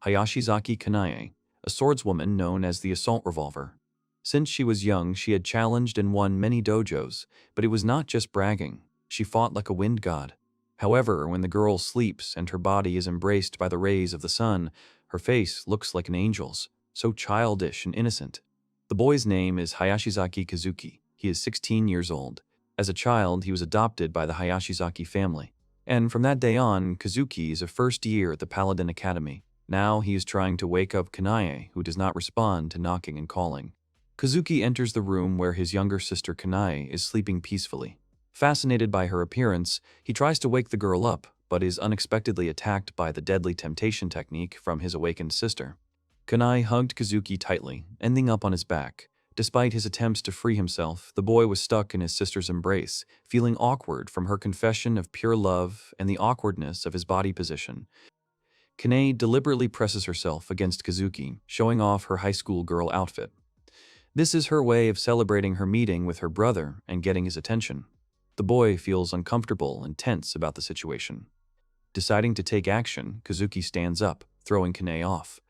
Hayashizaki Kanae, a swordswoman known as the Assault Revolver. Since she was young, she had challenged and won many dojos, but it was not just bragging. She fought like a wind god. However, when the girl sleeps and her body is embraced by the rays of the sun, her face looks like an angel's, so childish and innocent. The boy's name is Hayashizaki Kazuki. He is 16 years old. As a child, he was adopted by the Hayashizaki family. And from that day on, Kazuki is a first year at the Paladin Academy. Now he is trying to wake up Kanae, who does not respond to knocking and calling. Kazuki enters the room where his younger sister Kanae is sleeping peacefully. Fascinated by her appearance, he tries to wake the girl up, but is unexpectedly attacked by the deadly temptation technique from his awakened sister. Kanae hugged Kazuki tightly, ending up on his back. Despite his attempts to free himself, the boy was stuck in his sister's embrace, feeling awkward from her confession of pure love and the awkwardness of his body position. Kanae deliberately presses herself against Kazuki, showing off her high school girl outfit. This is her way of celebrating her meeting with her brother and getting his attention. The boy feels uncomfortable and tense about the situation. Deciding to take action, Kazuki stands up, throwing Kanae off.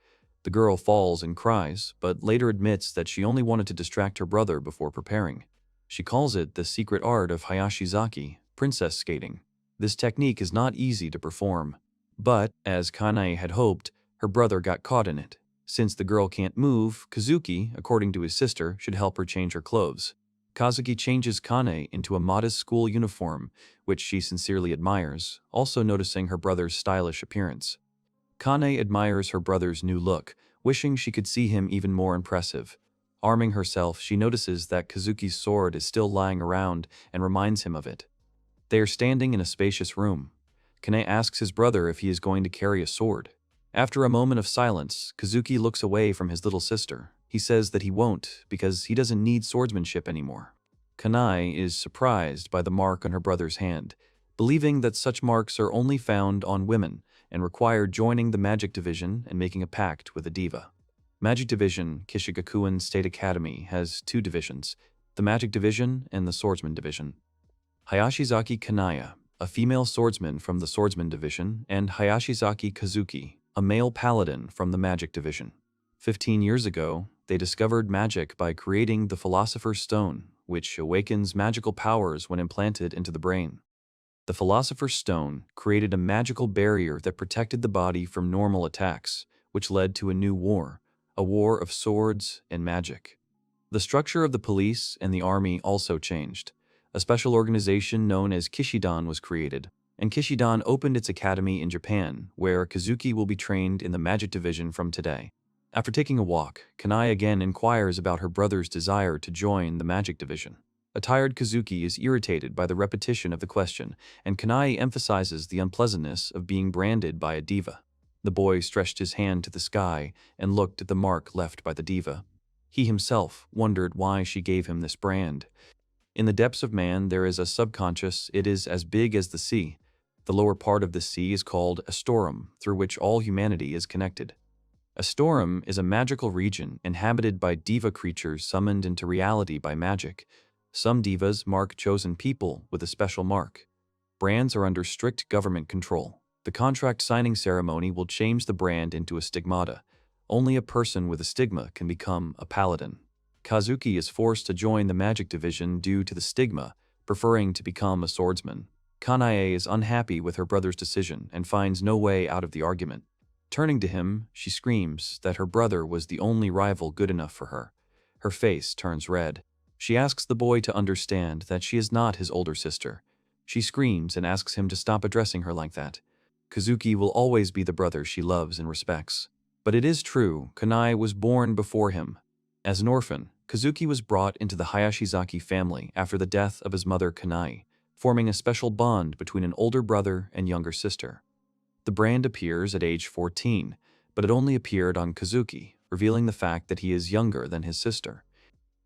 The girl falls and cries, but later admits that she only wanted to distract her brother before preparing. She calls it the secret art of Hayashizaki, princess skating. This technique is not easy to perform. But, as Kanae had hoped, her brother got caught in it. Since the girl can't move, Kazuki, according to his sister, should help her change her clothes. Kazuki changes Kanae into a modest school uniform, which she sincerely admires, also noticing her brother's stylish appearance. Kanae admires her brother's new look, wishing she could see him even more impressive. Arming herself, she notices that Kazuki's sword is still lying around and reminds him of it. They are standing in a spacious room. Kanae asks his brother if he is going to carry a sword. After a moment of silence, Kazuki looks away from his little sister. He says that he won't because he doesn't need swordsmanship anymore. Kanae is surprised by the mark on her brother's hand, believing that such marks are only found on women and require joining the Magic Division and making a pact with a diva. Magic Division Kishigakuin State Academy has two divisions, the Magic Division and the Swordsman Division. Hayashizaki Kanae, a female swordsman from the Swordsman Division, and Hayashizaki Kazuki, a male paladin from the Magic Division. 15 years ago, they discovered magic by creating the Philosopher's Stone, which awakens magical powers when implanted into the brain. The Philosopher's Stone created a magical barrier that protected the body from normal attacks, which led to a new war, a war of swords and magic. The structure of the police and the army also changed. A special organization known as Kishidan was created, and Kishidan opened its academy in Japan, where Kazuki will be trained in the Magic Division from today. After taking a walk, Kanae again inquires about her brother's desire to join the Magic Division. A tired Kazuki is irritated by the repetition of the question, and Kanae emphasizes the unpleasantness of being branded by a diva. The boy stretched his hand to the sky and looked at the mark left by the diva. He himself wondered why she gave him this brand. In the depths of man there is a subconscious. It is as big as the sea. The lower part of the sea is called a storum, through which all humanity is connected. A storum is a magical region inhabited by diva creatures summoned into reality by magic. Some divas mark chosen people with a special mark. Brands are under strict government control. The contract signing ceremony will change the brand into a stigmata. Only a person with a stigma can become a paladin. Kazuki is forced to join the Magic Division due to the stigma, preferring to become a swordsman. Kanae is unhappy with her brother's decision and finds no way out of the argument. Turning to him, she screams that her brother was the only rival good enough for her. Her face turns red. She asks the boy to understand that she is not his older sister. She screams and asks him to stop addressing her like that. Kazuki will always be the brother she loves and respects. But it is true, Kanae was born before him. As an orphan, Kazuki was brought into the Hayashizaki family after the death of his mother Kanae, forming a special bond between an older brother and younger sister. The brand appears at age 14, but it only appeared on Kazuki, revealing the fact that he is younger than his sister.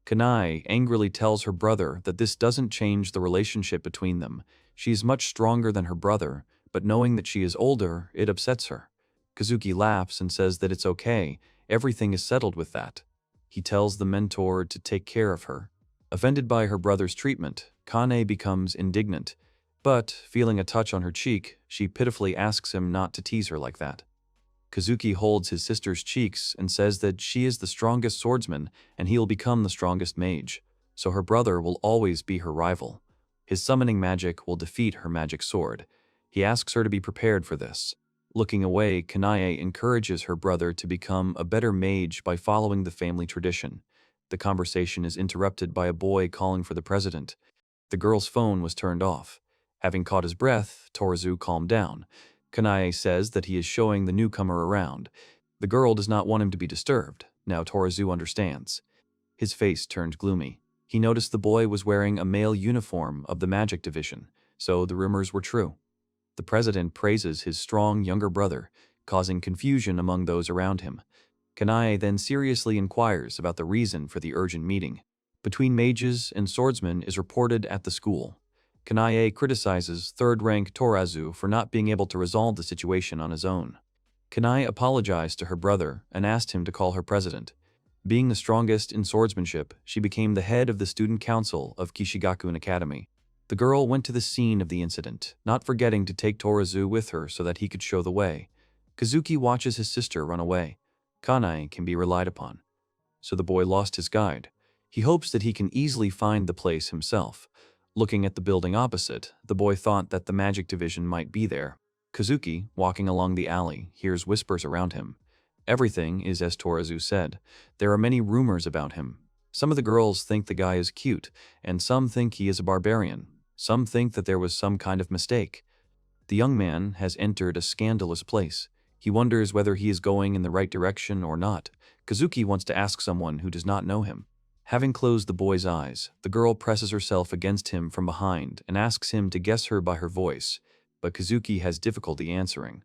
Kanae angrily tells her brother that this doesn't change the relationship between them. She is much stronger than her brother, but knowing that she is older, it upsets her. Kazuki laughs and says that it's okay, everything is settled with that. He tells the mentor to take care of her. Offended by her brother's treatment, Kanae becomes indignant, but, feeling a touch on her cheek, she pitifully asks him not to tease her like that. Kazuki holds his sister's cheeks and says that she is the strongest swordsman and he will become the strongest mage, so her brother will always be her rival. His summoning magic will defeat her magic sword. He asks her to be prepared for this. Looking away, Kanae encourages her brother to become a better mage by following the family tradition. The conversation is interrupted by a boy calling for the president. The girl's phone was turned off. Having caught his breath, Torizu calmed down. Kanae says that he is showing the newcomer around. The girl does not want him to be disturbed. Now Torizu understands. His face turned gloomy. He noticed the boy was wearing a male uniform of the magic division, so the rumors were true. The president praises his strong younger brother, causing confusion among those around him. Kanae then seriously inquires about the reason for the urgent meeting between mages and swordsmen is reported at the school. Kanae criticizes third-rank Torizu for not being able to resolve the situation on his own. Kanae apologized to her brother and asked him to call her president. Being the strongest in swordsmanship, she became the head of the student council of Kishigakuen Academy. The girl went to the scene of the incident, not forgetting to take Torizu with her so that he could show the way. Kazuki watches his sister run away. Kanae can be relied upon. So the boy lost his guide. He hopes that he can easily find the place himself. Looking at the building opposite, the boy thought that the magic division might be there. Kazuki, walking along the alley, hears whispers around him. Everything is as Torizu said. There are many rumors about him. Some of the girls think the guy is cute, and some think he is a barbarian. Some think that there was some kind of mistake. The young man has entered a scandalous place. He wonders whether he is going in the right direction or not. Kazuki wants to ask someone who does not know him. Having closed the boy's eyes, the girl presses herself against him from behind and asks him to guess her by her voice, but Kazuki has difficulty answering.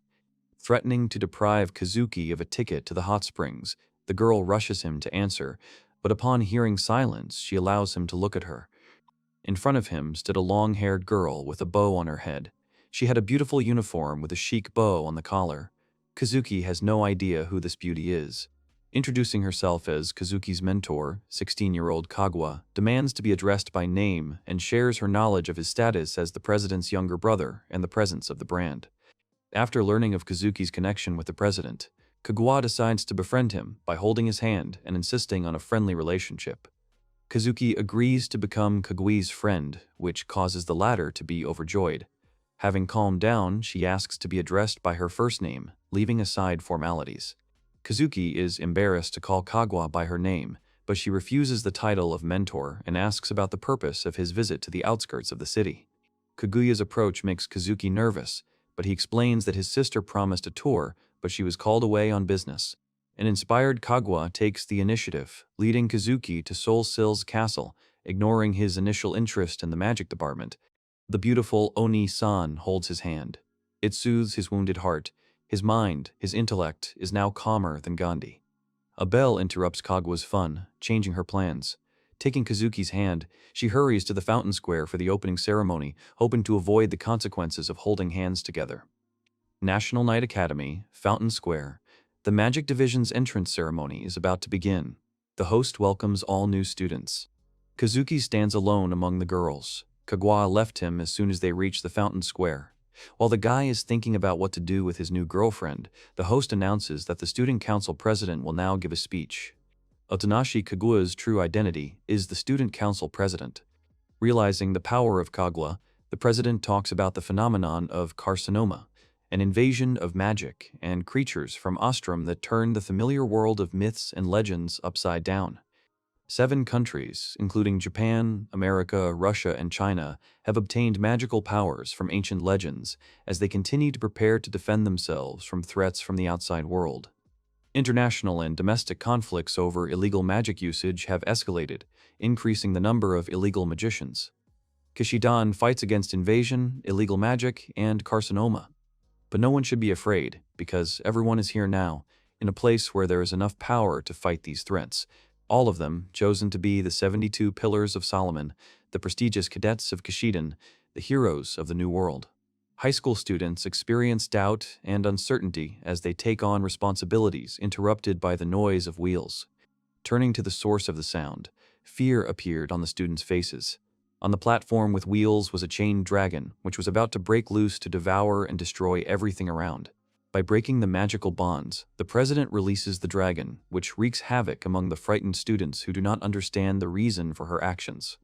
Threatening to deprive Kazuki of a ticket to the hot springs, the girl rushes him to answer, but upon hearing silence, she allows him to look at her. In front of him stood a long-haired girl with a bow on her head. She had a beautiful uniform with a chic bow on the collar. Kazuki has no idea who this beauty is. Introducing herself as Kazuki's mentor, 16-year-old Kagwa demands to be addressed by name and shares her knowledge of his status as the president's younger brother and the presence of the brand. After learning of Kazuki's connection with the president, Kagwa decides to befriend him by holding his hand and insisting on a friendly relationship. Kazuki agrees to become Kagui's friend, which causes the latter to be overjoyed. Having calmed down, she asks to be addressed by her first name, leaving aside formalities. Kazuki is embarrassed to call Kagwa by her name, but she refuses the title of mentor and asks about the purpose of his visit to the outskirts of the city. Kaguya's approach makes Kazuki nervous, but he explains that his sister promised a tour, but she was called away on business. An inspired Kagwa takes the initiative, leading Kazuki to Sol Sil's castle, ignoring his initial interest in the magic department. The beautiful Oni-san holds his hand. It soothes his wounded heart. His mind, his intellect, is now calmer than Gandhi. A bell interrupts Kagwa's fun, changing her plans. Taking Kazuki's hand, she hurries to the fountain square for the opening ceremony, hoping to avoid the consequences of holding hands together. National Night Academy, Fountain Square. The Magic Division's entrance ceremony is about to begin. The host welcomes all new students. Kazuki stands alone among the girls. Kagwa left him as soon as they reach the fountain square. While the guy is thinking about what to do with his new girlfriend, the host announces that the student council president will now give a speech. Otonashi Kagwa's true identity is the student council president. Realizing the power of Kagwa, the president talks about the phenomenon of carcinoma, an invasion of magic and creatures from Ostrom that turn the familiar world of myths and legends upside down. 7 countries, including Japan, America, Russia, and China, have obtained magical powers from ancient legends as they continue to prepare to defend themselves from threats from the outside world. International and domestic conflicts over illegal magic usage have escalated, increasing the number of illegal magicians. Kishidan fights against invasion, illegal magic, and carcinoma. But no one should be afraid, because everyone is here now, in a place where there is enough power to fight these threats. All of them chosen to be the 72 Pillars of Solomon, the prestigious cadets of Kishidan, the heroes of the New World. High school students experience doubt and uncertainty as they take on responsibilities interrupted by the noise of wheels. Turning to the source of the sound, fear appeared on the students' faces. On the platform with wheels was a chained dragon, which was about to break loose to devour and destroy everything around. By breaking the magical bonds, the president releases the dragon, which wreaks havoc among the frightened students who do not understand the reason for her actions.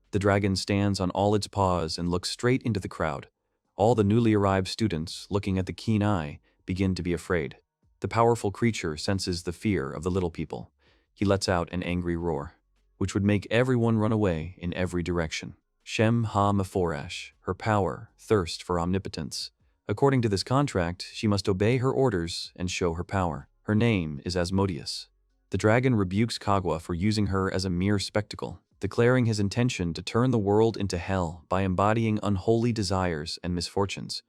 The dragon stands on all its paws and looks straight into the crowd. All the newly arrived students, looking at the keen eye, begin to be afraid. The powerful creature senses the fear of the little people. He lets out an angry roar, which would make everyone run away in every direction. Shem Ha Meforash, her power, thirst for omnipotence. According to this contract, she must obey her orders and show her power. Her name is Asmodeus. The dragon rebukes Kaguya for using her as a mere spectacle, declaring his intention to turn the world into hell by embodying unholy desires and misfortunes.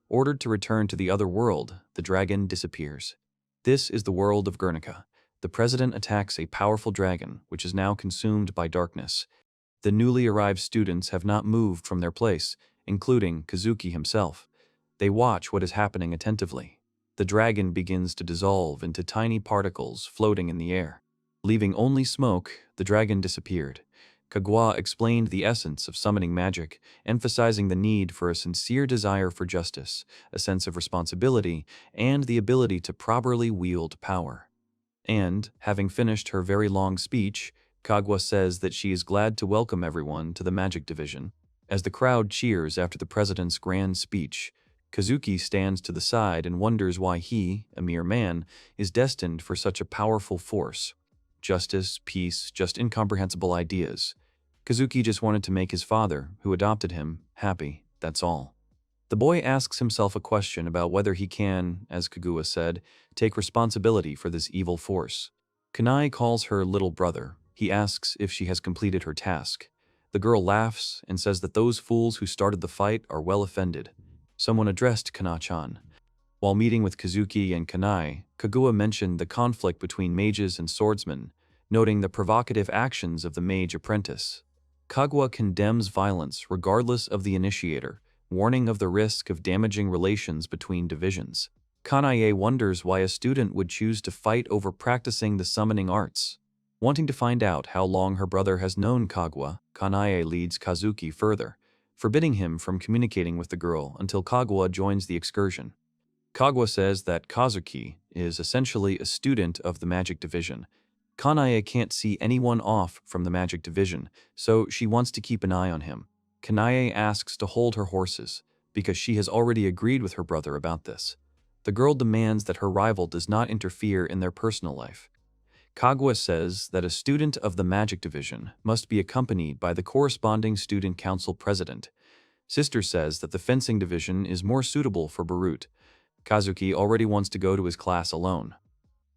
Ordered to return to the other world, the dragon disappears. This is the world of Guernica. The president attacks a powerful dragon, which is now consumed by darkness. The newly arrived students have not moved from their place, including Kazuki himself. They watch what is happening attentively. The dragon begins to dissolve into tiny particles floating in the air. Leaving only smoke, the dragon disappeared. Kaguya explained the essence of summoning magic, emphasizing the need for a sincere desire for justice, a sense of responsibility, and the ability to properly wield power. And, having finished her very long speech, Kaguya says that she is glad to welcome everyone to the magic division. As the crowd cheers after the president's grand speech, Kazuki stands to the side and wonders why he, a mere man, is destined for such a powerful force. Justice, peace, just incomprehensible ideas. Kazuki just wanted to make his father, who adopted him, happy, that's all. The boy asks himself a question about whether he can, as Kaguya said, take responsibility for this evil force. Kanai calls her little brother. He asks if she has completed her task. The girl laughs and says that those fools who started the fight are well offended. Someone addressed Kana-chan. While meeting with Kazuki and Kanai, Kaguya mentioned the conflict between mages and swordsmen, noting the provocative actions of the mage apprentice. Kaguya condemns violence regardless of the initiator, warning of the risk of damaging relations between divisions. Kanae wonders why a student would choose to fight over practicing the summoning arts. Wanting to find out how long her brother has known Kaguya, Kanae leads Kazuki further, forbidding him from communicating with the girl until Kaguya joins the excursion. Kaguya says that Kazuki is essentially a student of the magic division. Kanae can't see anyone off from the magic division, so she wants to keep an eye on him. Kanae asks to hold her horses, because she has already agreed with her brother about this. The girl demands that her rival does not interfere in their personal life. Kaguya says that a student of the magic division must be accompanied by the corresponding student council president. Sister says that the fencing division is more suitable for Barut. Kazuki already wants to go to his class alone.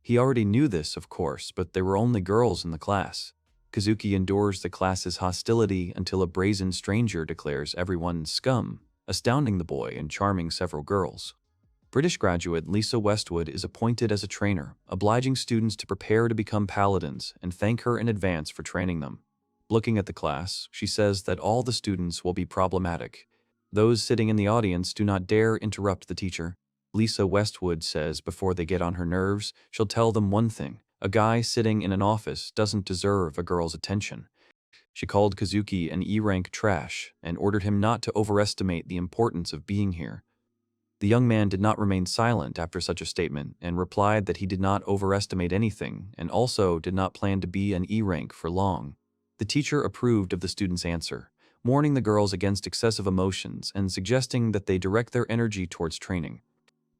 He already knew this, of course, but there were only girls in the class. Kazuki endures the class's hostility until a brazen stranger declares everyone scum, astounding the boy and charming several girls. British graduate Lisa Westwood is appointed as a trainer, obliging students to prepare to become paladins and thank her in advance for training them. Looking at the class, she says that all the students will be problematic. Those sitting in the audience do not dare interrupt the teacher. Lisa Westwood says before they get on her nerves, she'll tell them one thing: a guy sitting in an office doesn't deserve a girl's attention. She called Kazuki an E-rank trash and ordered him not to overestimate the importance of being here. The young man did not remain silent after such a statement and replied that he did not overestimate anything and also did not plan to be an E-rank for long. The teacher approved of the student's answer, warning the girls against excessive emotions and suggesting that they direct their energy towards training.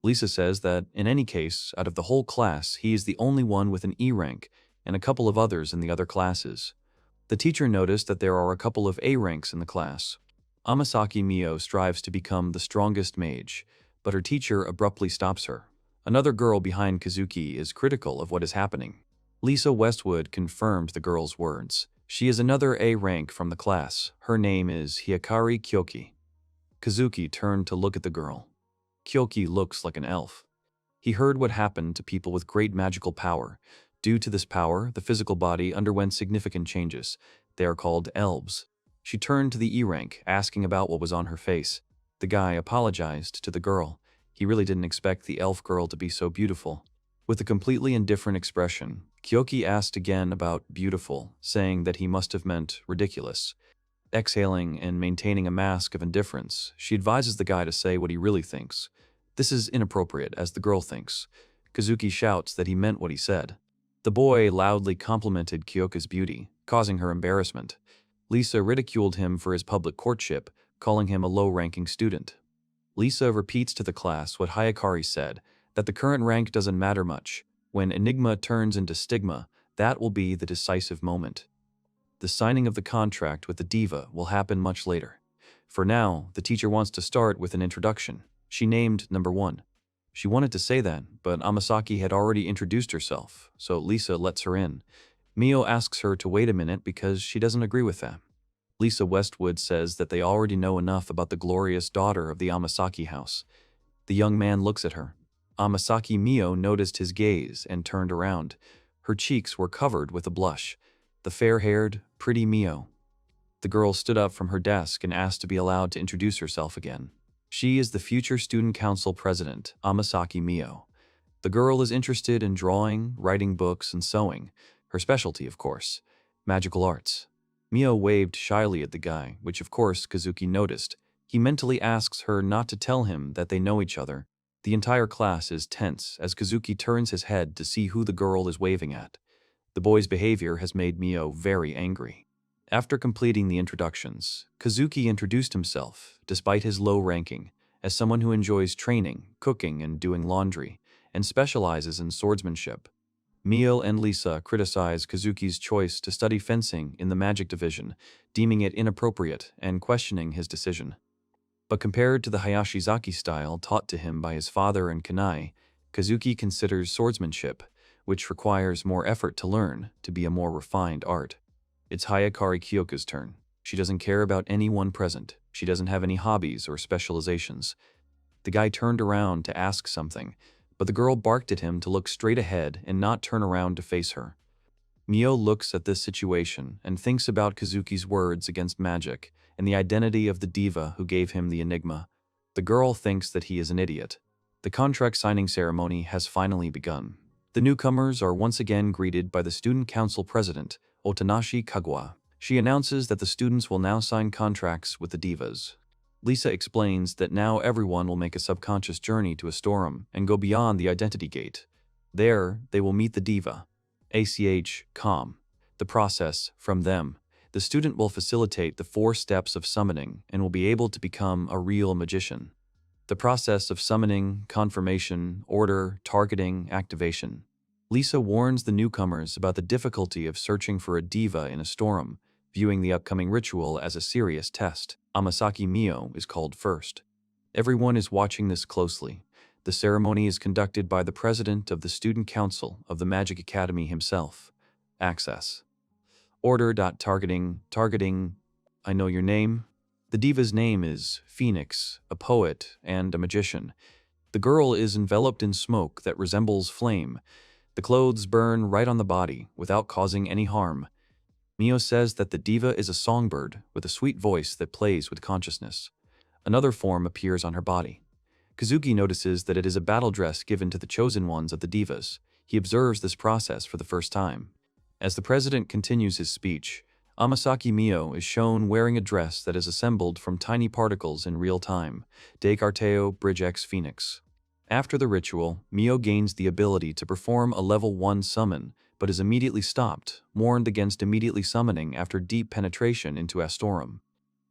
Lisa says that, in any case, out of the whole class, he is the only one with an E rank and a couple of others in the other classes. The teacher noticed that there are a couple of A ranks in the class. Amasaki Mio strives to become the strongest mage, but her teacher abruptly stops her. Another girl behind Kazuki is critical of what is happening. Lisa Westwood confirmed the girl's words. She is another A rank from the class. Her name is Hikari Kyoki. Kazuki turned to look at the girl. Kyoki looks like an elf. He heard what happened to people with great magical power. Due to this power, the physical body underwent significant changes. They are called elves. She turned to the E rank, asking about what was on her face. The guy apologized to the girl. He really didn't expect the elf girl to be so beautiful. With a completely indifferent expression, Kyoki asked again about beautiful, saying that he must have meant ridiculous. Exhaling and maintaining a mask of indifference, she advises the guy to say what he really thinks. This is inappropriate, as the girl thinks. Kazuki shouts that he meant what he said. The boy loudly complimented Kyoka's beauty, causing her embarrassment. Lisa ridiculed him for his public courtship, calling him a low-ranking student. Lisa repeats to the class what Hayakari said, that the current rank doesn't matter much. When enigma turns into stigma, that will be the decisive moment. The signing of the contract with the diva will happen much later. For now, the teacher wants to start with an introduction. She named number 1. She wanted to say that, but Amasaki had already introduced herself, so Lisa lets her in. Mio asks her to wait a minute because she doesn't agree with that. Lisa Westwood says that they already know enough about the glorious daughter of the Amasaki house. The young man looks at her. Amasaki Mio noticed his gaze and turned around. Her cheeks were covered with a blush. The fair-haired, pretty Mio. The girl stood up from her desk and asked to be allowed to introduce herself again. She is the future student council president, Amasaki Mio. The girl is interested in drawing, writing books, and sewing. Her specialty, of course, magical arts. Mio waved shyly at the guy, which of course Kazuki noticed. He mentally asks her not to tell him that they know each other. The entire class is tense as Kazuki turns his head to see who the girl is waving at. The boy's behavior has made Mio very angry. After completing the introductions, Kazuki introduced himself, despite his low ranking, as someone who enjoys training, cooking, and doing laundry, and specializes in swordsmanship. Mio and Lisa criticize Kazuki's choice to study fencing in the magic division, deeming it inappropriate and questioning his decision. But compared to the Hayashizaki style taught to him by his father and Kanai, Kazuki considers swordsmanship, which requires more effort to learn, to be a more refined art. It's Hayakari Kyoka's turn. She doesn't care about anyone present. She doesn't have any hobbies or specializations. The guy turned around to ask something, but the girl barked at him to look straight ahead and not turn around to face her. Mio looks at this situation and thinks about Kazuki's words against magic and the identity of the diva who gave him the enigma. The girl thinks that he is an idiot. The contract signing ceremony has finally begun. The newcomers are once again greeted by the student council president, Otanashi Kagwa. She announces that the students will now sign contracts with the divas. Lisa explains that now everyone will make a subconscious journey to Astorum and go beyond the identity gate. There, they will meet the diva. The process from them. The student will facilitate the 4 steps of summoning and will be able to become a real magician. The process of summoning, confirmation, order, targeting, activation. Lisa warns the newcomers about the difficulty of searching for a diva in Astorum, viewing the upcoming ritual as a serious test. Amasaki Mio is called first. Everyone is watching this closely. The ceremony is conducted by the president of the student council of the Magic Academy himself. Access. Order.targeting. I know your name. The diva's name is Phoenix, a poet and a magician. The girl is enveloped in smoke that resembles flame. The clothes burn right on the body without causing any harm. Mio says that the diva is a songbird with a sweet voice that plays with consciousness. Another form appears on her body. Kazuki notices that it is a battle dress given to the chosen ones of the divas. He observes this process for the first time. As the president continues his speech, Amasaki Mio is shown wearing a dress that is assembled from tiny particles in real time. Descarteo Bridge X Phoenix. After the ritual, Mio gains the ability to perform a level 1 summon, but is immediately stopped, warned against immediately summoning after deep penetration into Astorum.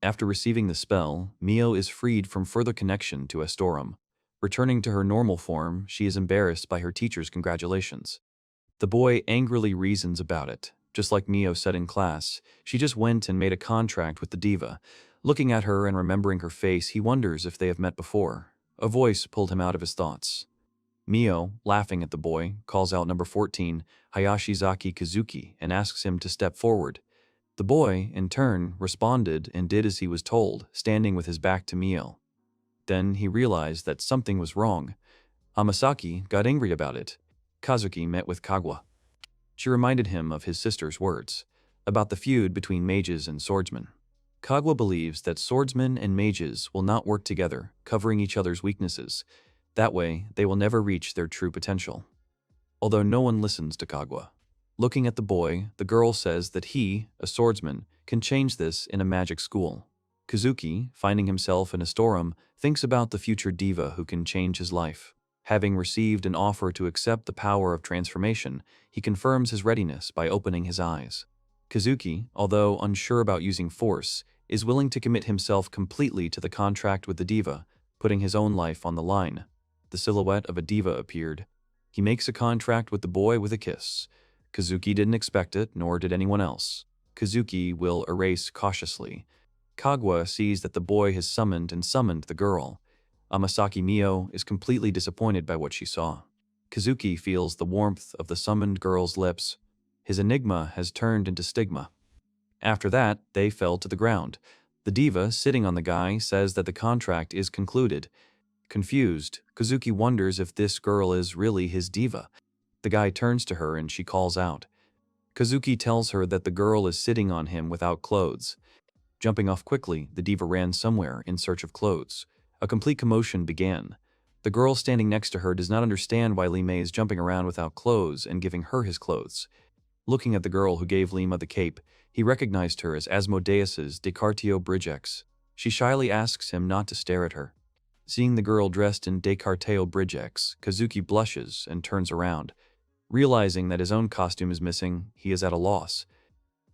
After receiving the spell, Mio is freed from further connection to Astorum. Returning to her normal form, she is embarrassed by her teacher's congratulations. The boy angrily reasons about it. Just like Mio said in class, she just went and made a contract with the diva. Looking at her and remembering her face, he wonders if they have met before. A voice pulled him out of his thoughts. Mio, laughing at the boy, calls out number 14, Hayashizaki Kazuki, and asks him to step forward. The boy, in turn, responded and did as he was told, standing with his back to Mio. Then he realized that something was wrong. Amasaki got angry about it. Kazuki met with Kagwa. She reminded him of his sister's words, about the feud between mages and swordsmen. Kagwa believes that swordsmen and mages will not work together, covering each other's weaknesses. That way, they will never reach their true potential. Although no one listens to Kagwa. Looking at the boy, the girl says that he, a swordsman, can change this in a magic school. Kazuki, finding himself in a storeroom, thinks about the future diva who can change his life. Having received an offer to accept the power of transformation, he confirms his readiness by opening his eyes. Kazuki, although unsure about using force, is willing to commit himself completely to the contract with the diva, putting his own life on the line. The silhouette of a diva appeared. He makes a contract with the boy with a kiss. Kazuki didn't expect it, nor did anyone else. Kazuki will erase cautiously. Kaguya sees that the boy has summoned the girl. Amasaki Mio is completely disappointed by what she saw. Kazuki feels the warmth of the summoned girl's lips. His enigma has turned into stigma. After that, they fell to the ground. The diva, sitting on the guy, says that the contract is concluded. Confused, Kazuki wonders if this girl is really his diva. The guy turns to her and she calls out. Kazuki tells her that the girl is sitting on him without clothes. Jumping off quickly, the diva ran somewhere in search of clothes. A complete commotion began. The girl standing next to her does not understand why Lima is jumping around without clothes and giving her his clothes. Looking at the girl who gave Lima the cape, he recognized her as Asmodeus's Descartes Bridgex. She shyly asks him not to stare at her. Seeing the girl dressed in Descartes Bridgex, Kazuki blushes and turns around. Realizing that his own costume is missing, he is at a loss.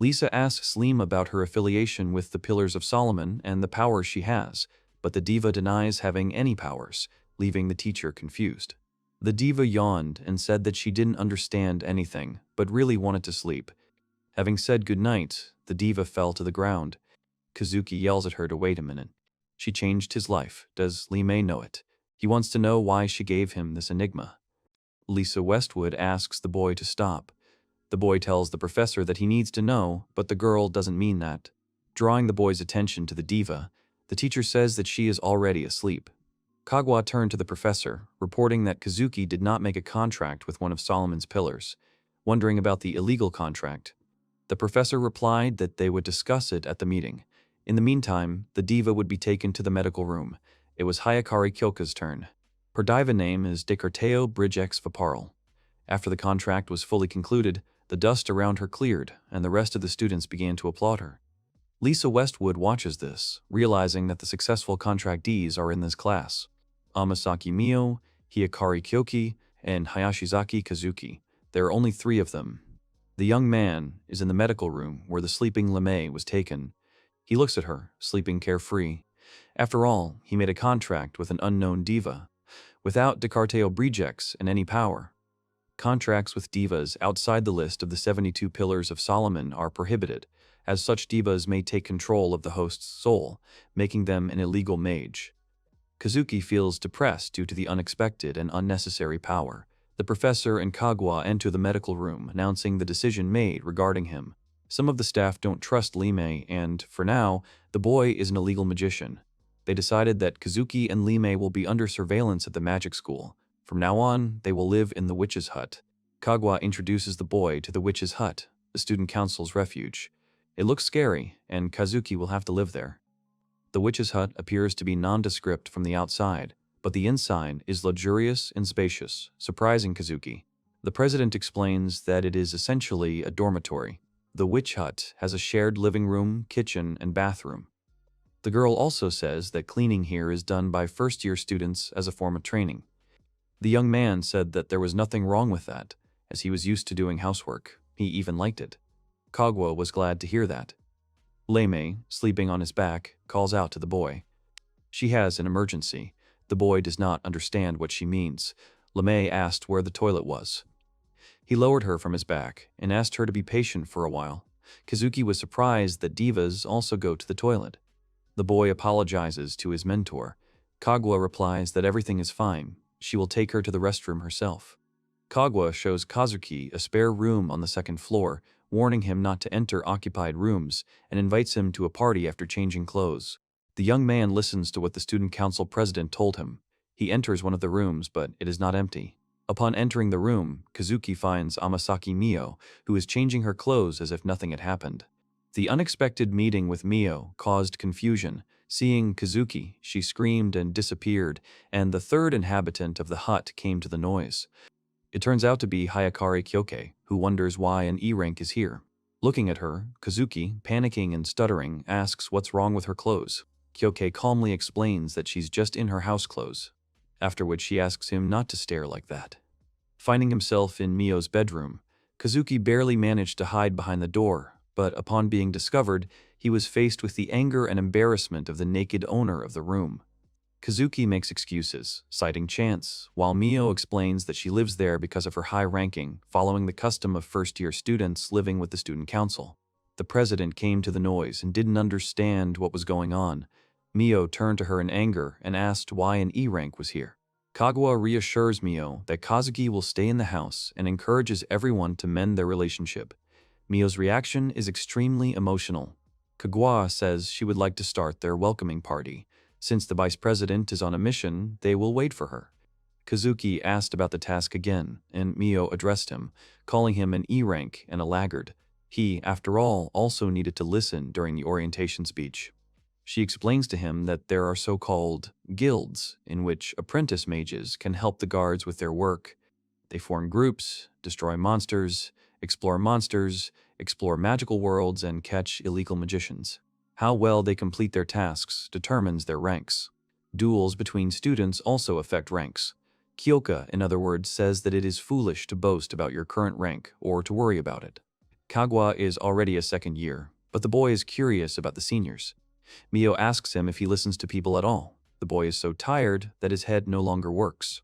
Lisa asks Lima about her affiliation with the Pillars of Solomon and the powers she has, but the diva denies having any powers, leaving the teacher confused. The diva yawned and said that she didn't understand anything, but really wanted to sleep. Having said goodnight, the diva fell to the ground. Kazuki yells at her to wait a minute. She changed his life. Does Lima know it? He wants to know why she gave him this enigma. Lisa Westwood asks the boy to stop. The boy tells the professor that he needs to know, but the girl doesn't mean that. Drawing the boy's attention to the diva, the teacher says that she is already asleep. Kaguya turned to the professor, reporting that Kazuki did not make a contract with one of Solomon's pillars, wondering about the illegal contract. The professor replied that they would discuss it at the meeting. In the meantime, the diva would be taken to the medical room. It was Hayakari Kyoka's turn. Her diva name is Descartes Bridgex Vaparl. After the contract was fully concluded, the dust around her cleared, and the rest of the students began to applaud her. Lisa Westwood watches this, realizing that the successful contractees are in this class. Amasaki Mio, Hiyakari Kyoki, and Hayashizaki Kazuki. There are only 3 of them. The young man is in the medical room where the sleeping Lime was taken. He looks at her, sleeping carefree. After all, he made a contract with an unknown diva, without Descartes Bridgex and any power. Contracts with divas outside the list of the 72 Pillars of Solomon are prohibited, as such divas may take control of the host's soul, making them an illegal mage. Kazuki feels depressed due to the unexpected and unnecessary power. The professor and Kaguya enter the medical room, announcing the decision made regarding him. Some of the staff don't trust Lime, and, for now, the boy is an illegal magician. They decided that Kazuki and Lime will be under surveillance at the magic school. From now on, they will live in the witch's hut. Kaguya introduces the boy to the witch's hut, the student council's refuge. It looks scary, and Kazuki will have to live there. The witch's hut appears to be nondescript from the outside, but the inside is luxurious and spacious, surprising Kazuki. The president explains that it is essentially a dormitory. The witch hut has a shared living room, kitchen, and bathroom. The girl also says that cleaning here is done by first-year students as a form of training. The young man said that there was nothing wrong with that, as he was used to doing housework. He even liked it. Kaguya was glad to hear that. Lime, sleeping on his back, calls out to the boy. She has an emergency. The boy does not understand what she means. Lime asked where the toilet was. He lowered her from his back and asked her to be patient for a while. Kazuki was surprised that divas also go to the toilet. The boy apologizes to his mentor. Kaguya replies that everything is fine. She will take her to the restroom herself. Kaguya shows Kazuki a spare room on the 2nd floor, warning him not to enter occupied rooms, and invites him to a party after changing clothes. The young man listens to what the student council president told him. He enters one of the rooms, but it is not empty. Upon entering the room, Kazuki finds Amasaki Mio, who is changing her clothes as if nothing had happened. The unexpected meeting with Mio caused confusion. Seeing Kazuki, she screamed and disappeared, and the 3rd inhabitant of the hut came to the noise. It turns out to be Hayakari Kyoke, who wonders why an E rank is here. Looking at her, Kazuki, panicking and stuttering, asks what's wrong with her clothes. Kyoke calmly explains that she's just in her house clothes, after which she asks him not to stare like that. Finding himself in Mio's bedroom, Kazuki barely managed to hide behind the door, but upon being discovered, he was faced with the anger and embarrassment of the naked owner of the room. Kazuki makes excuses, citing chance, while Mio explains that she lives there because of her high ranking, following the custom of first-year students living with the student council. The president came to the noise and didn't understand what was going on. Mio turned to her in anger and asked why an E rank was here. Kaguya reassures Mio that Kazuki will stay in the house and encourages everyone to mend their relationship. Mio's reaction is extremely emotional. Kaguya says she would like to start their welcoming party. Since the vice president is on a mission, they will wait for her. Kazuki asked about the task again, and Mio addressed him, calling him an E rank and a laggard. He, after all, also needed to listen during the orientation speech. She explains to him that there are so-called guilds in which apprentice mages can help the guards with their work. They form groups, destroy monsters, explore magical worlds, and catch illegal magicians. How well they complete their tasks determines their ranks. Duels between students also affect ranks. Kyoka, in other words, says that it is foolish to boast about your current rank or to worry about it. Kaguya is already a second year, but the boy is curious about the seniors. Mio asks him if he listens to people at all. The boy is so tired that his head no longer works.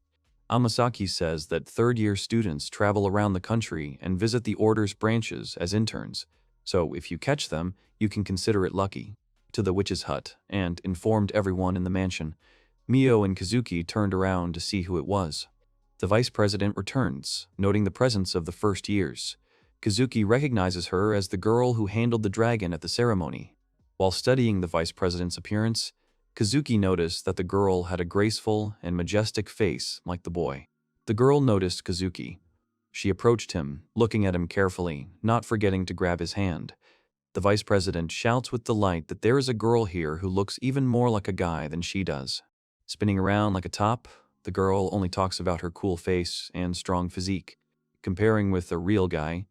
Amasaki says that third-year students travel around the country and visit the Order's branches as interns, so if you catch them, you can consider it lucky. To the witch's hut, and informed everyone in the mansion. Mio and Kazuki turned around to see who it was. The vice president returns, noting the presence of the first years. Kazuki recognizes her as the girl who handled the dragon at the ceremony. While studying the vice president's appearance, Kazuki noticed that the girl had a graceful and majestic face like the boy. The girl noticed Kazuki. She approached him, looking at him carefully, not forgetting to grab his hand. The vice president shouts with delight that there is a girl here who looks even more like a guy than she does. Spinning around like a top, the girl only talks about her cool face and strong physique. Comparing with a real guy,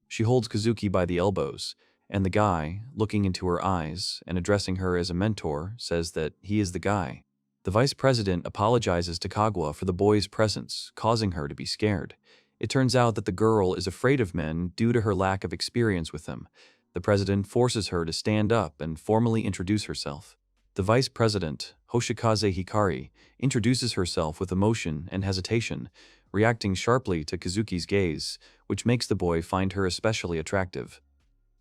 she holds Kazuki by the elbows, and the guy, looking into her eyes and addressing her as a mentor, says that he is the guy. The vice president apologizes to Kaguya for the boy's presence, causing her to be scared. It turns out that the girl is afraid of men due to her lack of experience with them. The president forces her to stand up and formally introduce herself. The vice president, Hoshikaze Hikari, introduces herself with emotion and hesitation, reacting sharply to Kazuki's gaze, which makes the boy find her especially attractive.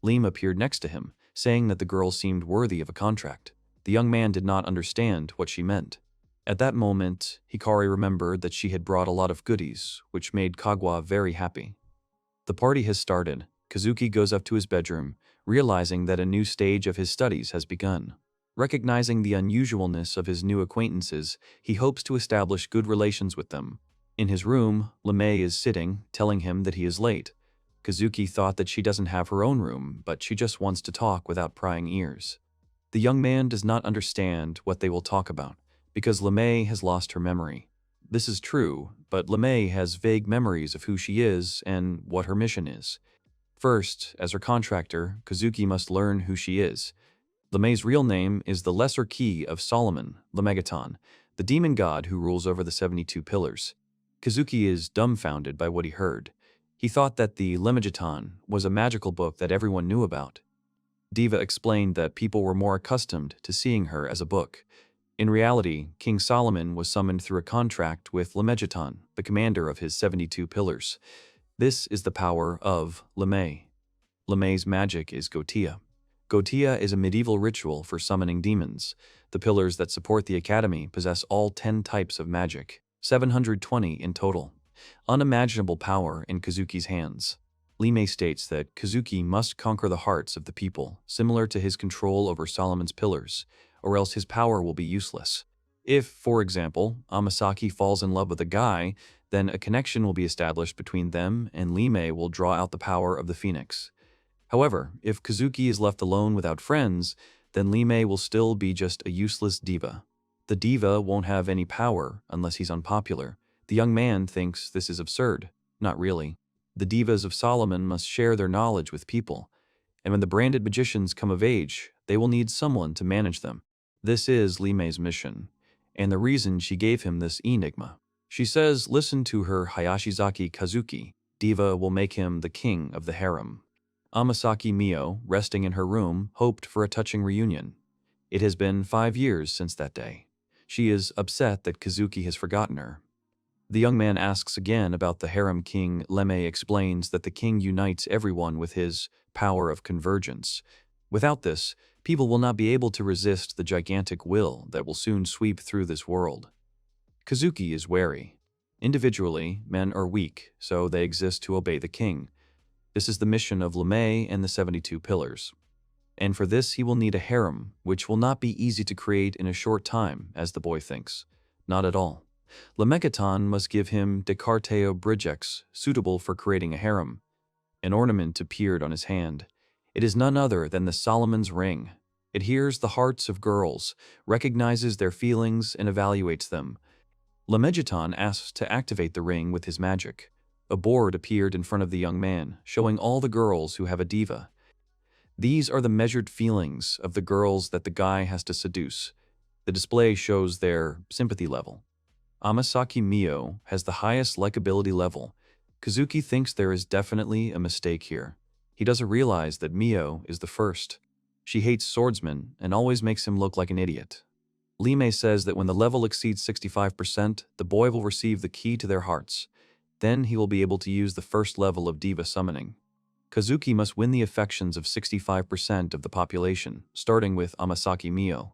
Lim appeared next to him, saying that the girl seemed worthy of a contract. The young man did not understand what she meant. At that moment, Hikari remembered that she had brought a lot of goodies, which made Kaguya very happy. The party has started. Kazuki goes up to his bedroom, realizing that a new stage of his studies has begun. Recognizing the unusualness of his new acquaintances, he hopes to establish good relations with them. In his room, Lemay is sitting, telling him that he is late. Kazuki thought that she doesn't have her own room, but she just wants to talk without prying ears. The young man does not understand what they will talk about, because Lemay has lost her memory. This is true, but Lemay has vague memories of who she is and what her mission is. First, as her contractor, Kazuki must learn who she is. Lemay's real name is the Lesser Key of Solomon, Lemegeton, the demon god who rules over the 72 pillars. Kazuki is dumbfounded by what he heard. He thought that the Lemegeton was a magical book that everyone knew about. Diva explained that people were more accustomed to seeing her as a book. In reality, King Solomon was summoned through a contract with Lemegeton, the commander of his 72 pillars. This is the power of Lemay. Lemay's magic is Gotia. Gotia is a medieval ritual for summoning demons. The pillars that support the academy possess all 10 types of magic, 720 in total. Unimaginable power in Kazuki's hands. Lemay states that Kazuki must conquer the hearts of the people, similar to his control over Solomon's pillars, or else his power will be useless. If, for example, Amasaki falls in love with a guy, then a connection will be established between them and Lemay will draw out the power of the phoenix. However, if Kazuki is left alone without friends, then Lemay will still be just a useless diva. The diva won't have any power unless he's unpopular. The young man thinks this is absurd. Not really. The divas of Solomon must share their knowledge with people. and when the branded magicians come of age, they will need someone to manage them. This is Limei's mission, and the reason she gave him this enigma. She says listen to her Hayashizaki Kazuki. Diva will make him the king of the harem. Amasaki Mio, resting in her room, hoped for a touching reunion. It has been 5 years since that day. She is upset that Kazuki has forgotten her. The young man asks again about the harem king. Lemay explains that the king unites everyone with his power of convergence. Without this, people will not be able to resist the gigantic will that will soon sweep through this world. Kazuki is wary. Individually, men are weak, so they exist to obey the king. This is the mission of Lemay and the 72 Pillars. And for this he will need a harem, which will not be easy to create in a short time, as the boy thinks. Not at all. Lemegeton must give him Descarteo Bridgex, suitable for creating a harem. An ornament appeared on his hand. It is none other than the Solomon's Ring. It hears the hearts of girls, recognizes their feelings, and evaluates them. Lemegeton asks to activate the ring with his magic. A board appeared in front of the young man, showing all the girls who have a diva. These are the measured feelings of the girls that the guy has to seduce. The display shows their sympathy level. Amasaki Mio has the highest likability level. Kazuki thinks there is definitely a mistake here. He doesn't realize that Mio is the first. She hates Swordsman and always makes him look like an idiot. Limei says that when the level exceeds 65%, the boy will receive the key to their hearts. Then he will be able to use the first level of diva summoning. Kazuki must win the affections of 65% of the population, starting with Amasaki Mio.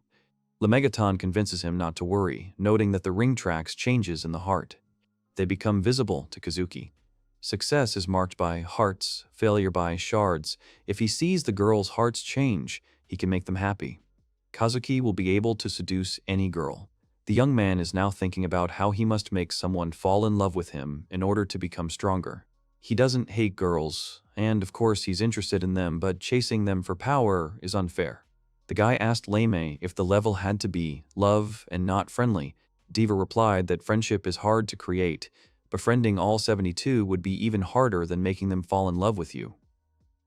Lemegeton convinces him not to worry, noting that the ring tracks changes in the heart. They become visible to Kazuki. Success is marked by hearts, failure by shards. If he sees the girls' hearts change, he can make them happy. Kazuki will be able to seduce any girl. The young man is now thinking about how he must make someone fall in love with him in order to become stronger. He doesn't hate girls, and of course he's interested in them, but chasing them for power is unfair. The guy asked Lemay if the level had to be love and not friendly. Diva replied that friendship is hard to create. Befriending all 72 would be even harder than making them fall in love with you.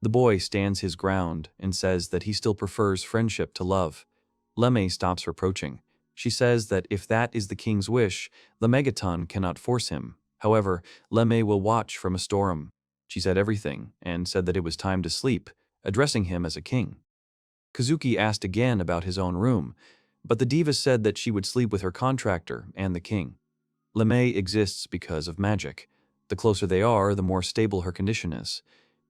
The boy stands his ground and says that he still prefers friendship to love. Lemay stops reproaching. She says that if that is the king's wish, Lemegeton cannot force him. However, Lemay will watch from a storeroom. She said everything and said that it was time to sleep, addressing him as a king. Kazuki asked again about his own room, but the diva said that she would sleep with her contractor and the king. Lemay exists because of magic. The closer they are, the more stable her condition is.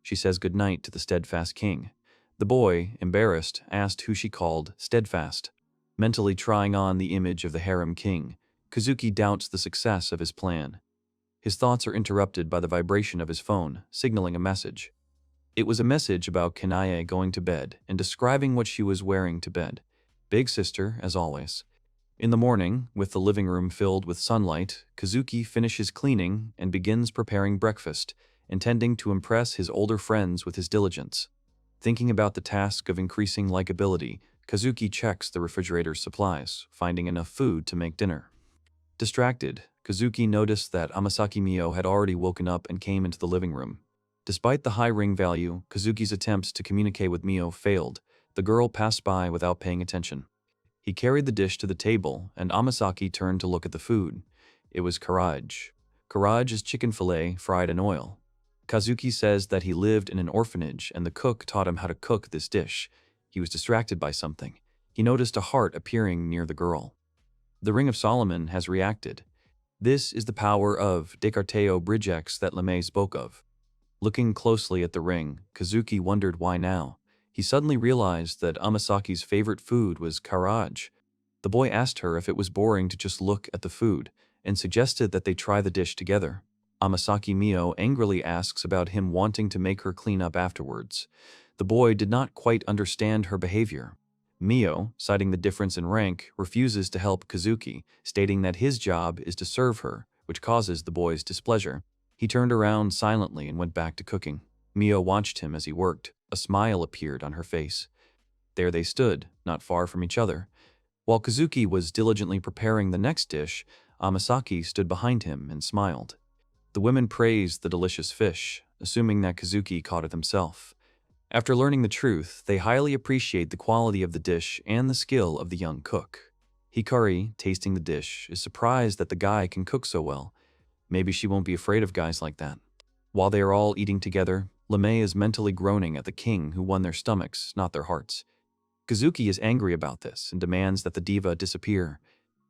She says goodnight to the steadfast king. The boy, embarrassed, asked who she called steadfast. Mentally trying on the image of the harem king, Kazuki doubts the success of his plan. His thoughts are interrupted by the vibration of his phone, signaling a message. It was a message about Kanae going to bed and describing what she was wearing to bed. Big sister, as always. In the morning, with the living room filled with sunlight, Kazuki finishes cleaning and begins preparing breakfast, intending to impress his older friends with his diligence. Thinking about the task of increasing likability, Kazuki checks the refrigerator's supplies, finding enough food to make dinner. Distracted, Kazuki noticed that Amasaki Mio had already woken up and came into the living room. Despite the high ring value, Kazuki's attempts to communicate with Mio failed. The girl passed by without paying attention. He carried the dish to the table, and Amasaki turned to look at the food. It was karaj. Karaj is chicken fillet fried in oil. Kazuki says that he lived in an orphanage and the cook taught him how to cook this dish. He was distracted by something. He noticed a heart appearing near the girl. The Ring of Solomon has reacted. This is the power of Descarteo Bridgex that Lemay spoke of. Looking closely at the ring, Kazuki wondered why now. He suddenly realized that Amasaki's favorite food was karaj. The boy asked her if it was boring to just look at the food, and suggested that they try the dish together. Amasaki Mio angrily asks about him wanting to make her clean up afterwards. The boy did not quite understand her behavior. Mio, citing the difference in rank, refuses to help Kazuki, stating that his job is to serve her, which causes the boy's displeasure. He turned around silently and went back to cooking. Mio watched him as he worked. A smile appeared on her face. There they stood, not far from each other. While Kazuki was diligently preparing the next dish, Amasaki stood behind him and smiled. The women praised the delicious fish, assuming that Kazuki caught it himself. After learning the truth, they highly appreciate the quality of the dish and the skill of the young cook. Hikari, tasting the dish, is surprised that the guy can cook so well. Maybe she won't be afraid of guys like that. While they are all eating together, Lemay is mentally groaning at the king who won their stomachs, not their hearts. Kazuki is angry about this and demands that the diva disappear.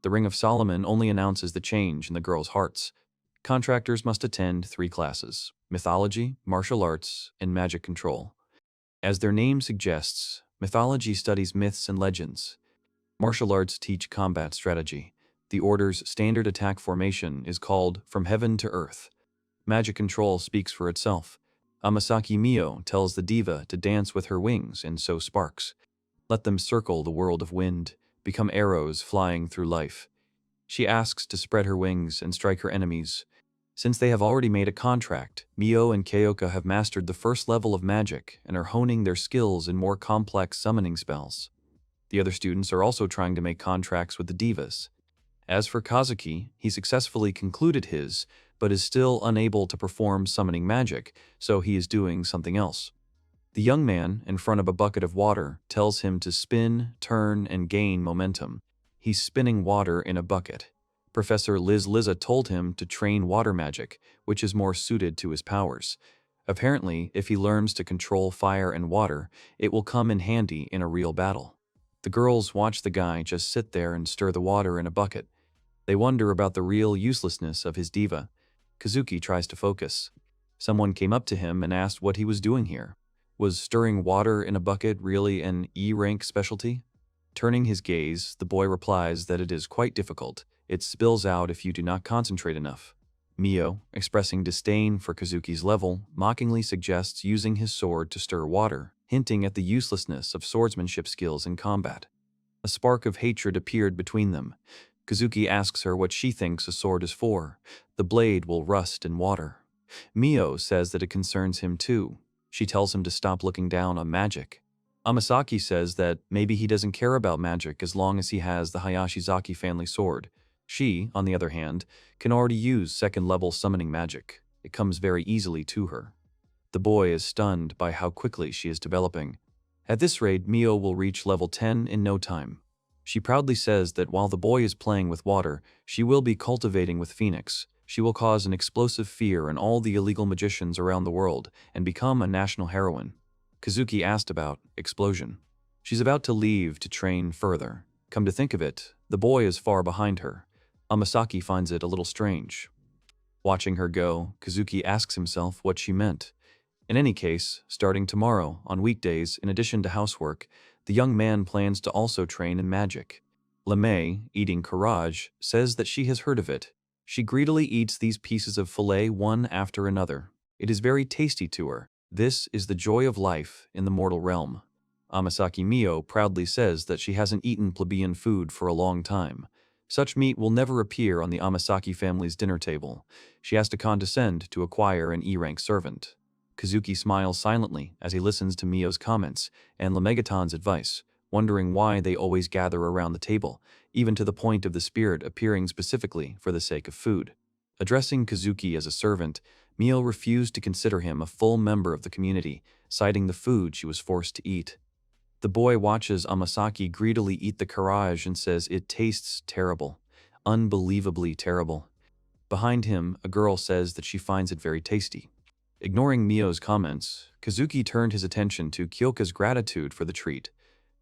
The Ring of Solomon only announces the change in the girls' hearts. Contractors must attend 3 classes: mythology, martial arts, and magic control. As their name suggests, mythology studies myths and legends. Martial arts teach combat strategy. The Order's standard attack formation is called From Heaven to Earth. Magic control speaks for itself. Amasaki Mio tells the diva to dance with her wings and sow sparks. Let them circle the world of wind, become arrows flying through life. She asks to spread her wings and strike her enemies. Since they have already made a contract, Mio and Keioka have mastered the first level of magic and are honing their skills in more complex summoning spells. The other students are also trying to make contracts with the divas. As for Kazuki, he successfully concluded his, but is still unable to perform summoning magic, so he is doing something else. The young man, in front of a bucket of water, tells him to spin, turn, and gain momentum. He's spinning water in a bucket. Professor Liza told him to train water magic, which is more suited to his powers. Apparently, if he learns to control fire and water, it will come in handy in a real battle. The girls watch the guy just sit there and stir the water in a bucket. They wonder about the real uselessness of his diva. Kazuki tries to focus. Someone came up to him and asked what he was doing here. Was stirring water in a bucket really an E-rank specialty? Turning his gaze, the boy replies that it is quite difficult. It spills out if you do not concentrate enough. Mio, expressing disdain for Kazuki's level, mockingly suggests using his sword to stir water, hinting at the uselessness of swordsmanship skills in combat. A spark of hatred appeared between them. Kazuki asks her what she thinks a sword is for. The blade will rust in water. Mio says that it concerns him too. She tells him to stop looking down on magic. Amasaki says that maybe he doesn't care about magic as long as he has the Hayashizaki family sword. She, on the other hand, can already use second-level summoning magic. It comes very easily to her. The boy is stunned by how quickly she is developing. At this rate, Mio will reach level 10 in no time. She proudly says that while the boy is playing with water, she will be cultivating with Phoenix. She will cause an explosive fear in all the illegal magicians around the world and become a national heroine. Kazuki asked about explosion. She's about to leave to train further. Come to think of it, the boy is far behind her. Amasaki finds it a little strange. Watching her go, Kazuki asks himself what she meant. In any case, starting tomorrow, on weekdays, in addition to housework, the young man plans to also train in magic. Lemay, eating courage, says that she has heard of it. She greedily eats these pieces of fillet one after another. It is very tasty to her. This is the joy of life in the mortal realm. Amasaki Mio proudly says that she hasn't eaten plebeian food for a long time. Such meat will never appear on the Amasaki family's dinner table. She has to condescend to acquire an E-rank servant. Kazuki smiles silently as he listens to Mio's comments and Lemegaton's advice, wondering why they always gather around the table, even to the point of the spirit appearing specifically for the sake of food. Addressing Kazuki as a servant, Mio refused to consider him a full member of the community, citing the food she was forced to eat. The boy watches Amasaki greedily eat the courage and says it tastes terrible, unbelievably terrible. Behind him, a girl says that she finds it very tasty. Ignoring Mio's comments, Kazuki turned his attention to Kyoka's gratitude for the treat,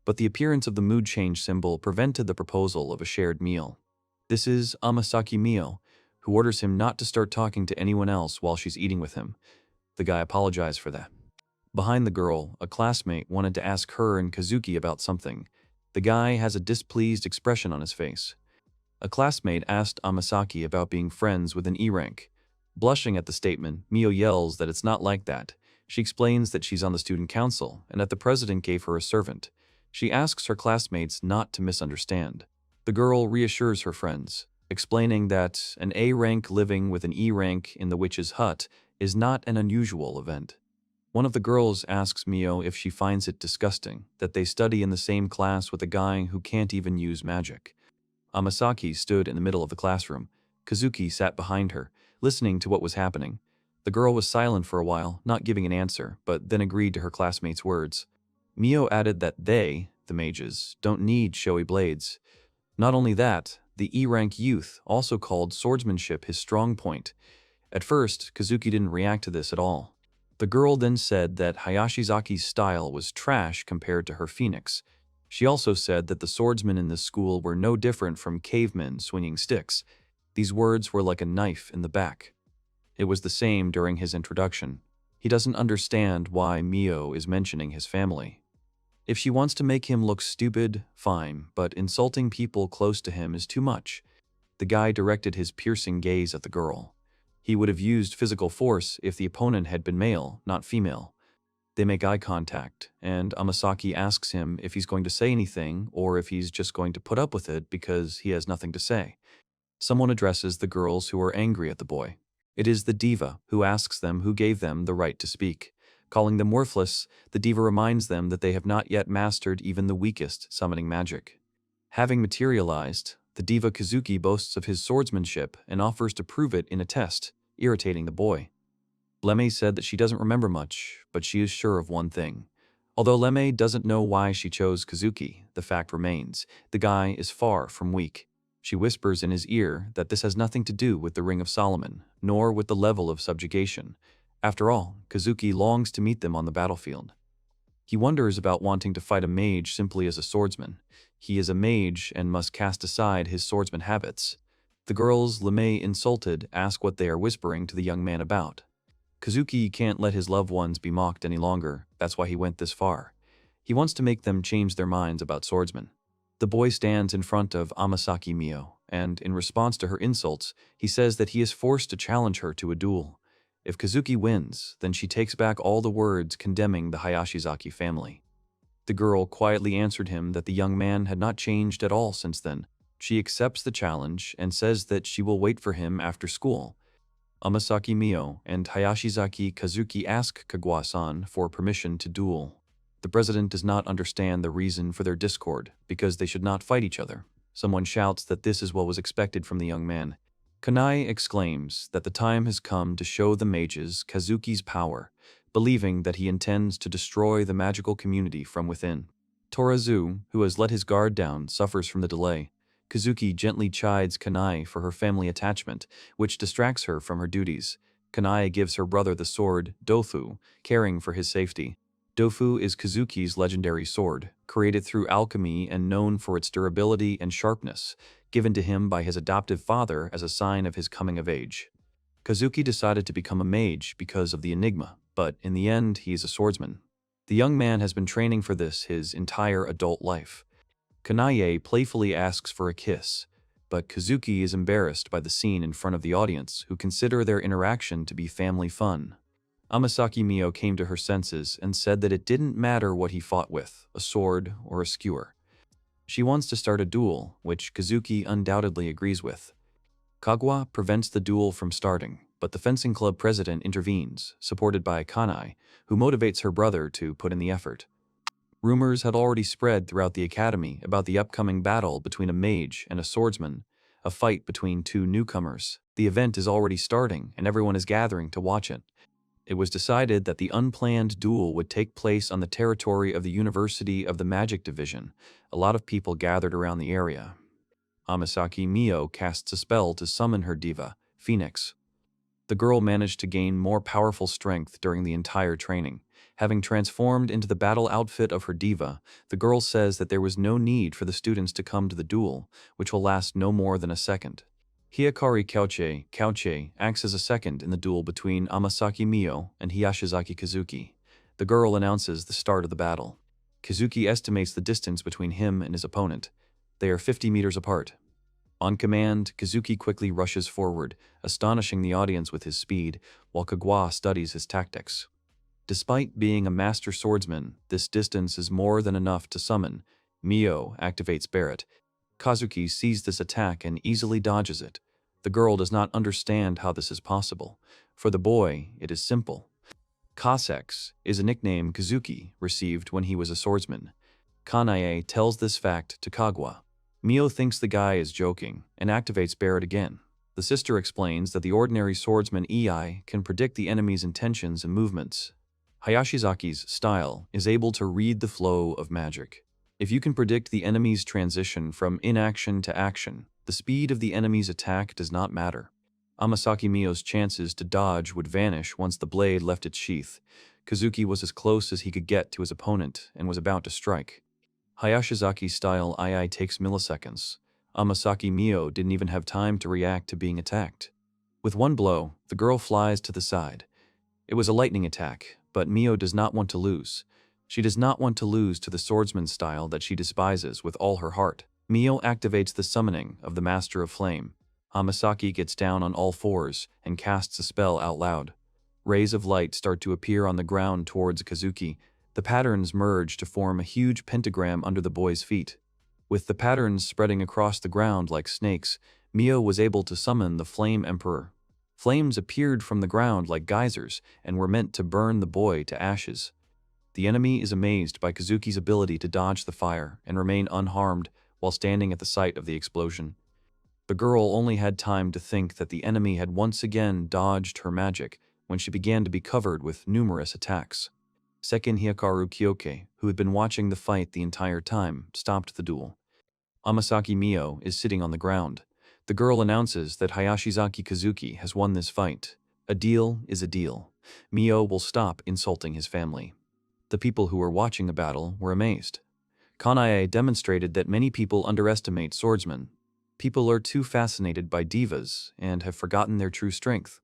but the appearance of the mood change symbol prevented the proposal of a shared meal. This is Amasaki Mio, who orders him not to start talking to anyone else while she's eating with him. The guy apologized for that. Behind the girl, a classmate wanted to ask her and Kazuki about something. The guy has a displeased expression on his face. A classmate asked Amasaki about being friends with an E-rank. Blushing at the statement, Mio yells that it's not like that. She explains that she's on the student council and that the president gave her a servant. She asks her classmates not to misunderstand. The girl reassures her friends, explaining that an A-rank living with an E-rank in the witch's hut is not an unusual event. One of the girls asks Mio if she finds it disgusting that they study in the same class with a guy who can't even use magic. Amasaki stood in the middle of the classroom. Kazuki sat behind her, listening to what was happening. The girl was silent for a while, not giving an answer, but then agreed to her classmate's words. Mio added that they, the mages, don't need showy blades. Not only that, the E-rank youth also called swordsmanship his strong point. At first, Kazuki didn't react to this at all. The girl then said that Hayashizaki's style was trash compared to her phoenix. She also said that the swordsmen in this school were no different from cavemen swinging sticks. These words were like a knife in the back. It was the same during his introduction. He doesn't understand why Mio is mentioning his family. If she wants to make him look stupid, fine, but insulting people close to him is too much. The guy directed his piercing gaze at the girl. He would have used physical force if the opponent had been male, not female. They make eye contact, and Amasaki asks him if he's going to say anything or if he's just going to put up with it because he has nothing to say. Someone addresses the girls who are angry at the boy. It is the diva who asks them who gave them the right to speak. Calling them worthless, the diva reminds them that they have not yet mastered even the weakest summoning magic. Having materialized, the diva Kazuki boasts of his swordsmanship and offers to prove it in a test, irritating the boy. Lemme said that she doesn't remember much, but she is sure of one thing. Although Lemme doesn't know why she chose Kazuki, the fact remains, the guy is far from weak. She whispers in his ear that this has nothing to do with the Ring of Solomon, nor with the level of subjugation. After all, Kazuki longs to meet them on the battlefield. He wonders about wanting to fight a mage simply as a swordsman. He is a mage and must cast aside his swordsman habits. The girls Lemme insulted ask what they are whispering to the young man about. Kazuki can't let his loved ones be mocked any longer, that's why he went this far. He wants to make them change their minds about swordsmen. The boy stands in front of Amasaki Mio, and in response to her insults, he says that he is forced to challenge her to a duel. If Kazuki wins, then she takes back all the words condemning the Hayashizaki family. The girl quietly answered him that the young man had not changed at all since then. She accepts the challenge and says that she will wait for him after school. Amasaki Mio and Hayashizaki Kazuki ask Kaguya-san for permission to duel. The president does not understand the reason for their discord, because they should not fight each other. Someone shouts that this is what was expected from the young man. Kanai exclaims that the time has come to show the mages Kazuki's power, believing that he intends to destroy the magical community from within. Torazu, who has let his guard down, suffers from the delay. Kazuki gently chides Kanai for her family attachment, which distracts her from her duties. Kanai gives her brother the sword, Dofu, caring for his safety. Dofu is Kazuki's legendary sword, created through alchemy and known for its durability and sharpness, given to him by his adoptive father as a sign of his coming of age. Kazuki decided to become a mage because of the enigma, but in the end he is a swordsman. The young man has been training for this his entire adult life. Kanae playfully asks for a kiss, but Kazuki is embarrassed by the scene in front of the audience, who consider their interaction to be family fun. Amasaki Mio came to her senses and said that it didn't matter what he fought with, a sword or a skewer. She wants to start a duel, which Kazuki undoubtedly agrees with. Kaguya prevents the duel from starting, but the fencing club president intervenes, supported by Kanai, who motivates her brother to put in the effort. Rumors had already spread throughout the academy about the upcoming battle between a mage and a swordsman, a fight between two newcomers. The event is already starting, and everyone is gathering to watch it. It was decided that the unplanned duel would take place on the territory of the University of the Magic Division. A lot of people gathered around the area. Amasaki Mio casts a spell to summon her diva, Phoenix. The girl managed to gain more powerful strength during the entire training. Having transformed into the battle outfit of her diva, the girl says that there was no need for the students to come to the duel, which will last no more than a second. Hikari Kauche acts as a second in the duel between Amasaki Mio and Hayashizaki Kazuki. The girl announces the start of the battle. Kazuki estimates the distance between him and his opponent. They are 50 meters apart. On command, Kazuki quickly rushes forward, astonishing the audience with his speed, while Kaguya studies his tactics. Despite being a master swordsman, this distance is more than enough to summon. Mio activates Barret. Kazuki sees this attack and easily dodges it. The girl does not understand how this is possible. For the boy, it is simple. Kasex is a nickname Kazuki received when he was a swordsman. Kanae tells this fact to Kaguya. Mio thinks the guy is joking and activates Barret again. The sister explains that the ordinary swordsman EI can predict the enemy's intentions and movements. Hayashizaki's style is able to read the flow of magic. If you can predict the enemy's transition from inaction to action, the speed of the enemy's attack does not matter. Amasaki Mio's chances to dodge would vanish once the blade left its sheath. Kazuki was as close as he could get to his opponent and was about to strike. Hayashizaki's style II takes milliseconds. Amasaki Mio didn't even have time to react to being attacked. With one blow, the girl flies to the side. It was a lightning attack, but Mio does not want to lose. She does not want to lose to the swordsman style that she despises with all her heart. Mio activates the summoning of the Master of Flame. Amasaki gets down on all fours and casts a spell out loud. Rays of light start to appear on the ground towards Kazuki. The patterns merge to form a huge pentagram under the boy's feet. With the patterns spreading across the ground like snakes, Mio was able to summon the Flame Emperor. Flames appeared from the ground like geysers and were meant to burn the boy to ashes. The enemy is amazed by Kazuki's ability to dodge the fire and remain unharmed while standing at the site of the explosion. The girl only had time to think that the enemy had once again dodged her magic when she began to be covered with numerous attacks. Seken Hyakaru Kyoke, who had been watching the fight the entire time, stopped the duel. Amasaki Mio is sitting on the ground. The girl announces that Hayashizaki Kazuki has won this fight. A deal is a deal. Mio will stop insulting his family. The people who were watching the battle were amazed. Kanae demonstrated that many people underestimate swordsmen. People are too fascinated by divas and have forgotten their true strength.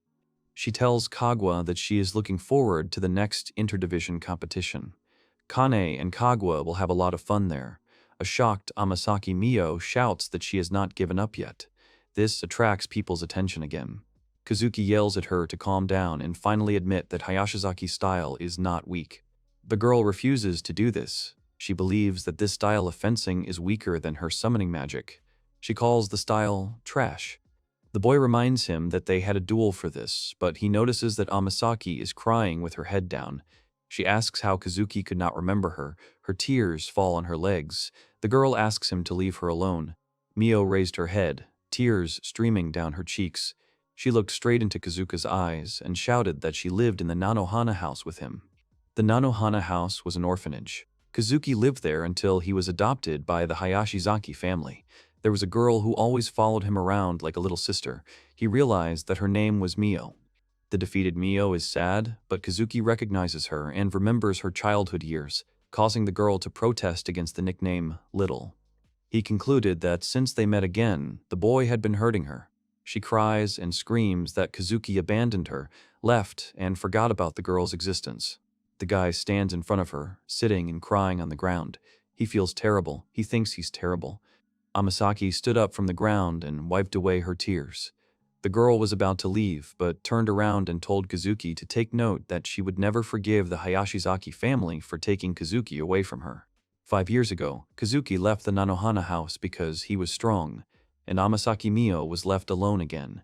She tells Kagwa that she is looking forward to the next interdivision competition. Kane and Kagwa will have a lot of fun there. A shocked Amasaki Mio shouts that she has not given up yet. This attracts people's attention again. Kazuki yells at her to calm down and finally admit that Hayashizaki's style is not weak. The girl refuses to do this. She believes that this style of fencing is weaker than her summoning magic. She calls the style trash. The boy reminds him that they had a duel for this, but he notices that Amasaki is crying with her head down. She asks how Kazuki could not remember her. Her tears fall on her legs. The girl asks him to leave her alone. Mio raised her head, tears streaming down her cheeks. She looked straight into Kazuka's eyes and shouted that she lived in the Nanohana house with him. The Nanohana house was an orphanage. Kazuki lived there until he was adopted by the Hayashizaki family. There was a girl who always followed him around like a little sister. He realized that her name was Mio. The defeated Mio is sad, but Kazuki recognizes her and remembers her childhood years, causing the girl to protest against the nickname Little. He concluded that since they met again, the boy had been hurting her. She cries and screams that Kazuki abandoned her, left, and forgot about the girl's existence. The guy stands in front of her, sitting and crying on the ground. He feels terrible. He thinks he's terrible. Amasaki stood up from the ground and wiped away her tears. The girl was about to leave, but turned around and told Kazuki to take note that she would never forgive the Hayashizaki family for taking Kazuki away from her. 5 years ago, Kazuki left the Nanohana house because he was strong, and Amasaki Mio was left alone again.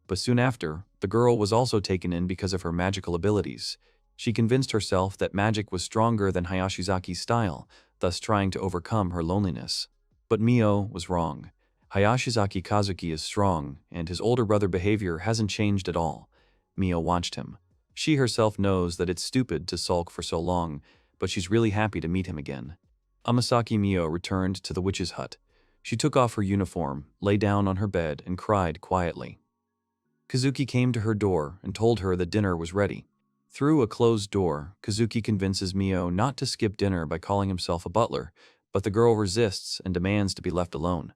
But soon after, the girl was also taken in because of her magical abilities. She convinced herself that magic was stronger than Hayashizaki's style, thus trying to overcome her loneliness. But Mio was wrong. Hayashizaki Kazuki is strong, and his older brother behavior hasn't changed at all. Mio watched him. She herself knows that it's stupid to sulk for so long, but she's really happy to meet him again. Amasaki Mio returned to the witch's hut. She took off her uniform, lay down on her bed, and cried quietly. Kazuki came to her door and told her that dinner was ready. Through a closed door, Kazuki convinces Mio not to skip dinner by calling himself a butler, but the girl resists and demands to be left alone.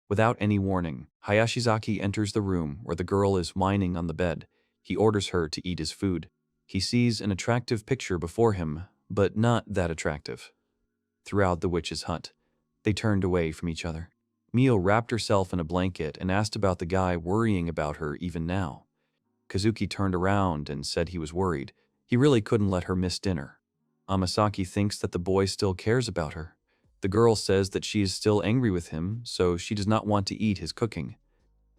Without any warning, Hayashizaki enters the room where the girl is whining on the bed. He orders her to eat his food. He sees an attractive picture before him, but not that attractive. Throughout the witch's hut, they turned away from each other. Mio wrapped herself in a blanket and asked about the guy worrying about her even now. Kazuki turned around and said he was worried. He really couldn't let her miss dinner. Amasaki thinks that the boy still cares about her. The girl says that she is still angry with him, so she does not want to eat his cooking.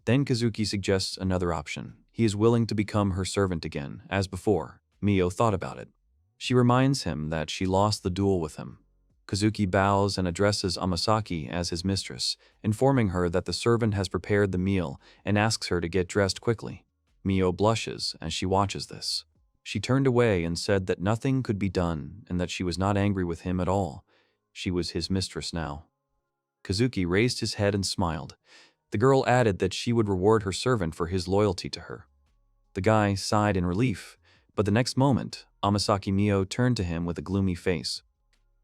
Then Kazuki suggests another option. He is willing to become her servant again, as before. Mio thought about it. She reminds him that she lost the duel with him. Kazuki bows and addresses Amasaki as his mistress, informing her that the servant has prepared the meal and asks her to get dressed quickly. Mio blushes as she watches this. She turned away and said that nothing could be done and that she was not angry with him at all. She was his mistress now. Kazuki raised his head and smiled. The girl added that she would reward her servant for his loyalty to her. The guy sighed in relief, but the next moment, Amasaki Mio turned to him with a gloomy face.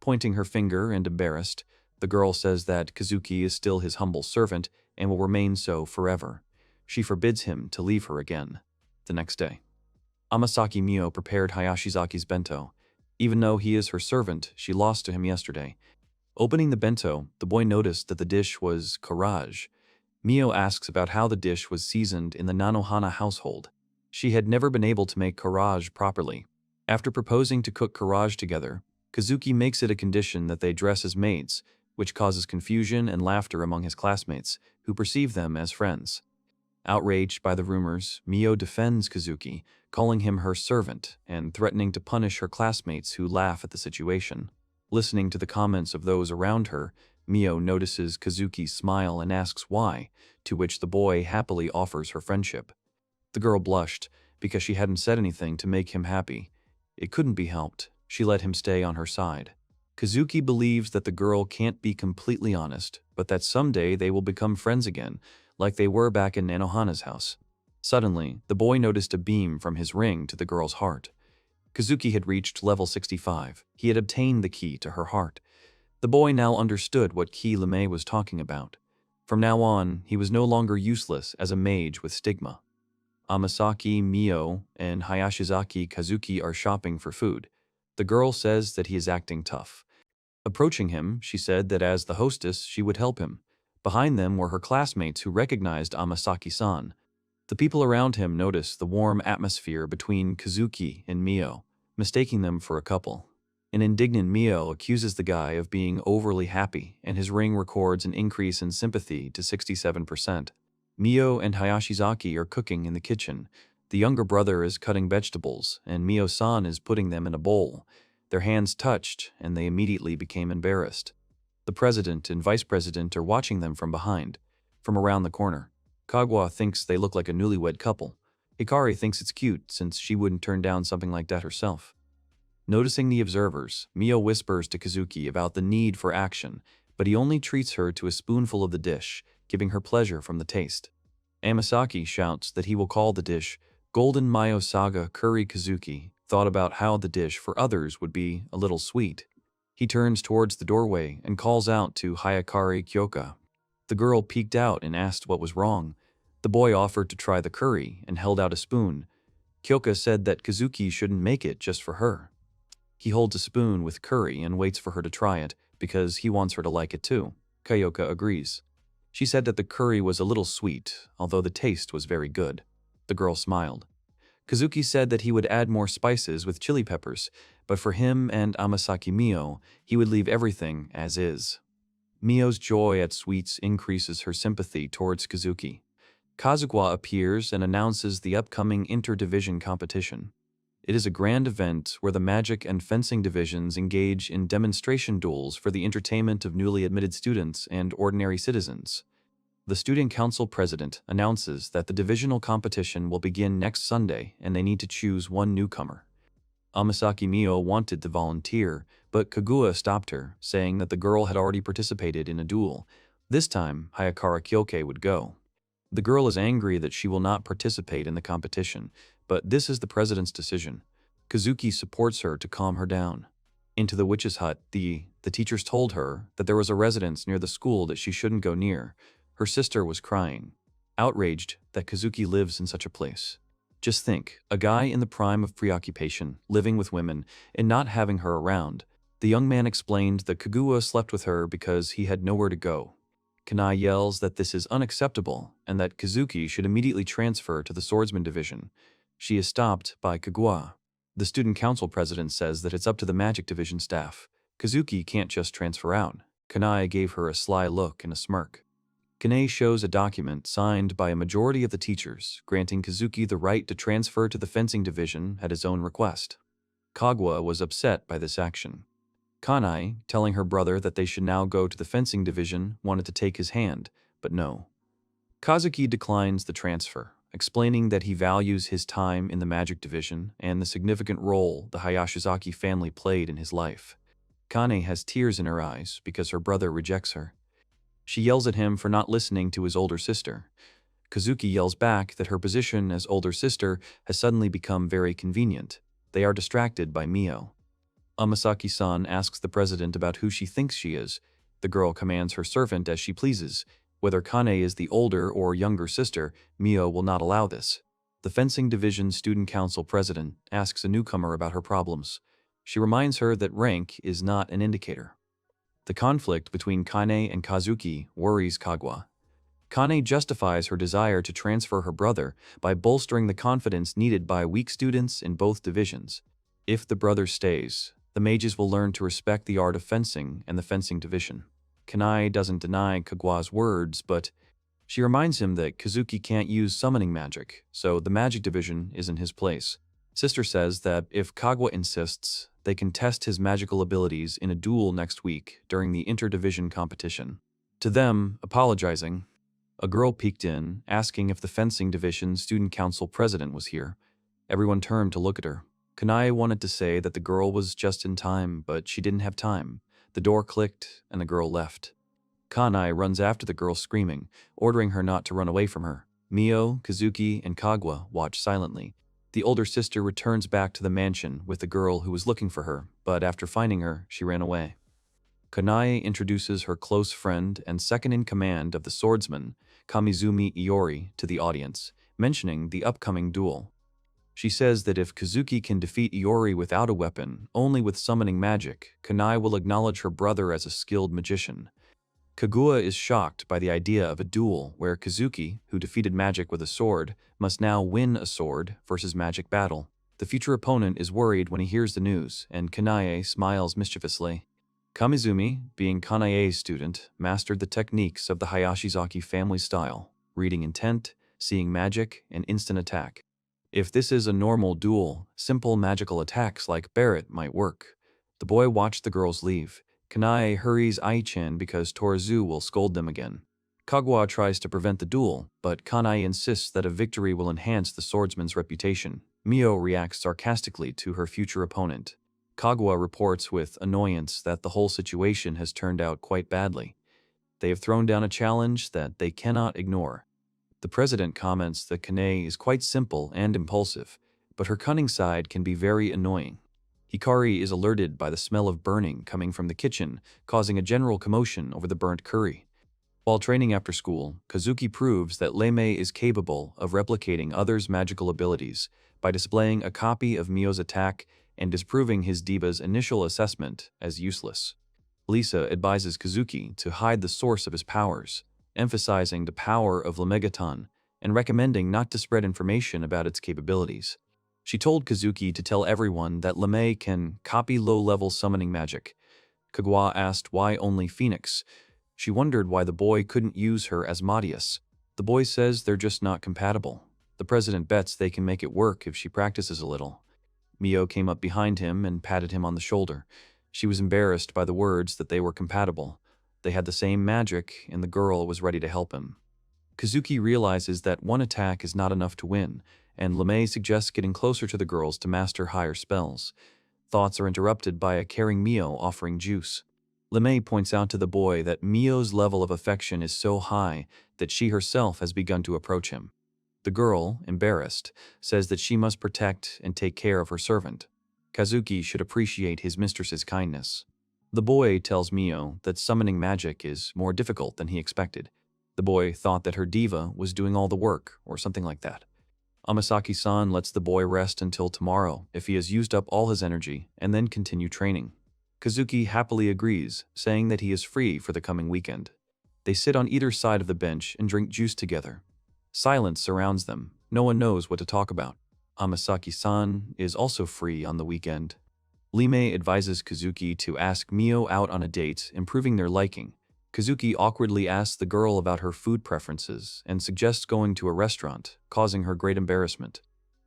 Pointing her finger and embarrassed, the girl says that Kazuki is still his humble servant and will remain so forever. She forbids him to leave her again. The next day, Amasaki Mio prepared Hayashizaki's bento. Even though he is her servant, she lost to him yesterday. Opening the bento, the boy noticed that the dish was courage. Mio asks about how the dish was seasoned in the Nanohana household. She had never been able to make courage properly. After proposing to cook courage together, Kazuki makes it a condition that they dress as maids, which causes confusion and laughter among his classmates, who perceive them as friends. Outraged by the rumors, Mio defends Kazuki, calling him her servant and threatening to punish her classmates who laugh at the situation. Listening to the comments of those around her, Mio notices Kazuki's smile and asks why, to which the boy happily offers her friendship. The girl blushed because she hadn't said anything to make him happy. It couldn't be helped. She let him stay on her side. Kazuki believes that the girl can't be completely honest, but that someday they will become friends again, like they were back in Nanohana's house. Suddenly, the boy noticed a beam from his ring to the girl's heart. Kazuki had reached level 65. He had obtained the key to her heart. The boy now understood what Ki Lume was talking about. From now on, he was no longer useless as a mage with stigma. Amasaki, Mio, and Hayashizaki Kazuki are shopping for food. The girl says that he is acting tough. Approaching him, she said that as the hostess, she would help him. Behind them were her classmates who recognized Amasaki-san. The people around him noticed the warm atmosphere between Kazuki and Mio, mistaking them for a couple. An indignant Mio accuses the guy of being overly happy, and his ring records an increase in sympathy to 67%. Mio and Hayashizaki are cooking in the kitchen. The younger brother is cutting vegetables, and Mio-san is putting them in a bowl. Their hands touched, and they immediately became embarrassed. The president and vice president are watching them from behind. From around the corner, Kagwa thinks they look like a newlywed couple. Hikari thinks it's cute since she wouldn't turn down something like that herself. Noticing the observers, Mio whispers to Kazuki about the need for action, but he only treats her to a spoonful of the dish, giving her pleasure from the taste. Amasaki shouts that he will call the dish Golden Mayo Saga Curry. Kazuki thought about how the dish for others would be a little sweet. He turns towards the doorway and calls out to Hayakari Kyoka. The girl peeked out and asked what was wrong. The boy offered to try the curry and held out a spoon. Kyoka said that Kazuki shouldn't make it just for her. He holds a spoon with curry and waits for her to try it because he wants her to like it too. Kyoka agrees. She said that the curry was a little sweet, although the taste was very good. The girl smiled. Kazuki said that he would add more spices with chili peppers, but for him and Amasaki Mio, he would leave everything as is. Mio's joy at sweets increases her sympathy towards Kazuki. Kazuki appears and announces the upcoming inter-division competition. It is a grand event where the magic and fencing divisions engage in demonstration duels for the entertainment of newly admitted students and ordinary citizens. The student council president announces that the divisional competition will begin next Sunday and they need to choose one newcomer. Amasaki Mio wanted to volunteer, but Kagua stopped her, saying that the girl had already participated in a duel. This time, Hayakara Kyoke would go. The girl is angry that she will not participate in the competition, but this is the president's decision. Kazuki supports her to calm her down. Into the witch's hut, the teachers told her that there was a residence near the school that she shouldn't go near. Her sister was crying, outraged that Kazuki lives in such a place. Just think, a guy in the prime of preoccupation, living with women, and not having her around. The young man explained that Kagua slept with her because he had nowhere to go. Kanai yells that this is unacceptable and that Kazuki should immediately transfer to the Swordsman division. She is stopped by Kagua. The student council president says that it's up to the magic division staff. Kazuki can't just transfer out. Kanai gave her a sly look and a smirk. Kanai shows a document signed by a majority of the teachers, granting Kazuki the right to transfer to the fencing division at his own request. Kagua was upset by this action. Kanai, telling her brother that they should now go to the fencing division, wanted to take his hand, but no. Kazuki declines the transfer, explaining that he values his time in the magic division and the significant role the Hayashizaki family played in his life. Kane has tears in her eyes because her brother rejects her. She yells at him for not listening to his older sister. Kazuki yells back that her position as older sister has suddenly become very convenient. They are distracted by Mio. Amasaki-san asks the president about who she thinks she is. The girl commands her servant as she pleases. Whether Kane is the older or younger sister, Mio will not allow this. The fencing division student council president asks a newcomer about her problems. She reminds her that rank is not an indicator. The conflict between Kane and Kazuki worries Kagwa. Kane justifies her desire to transfer her brother by bolstering the confidence needed by weak students in both divisions. If the brother stays, the mages will learn to respect the art of fencing and the fencing division. Kanae doesn't deny Kagwa's words, but she reminds him that Kazuki can't use summoning magic, so the magic division is in his place. Sister says that if Kagwa insists, they can test his magical abilities in a duel next week during the interdivision competition. To them, apologizing, a girl peeked in, asking if the fencing division student council president was here. Everyone turned to look at her. Kanae wanted to say that the girl was just in time, but she didn't have time. The door clicked, and the girl left. Kanae runs after the girl screaming, ordering her not to run away from her. Mio, Kazuki, and Kagwa watch silently. The older sister returns back to the mansion with the girl who was looking for her, but after finding her, she ran away. Kanae introduces her close friend and second-in-command of the Swordsman, Kamizumi Iori, to the audience, mentioning the upcoming duel. She says that if Kazuki can defeat Iori without a weapon, only with summoning magic, Kanae will acknowledge her brother as a skilled magician. Kagua is shocked by the idea of a duel where Kazuki, who defeated magic with a sword, must now win a sword versus magic battle. The future opponent is worried when he hears the news, and Kanae smiles mischievously. Kamizumi, being Kanae's student, mastered the techniques of the Hayashizaki family style, reading intent, seeing magic, and instant attack. If this is a normal duel, simple magical attacks like Barret might work. The boy watched the girls leave. Kanae hurries Aichin because Torizu will scold them again. Kagwa tries to prevent the duel, but Kanae insists that a victory will enhance the swordsman's reputation. Mio reacts sarcastically to her future opponent. Kagwa reports with annoyance that the whole situation has turned out quite badly. They have thrown down a challenge that they cannot ignore. The president comments that Kanae is quite simple and impulsive, but her cunning side can be very annoying. Hikari is alerted by the smell of burning coming from the kitchen, causing a general commotion over the burnt curry. While training after school, Kazuki proves that Leimei is capable of replicating others' magical abilities by displaying a copy of Mio's attack and disproving his diva's initial assessment as useless. Lisa advises Kazuki to hide the source of his powers, emphasizing the power of Lemegaton and recommending not to spread information about its capabilities. She told Kazuki to tell everyone that Lemei can copy low-level summoning magic. Kagwa asked why only Phoenix. She wondered why the boy couldn't use her as Madius. The boy says they're just not compatible. The president bets they can make it work if she practices a little. Mio came up behind him and patted him on the shoulder. She was embarrassed by the words that they were compatible. They had the same magic, and the girl was ready to help him. Kazuki realizes that one attack is not enough to win, and Lemei suggests getting closer to the girls to master higher spells. Thoughts are interrupted by a caring Mio offering juice. Lemei points out to the boy that Mio's level of affection is so high that she herself has begun to approach him. The girl, embarrassed, says that she must protect and take care of her servant. Kazuki should appreciate his mistress's kindness. The boy tells Mio that summoning magic is more difficult than he expected. The boy thought that her diva was doing all the work, or something like that. Amasaki-san lets the boy rest until tomorrow if he has used up all his energy, and then continue training. Kazuki happily agrees, saying that he is free for the coming weekend. They sit on either side of the bench and drink juice together. Silence surrounds them. No one knows what to talk about. Amasaki-san is also free on the weekend. Limei advises Kazuki to ask Mio out on a date, improving their liking. Kazuki awkwardly asks the girl about her food preferences and suggests going to a restaurant, causing her great embarrassment.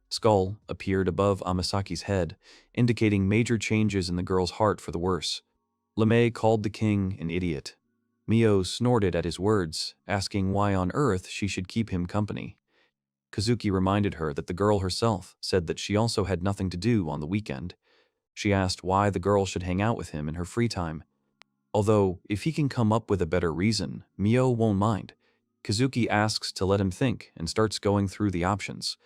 Skull appeared above Amasaki's head, indicating major changes in the girl's heart for the worse. LeMay called the king an idiot. Mio snorted at his words, asking why on earth she should keep him company. Kazuki reminded her that the girl herself said that she also had nothing to do on the weekend. She asked why the girl should hang out with him in her free time. Although, if he can come up with a better reason, Mio won't mind. Kazuki asks to let him think and starts going through the options.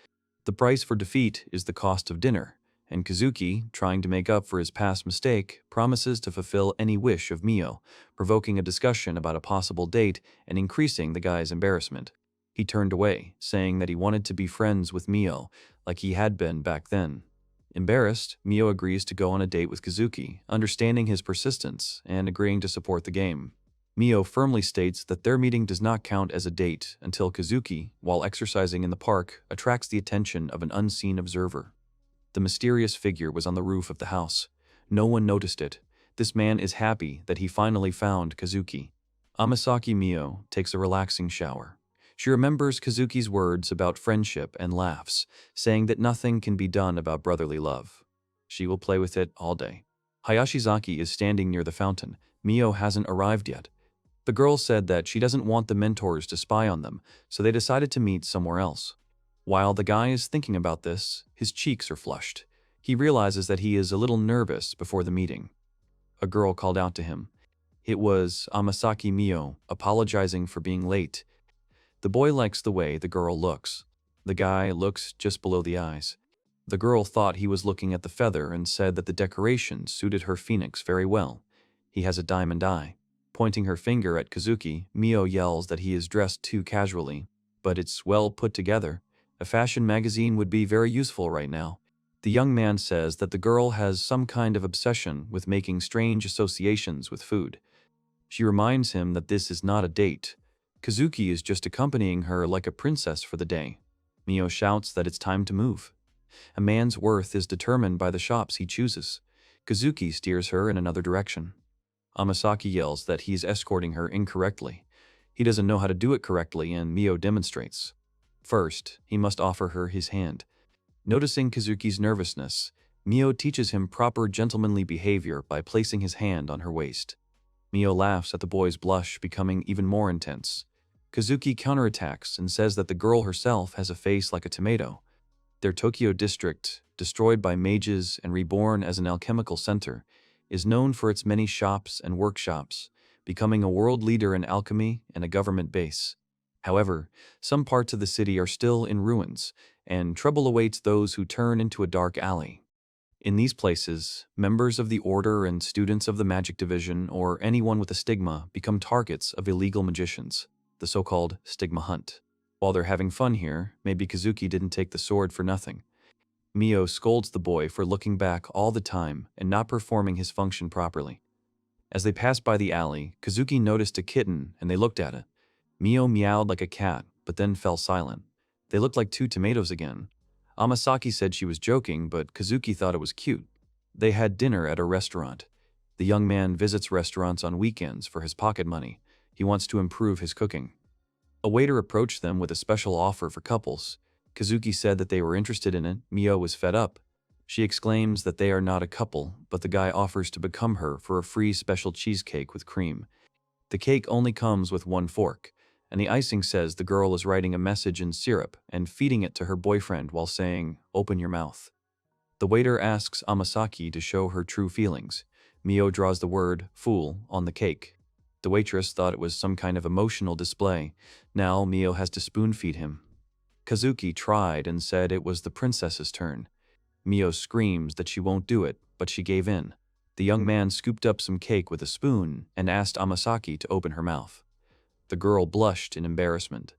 The price for defeat is the cost of dinner, and Kazuki, trying to make up for his past mistake, promises to fulfill any wish of Mio, provoking a discussion about a possible date and increasing the guy's embarrassment. He turned away, saying that he wanted to be friends with Mio, like he had been back then. Embarrassed, Mio agrees to go on a date with Kazuki, understanding his persistence and agreeing to support the game. Mio firmly states that their meeting does not count as a date until Kazuki, while exercising in the park, attracts the attention of an unseen observer. The mysterious figure was on the roof of the house. No one noticed it. This man is happy that he finally found Kazuki. Amasaki Mio takes a relaxing shower. She remembers Kazuki's words about friendship and laughs, saying that nothing can be done about brotherly love. She will play with it all day. Hayashizaki is standing near the fountain. Mio hasn't arrived yet. The girl said that she doesn't want the mentors to spy on them, so they decided to meet somewhere else. While the guy is thinking about this, his cheeks are flushed. He realizes that he is a little nervous before the meeting. A girl called out to him. It was Amasaki Mio, apologizing for being late. The boy likes the way the girl looks. The guy looks just below the eyes. The girl thought he was looking at the feather and said that the decoration suited her phoenix very well. He has a diamond eye. Pointing her finger at Kazuki, Mio yells that he is dressed too casually. But it's well put together. A fashion magazine would be very useful right now. The young man says that the girl has some kind of obsession with making strange associations with food. She reminds him that this is not a date. Kazuki is just accompanying her like a princess for the day. Mio shouts that it's time to move. A man's worth is determined by the shops he chooses. Kazuki steers her in another direction. Amasaki yells that he's escorting her incorrectly. He doesn't know how to do it correctly, and Mio demonstrates. First, he must offer her his hand. Noticing Kazuki's nervousness, Mio teaches him proper gentlemanly behavior by placing his hand on her waist. Mio laughs at the boy's blush becoming even more intense. Kazuki counterattacks and says that the girl herself has a face like a tomato. Their Tokyo district, destroyed by mages and reborn as an alchemical center, is known for its many shops and workshops, becoming a world leader in alchemy and a government base. However, some parts of the city are still in ruins, and trouble awaits those who turn into a dark alley. In these places, members of the Order and students of the Magic Division or anyone with a stigma become targets of illegal magicians, the so-called stigma hunt. While they're having fun here, maybe Kazuki didn't take the sword for nothing. Mio scolds the boy for looking back all the time and not performing his function properly. As they passed by the alley, Kazuki noticed a kitten and they looked at it. Mio meowed like a cat, but then fell silent. They looked like two tomatoes again. Amasaki said she was joking, but Kazuki thought it was cute. They had dinner at a restaurant. The young man visits restaurants on weekends for his pocket money. He wants to improve his cooking. A waiter approached them with a special offer for couples. Kazuki said that they were interested in it. Mio was fed up. She exclaims that they are not a couple, but the guy offers to become her for a free special cheesecake with cream. The cake only comes with one fork, and the icing says the girl is writing a message in syrup and feeding it to her boyfriend while saying, "Open your mouth." The waiter asks Amasaki to show her true feelings. Mio draws the word, "fool," on the cake. The waitress thought it was some kind of emotional display. Now Mio has to spoon-feed him. Kazuki tried and said it was the princess's turn. Mio screams that she won't do it, but she gave in. The young man scooped up some cake with a spoon and asked Amasaki to open her mouth. The girl blushed in embarrassment.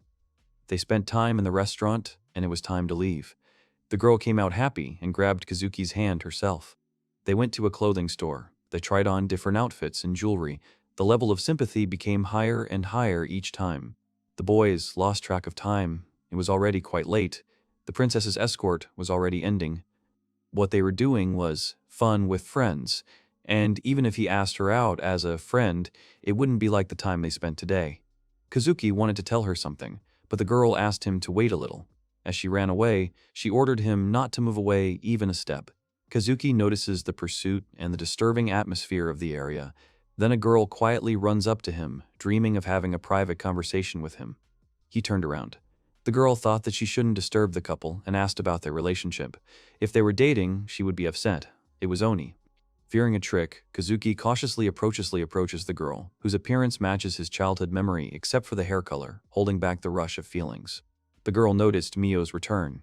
They spent time in the restaurant, and it was time to leave. The girl came out happy and grabbed Kazuki's hand herself. They went to a clothing store. They tried on different outfits and jewelry. The level of sympathy became higher and higher each time. The boys lost track of time. It was already quite late. The princess's escort was already ending. What they were doing was fun with friends, and even if he asked her out as a friend, it wouldn't be like the time they spent today. Kazuki wanted to tell her something, but the girl asked him to wait a little. As she ran away, she ordered him not to move away even a step. Kazuki notices the pursuit and the disturbing atmosphere of the area. Then a girl quietly runs up to him, dreaming of having a private conversation with him. He turned around. The girl thought that she shouldn't disturb the couple and asked about their relationship. If they were dating, she would be upset. It was Oni. Fearing a trick, Kazuki cautiously approaches the girl, whose appearance matches his childhood memory except for the hair color, holding back the rush of feelings. The girl noticed Mio's return.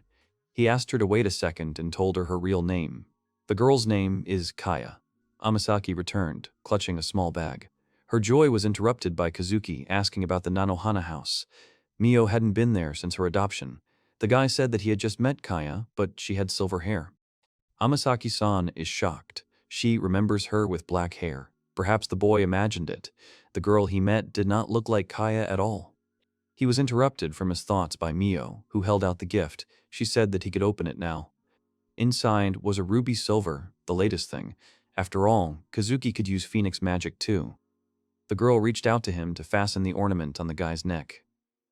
He asked her to wait a second and told her real name. The girl's name is Kaya. Amasaki returned, clutching a small bag. Her joy was interrupted by Kazuki asking about the Nanohana house. Mio hadn't been there since her adoption. The guy said that he had just met Kaya, but she had silver hair. Amasaki-san is shocked. She remembers her with black hair. Perhaps the boy imagined it. The girl he met did not look like Kaya at all. He was interrupted from his thoughts by Mio, who held out the gift. She said that he could open it now. Inside was a ruby silver, the latest thing. After all, Kazuki could use Phoenix magic too. The girl reached out to him to fasten the ornament on the guy's neck.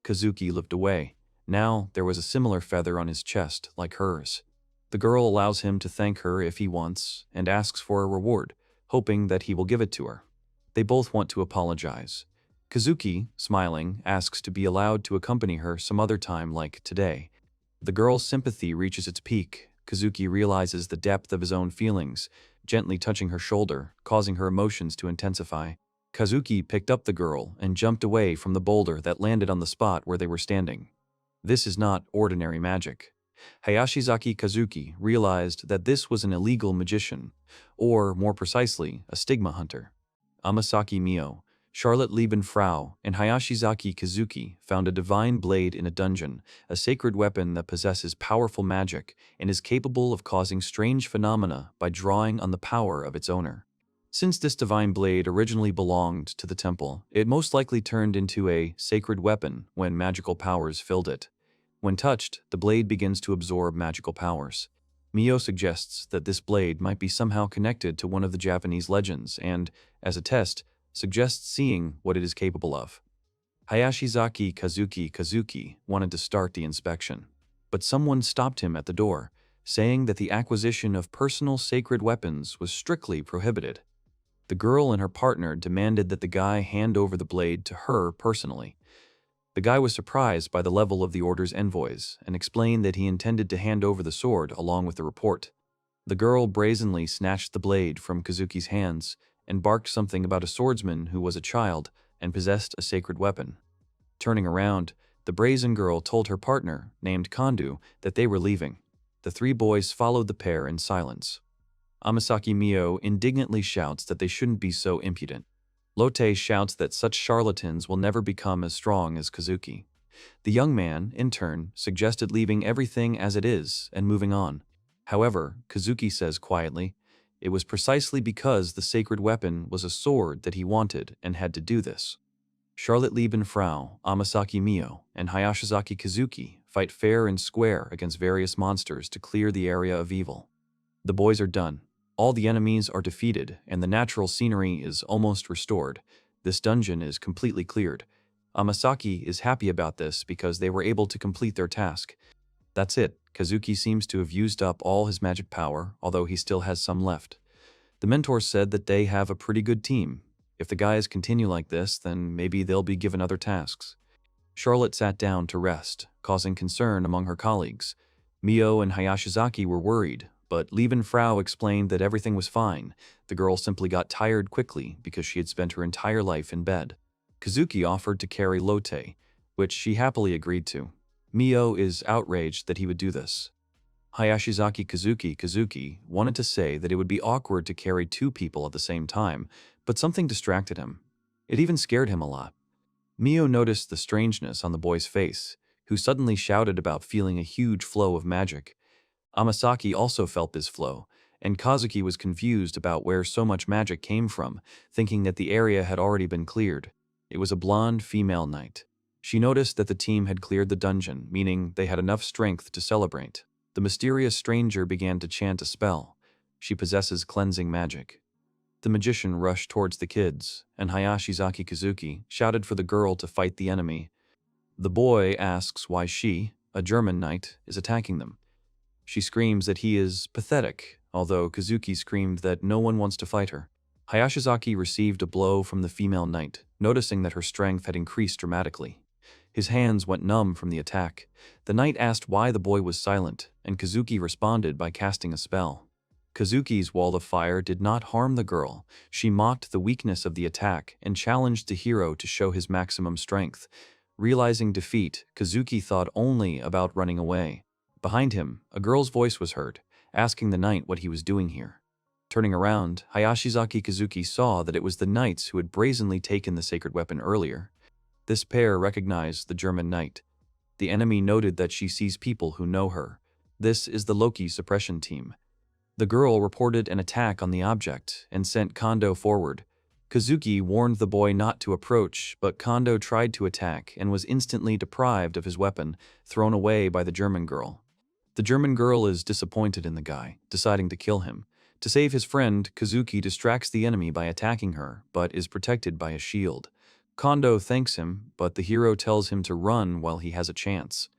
Kazuki looked away. Now there was a similar feather on his chest, like hers. The girl allows him to thank her if he wants, and asks for a reward, hoping that he will give it to her. They both want to apologize. Kazuki, smiling, asks to be allowed to accompany her some other time like today. The girl's sympathy reaches its peak. Kazuki realizes the depth of his own feelings, gently touching her shoulder, causing her emotions to intensify. Kazuki picked up the girl and jumped away from the boulder that landed on the spot where they were standing. This is not ordinary magic. Hayashizaki Kazuki realized that this was an illegal magician, or more precisely, a stigma hunter. Amasaki Mio, Charlotte Liebenfrau, and Hayashizaki Kazuki found a divine blade in a dungeon, a sacred weapon that possesses powerful magic and is capable of causing strange phenomena by drawing on the power of its owner. Since this divine blade originally belonged to the temple, it most likely turned into a sacred weapon when magical powers filled it. When touched, the blade begins to absorb magical powers. Mio suggests that this blade might be somehow connected to one of the Japanese legends and, as a test, suggests seeing what it is capable of. Hayashizaki Kazuki wanted to start the inspection, but someone stopped him at the door, saying that the acquisition of personal sacred weapons was strictly prohibited. The girl and her partner demanded that the guy hand over the blade to her personally. The guy was surprised by the level of the order's envoys and explained that he intended to hand over the sword along with the report. The girl brazenly snatched the blade from Kazuki's hands and barked something about a swordsman who was a child and possessed a sacred weapon. Turning around, the brazen girl told her partner, named Kandu, that they were leaving. The three boys followed the pair in silence. Amasaki Mio indignantly shouts that they shouldn't be so impudent. Lotte shouts that such charlatans will never become as strong as Kazuki. The young man, in turn, suggested leaving everything as it is and moving on. However, Kazuki says quietly, it was precisely because the sacred weapon was a sword that he wanted and had to do this. Charlotte Liebenfrau, Amasaki Mio, and Hayashizaki Kazuki fight fair and square against various monsters to clear the area of evil. The boys are done. All the enemies are defeated, and the natural scenery is almost restored. This dungeon is completely cleared. Amasaki is happy about this because they were able to complete their task. That's it. Kazuki seems to have used up all his magic power, although he still has some left. The mentor said that they have a pretty good team. If the guys continue like this, then maybe they'll be given other tasks. Charlotte sat down to rest, causing concern among her colleagues. Mio and Hayashizaki were worried, but Liebenfrau explained that everything was fine. The girl simply got tired quickly because she had spent her entire life in bed. Kazuki offered to carry Lotte, which she happily agreed to. Mio is outraged that he would do this. Hayashizaki Kazuki wanted to say that it would be awkward to carry two people at the same time, but something distracted him. It even scared him a lot. Mio noticed the strangeness on the boy's face, who suddenly shouted about feeling a huge flow of magic. Amasaki also felt this flow, and Kazuki was confused about where so much magic came from, thinking that the area had already been cleared. It was a blonde female knight. She noticed that the team had cleared the dungeon, meaning they had enough strength to celebrate. The mysterious stranger began to chant a spell. She possesses cleansing magic. The magician rushed towards the kids, and Hayashizaki Kazuki shouted for the girl to fight the enemy. The boy asks why she, a German knight, is attacking them. She screams that he is pathetic, although Kazuki screamed that no one wants to fight her. Hayashizaki received a blow from the female knight, noticing that her strength had increased dramatically. His hands went numb from the attack. The knight asked why the boy was silent, and Kazuki responded by casting a spell. Kazuki's wall of fire did not harm the girl. She mocked the weakness of the attack and challenged the hero to show his maximum strength. Realizing defeat, Kazuki thought only about running away. Behind him, a girl's voice was heard, asking the knight what he was doing here. Turning around, Hayashizaki Kazuki saw that it was the knights who had brazenly taken the sacred weapon earlier. This pair recognized the German knight. The enemy noted that she sees people who know her. This is the Loki suppression team. The girl reported an attack on the object and sent Kondo forward. Kazuki warned the boy not to approach, but Kondo tried to attack and was instantly deprived of his weapon, thrown away by the German girl. The German girl is disappointed in the guy, deciding to kill him. To save his friend, Kazuki distracts the enemy by attacking her, but is protected by a shield. Kondo thanks him, but the hero tells him to run while he has a chance.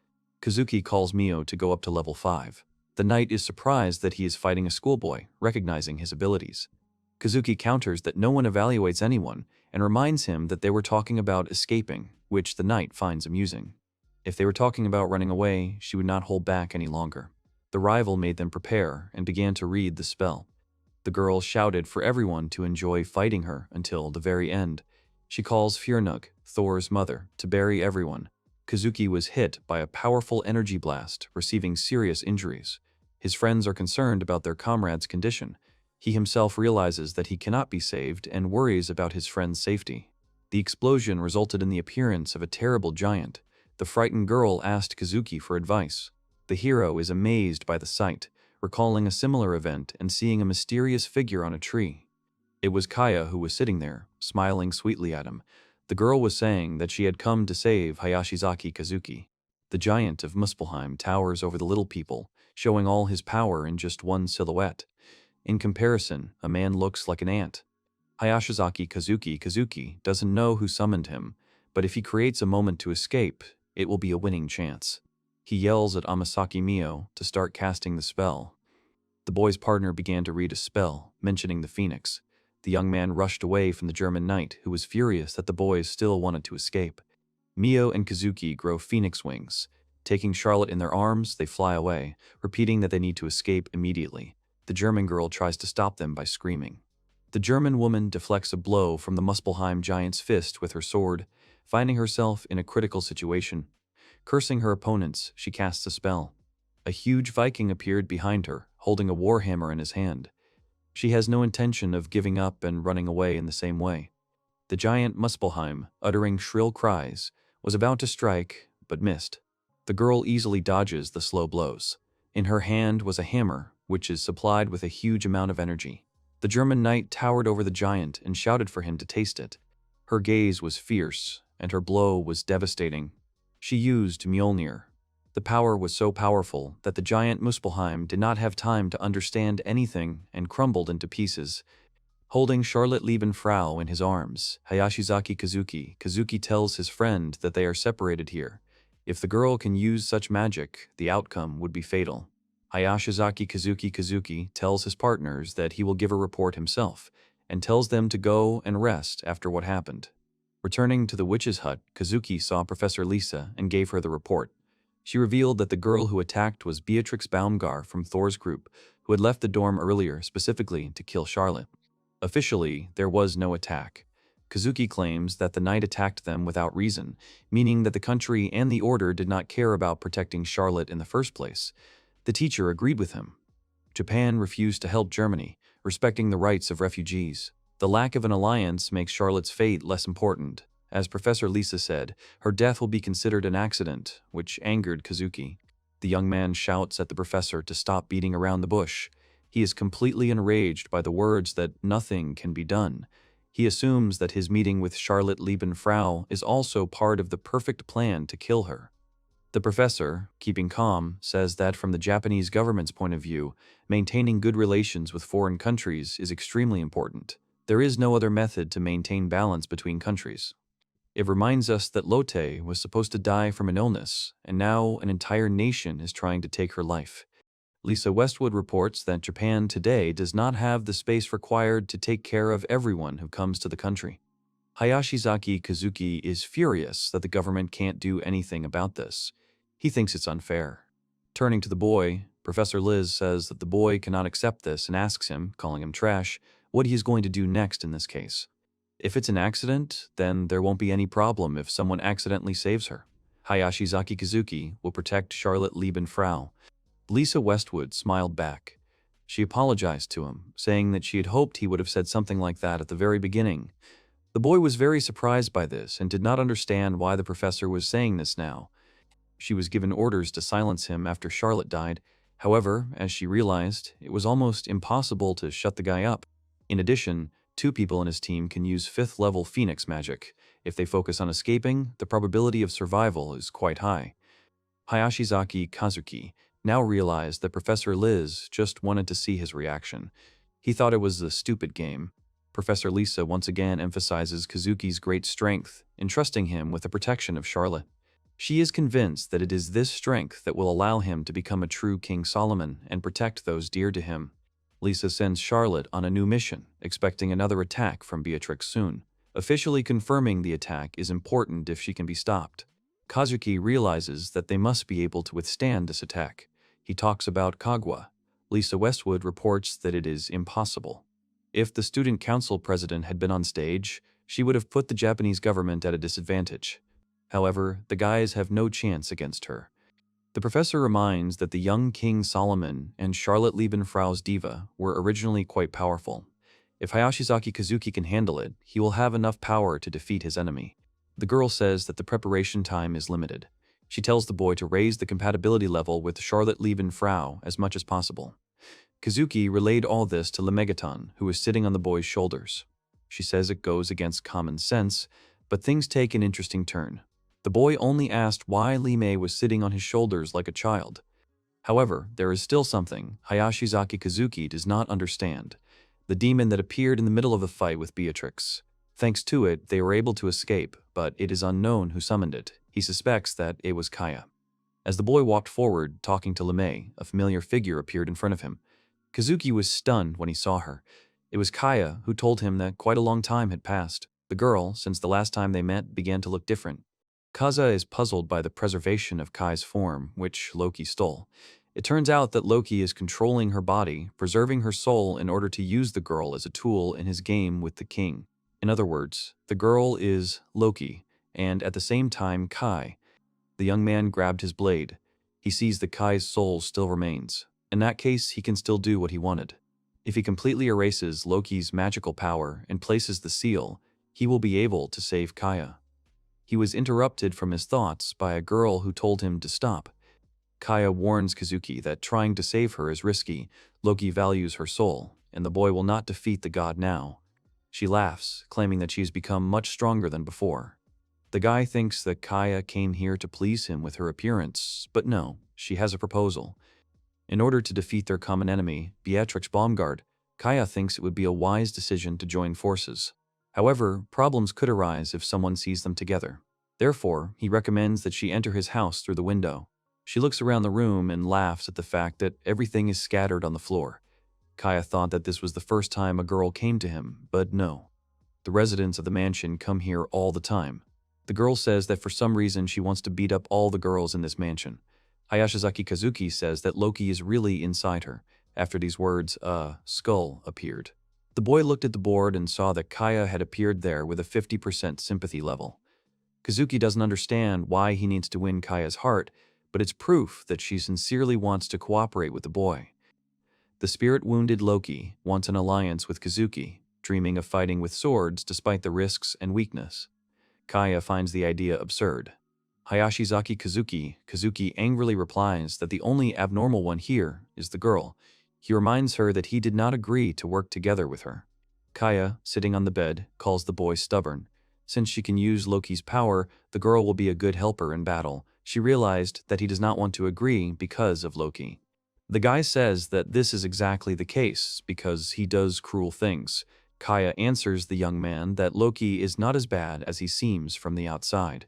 Kazuki calls Mio to go up to level 5. The knight is surprised that he is fighting a schoolboy, recognizing his abilities. Kazuki counters that no one evaluates anyone, and reminds him that they were talking about escaping, which the knight finds amusing. If they were talking about running away, she would not hold back any longer. The rival made them prepare and began to read the spell. The girl shouted for everyone to enjoy fighting her until the very end. She calls Fjörnug, Thor's mother, to bury everyone. Kazuki was hit by a powerful energy blast, receiving serious injuries. His friends are concerned about their comrade's condition. He himself realizes that he cannot be saved and worries about his friend's safety. The explosion resulted in the appearance of a terrible giant. The frightened girl asked Kazuki for advice. The hero is amazed by the sight, recalling a similar event and seeing a mysterious figure on a tree. It was Kaya who was sitting there, smiling sweetly at him. The girl was saying that she had come to save Hayashizaki Kazuki. The giant of Muspelheim towers over the little people, showing all his power in just one silhouette. In comparison, a man looks like an ant. Hayashizaki Kazuki doesn't know who summoned him, but if he creates a moment to escape, it will be a winning chance. He yells at Amasaki Mio to start casting the spell. The boy's partner began to read a spell, mentioning the phoenix. The young man rushed away from the German knight, who was furious that the boys still wanted to escape. Mio and Kazuki grow phoenix wings. Taking Charlotte in their arms, they fly away, repeating that they need to escape immediately. The German girl tries to stop them by screaming. The German woman deflects a blow from the Muspelheim giant's fist with her sword, finding herself in a critical situation. Cursing her opponents, she casts a spell. A huge Viking appeared behind her, holding a warhammer in his hand. She has no intention of giving up and running away in the same way. The giant Muspelheim, uttering shrill cries, was about to strike, but missed. The girl easily dodges the slow blows. In her hand was a hammer, which is supplied with a huge amount of energy. The German knight towered over the giant and shouted for him to taste it. Her gaze was fierce, and her blow was devastating. She used Mjolnir. The power was so powerful that the giant Muspelheim did not have time to understand anything and crumbled into pieces. Holding Charlotte Liebenfrau in his arms, Hayashizaki Kazuki tells his friend that they are separated here. If the girl can use such magic, the outcome would be fatal. Hayashizaki Kazuki tells his partners that he will give a report himself, and tells them to go and rest after what happened. Returning to the witch's hut, Kazuki saw Professor Lisa and gave her the report. She revealed that the girl who attacked was Beatrix Baumgar from Thor's group, who had left the dorm earlier specifically to kill Charlotte. Officially, there was no attack. Kazuki claims that the knight attacked them without reason, meaning that the country and the order did not care about protecting Charlotte in the first place. The teacher agreed with him. Japan refused to help Germany, respecting the rights of refugees. The lack of an alliance makes Charlotte's fate less important. As Professor Lisa said, her death will be considered an accident, which angered Kazuki. The young man shouts at the professor to stop beating around the bush. He is completely enraged by the words that nothing can be done. He assumes that his meeting with Charlotte Liebenfrau is also part of the perfect plan to kill her. The professor, keeping calm, says that from the Japanese government's point of view, maintaining good relations with foreign countries is extremely important. There is no other method to maintain balance between countries. It reminds us that Lotte was supposed to die from an illness, and now an entire nation is trying to take her life. Lisa Westwood reports that Japan today does not have the space required to take care of everyone who comes to the country. Hayashizaki Kazuki is furious that the government can't do anything about this. He thinks it's unfair. Turning to the boy, Professor Liz says that the boy cannot accept this and asks him, calling him trash, what he is going to do next in this case. If it's an accident, then there won't be any problem if someone accidentally saves her. Hayashizaki Kazuki will protect Charlotte Liebenfrau. Lisa Westwood smiled back. She apologized to him, saying that she had hoped he would have said something like that at the very beginning. The boy was very surprised by this and did not understand why the professor was saying this now. She was given orders to silence him after Charlotte died. However, as she realized, it was almost impossible to shut the guy up. In addition, 2 people in his team can use 5th level Phoenix magic. If they focus on escaping, the probability of survival is quite high. Hayashizaki Kazuki now realized that Professor Liz just wanted to see his reaction. He thought it was a stupid game. Professor Lisa once again emphasizes Kazuki's great strength, entrusting him with the protection of Charlotte. She is convinced that it is this strength that will allow him to become a true King Solomon and protect those dear to him. Lisa sends Charlotte on a new mission, expecting another attack from Beatrix soon. Officially confirming the attack is important if she can be stopped. Kazuki realizes that they must be able to withstand this attack. He talks about Kagwa. Lisa Westwood reports that it is impossible. If the student council president had been on stage, she would have put the Japanese government at a disadvantage. However, the guys have no chance against her. The professor reminds that the young King Solomon and Charlotte Liebenfrau's diva were originally quite powerful. If Hayashizaki Kazuki can handle it, he will have enough power to defeat his enemy. The girl says that the preparation time is limited. She tells the boy to raise the compatibility level with Charlotte Liebenfrau as much as possible. Kazuki relayed all this to Lemegaton, who was sitting on the boy's shoulders. She says it goes against common sense, but things take an interesting turn. The boy only asked why Lime was sitting on his shoulders like a child. However, there is still something Hayashizaki Kazuki does not understand. The demon that appeared in the middle of the fight with Beatrix. Thanks to it, they were able to escape, but it is unknown who summoned it. He suspects that it was Kaya. As the boy walked forward, talking to Lime, a familiar figure appeared in front of him. Kazuki was stunned when he saw her. It was Kaya, who told him that quite a long time had passed. The girl, since the last time they met, began to look different. Kaza is puzzled by the preservation of Kai's form, which Loki stole. It turns out that Loki is controlling her body, preserving her soul in order to use the girl as a tool in his game with the king. In other words, the girl is Loki, and at the same time Kai. The young man grabbed his blade. He sees that Kai's soul still remains. In that case, he can still do what he wanted. If he completely erases Loki's magical power and places the seal, he will be able to save Kaya. He was interrupted from his thoughts by a girl who told him to stop. Kaya warns Kazuki that trying to save her is risky. Loki values her soul, and the boy will not defeat the god now. She laughs, claiming that she has become much stronger than before. The guy thinks that Kaya came here to please him with her appearance, but no, she has a proposal. In order to defeat their common enemy, Beatrix Baumgard, Kaya thinks it would be a wise decision to join forces. However, problems could arise if someone sees them together. Therefore, he recommends that she enter his house through the window. She looks around the room and laughs at the fact that everything is scattered on the floor. Kaya thought that this was the first time a girl came to him, but no. The residents of the mansion come here all the time. The girl says that for some reason she wants to beat up all the girls in this mansion. Hayashizaki Kazuki says that Loki is really inside her. After these words, a skull appeared. The boy looked at the board and saw that Kaya had appeared there with a 50% sympathy level. Kazuki doesn't understand why he needs to win Kaya's heart, but it's proof that she sincerely wants to cooperate with the boy. The spirit-wounded Loki wants an alliance with Kazuki, dreaming of fighting with swords despite the risks and weakness. Kaya finds the idea absurd. Hayashizaki Kazuki angrily replies that the only abnormal one here is the girl. He reminds her that he did not agree to work together with her. Kaya, sitting on the bed, calls the boy stubborn. Since she can use Loki's power, the girl will be a good helper in battle. She realized that he does not want to agree because of Loki. The guy says that this is exactly the case because he does cruel things. Kaya answers the young man that Loki is not as bad as he seems from the outside.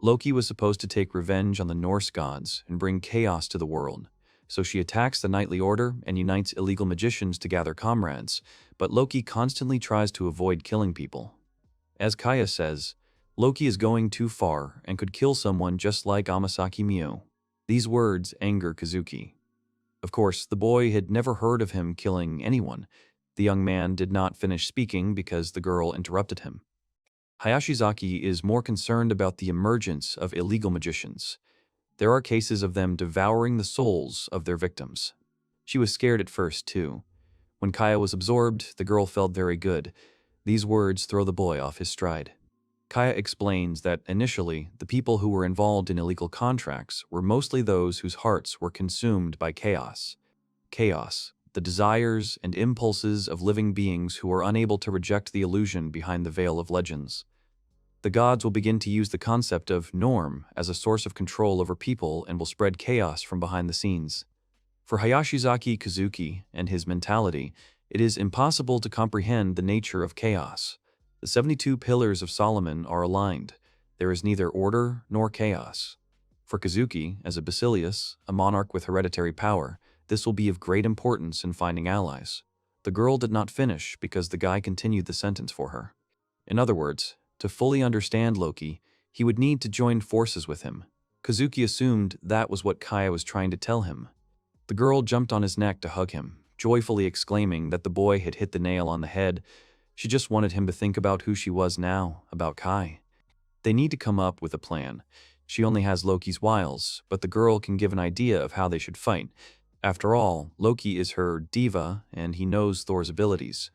Loki was supposed to take revenge on the Norse gods and bring chaos to the world. so she attacks the knightly order and unites illegal magicians to gather comrades, but Loki constantly tries to avoid killing people. As Kaya says, Loki is going too far and could kill someone just like Amasaki Mio. These words anger Kazuki. Of course, the boy had never heard of him killing anyone. The young man did not finish speaking because the girl interrupted him. Hayashizaki is more concerned about the emergence of illegal magicians. There are cases of them devouring the souls of their victims. She was scared at first, too. When Kaya was absorbed, the girl felt very good. These words throw the boy off his stride. Kaya explains that initially, the people who were involved in illegal contracts were mostly those whose hearts were consumed by chaos. Chaos, the desires and impulses of living beings who are unable to reject the illusion behind the veil of legends. The gods will begin to use the concept of norm as a source of control over people and will spread chaos from behind the scenes. For Hayashizaki Kazuki and his mentality, it is impossible to comprehend the nature of chaos. The 72 pillars of Solomon are aligned. There is neither order nor chaos. For Kazuki, as a basileus, a monarch with hereditary power, this will be of great importance in finding allies. The girl did not finish because the guy continued the sentence for her. In other words, to fully understand Loki, he would need to join forces with him. Kazuki assumed that was what Kaya was trying to tell him. The girl jumped on his neck to hug him, joyfully exclaiming that the boy had hit the nail on the head. She just wanted him to think about who she was now, about Kai. They need to come up with a plan. She only has Loki's wiles, but the girl can give an idea of how they should fight. After all, Loki is her diva, and he knows Thor's abilities.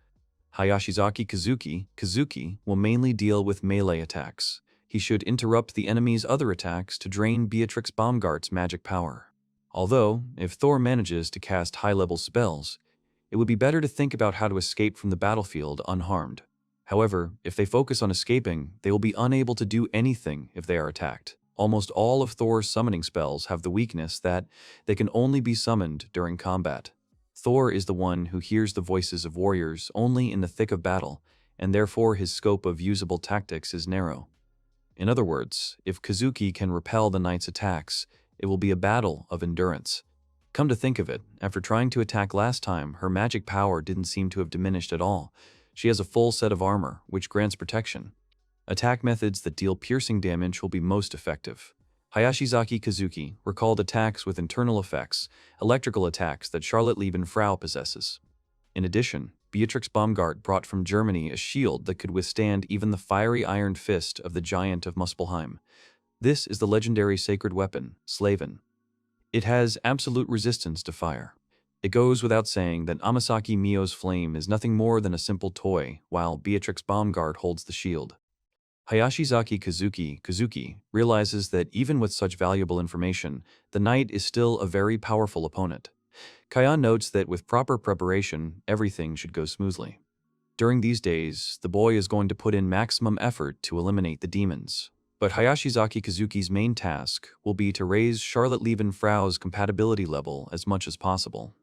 Hayashizaki Kazuki will mainly deal with melee attacks. He should interrupt the enemy's other attacks to drain Beatrix Baumgart's magic power. Although, if Thor manages to cast high-level spells, it would be better to think about how to escape from the battlefield unharmed. However, if they focus on escaping, they will be unable to do anything if they are attacked. Almost all of Thor's summoning spells have the weakness that they can only be summoned during combat. Thor is the one who hears the voices of warriors only in the thick of battle, and therefore his scope of usable tactics is narrow. In other words, if Kazuki can repel the knight's attacks, it will be a battle of endurance. Come to think of it, after trying to attack last time, her magic power didn't seem to have diminished at all. She has a full set of armor, which grants protection. Attack methods that deal piercing damage will be most effective. Hayashizaki Kazuki recalled attacks with internal effects, electrical attacks that Charlotte Liebenfrau possesses. In addition, Beatrix Baumgart brought from Germany a shield that could withstand even the fiery iron fist of the giant of Muspelheim. This is the legendary sacred weapon, Slaven. It has absolute resistance to fire. It goes without saying that Amasaki Mio's flame is nothing more than a simple toy, while Beatrix Baumgart holds the shield. Hayashizaki Kazuki realizes that even with such valuable information, the knight is still a very powerful opponent. Kaya notes that with proper preparation, everything should go smoothly. During these days, the boy is going to put in maximum effort to eliminate the demons. But Hayashizaki Kazuki's main task will be to raise Charlotte Liebenfrau's compatibility level as much as possible.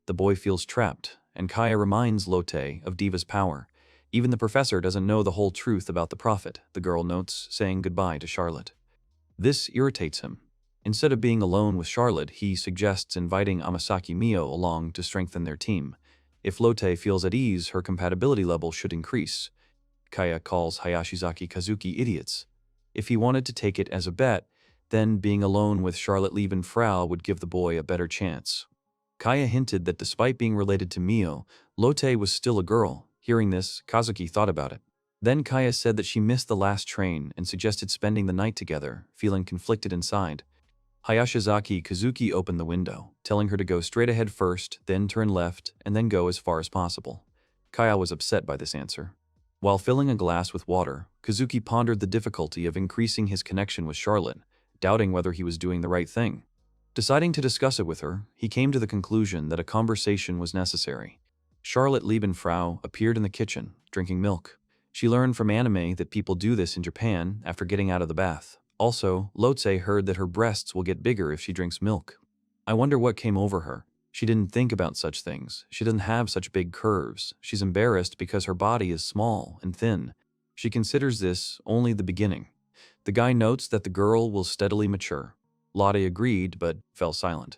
The boy feels trapped, and Kaya reminds Lotte of Diva's power. Even the professor doesn't know the whole truth about the prophet, the girl notes, saying goodbye to Charlotte. This irritates him. Instead of being alone with Charlotte, he suggests inviting Amasaki Mio along to strengthen their team. If Lotte feels at ease, her compatibility level should increase. Kaya calls Hayashizaki Kazuki idiots. If he wanted to take it as a bet, then being alone with Charlotte Liebenfrau would give the boy a better chance. Kaya hinted that despite being related to Mio, Lotte was still a girl. Hearing this, Kazuki thought about it. Then Kaya said that she missed the last train and suggested spending the night together, feeling conflicted inside. Hayashizaki Kazuki opened the window, telling her to go straight ahead first, then turn left, and then go as far as possible. Kaya was upset by this answer. While filling a glass with water, Kazuki pondered the difficulty of increasing his connection with Charlotte, doubting whether he was doing the right thing. Deciding to discuss it with her, he came to the conclusion that a conversation was necessary. Charlotte Liebenfrau appeared in the kitchen, drinking milk. She learned from anime that people do this in Japan after getting out of the bath. Also, Lotse heard that her breasts will get bigger if she drinks milk. I wonder what came over her. She didn't think about such things. She doesn't have such big curves. She's embarrassed because her body is small and thin. She considers this only the beginning. The guy notes that the girl will steadily mature. Lotte agreed, but fell silent.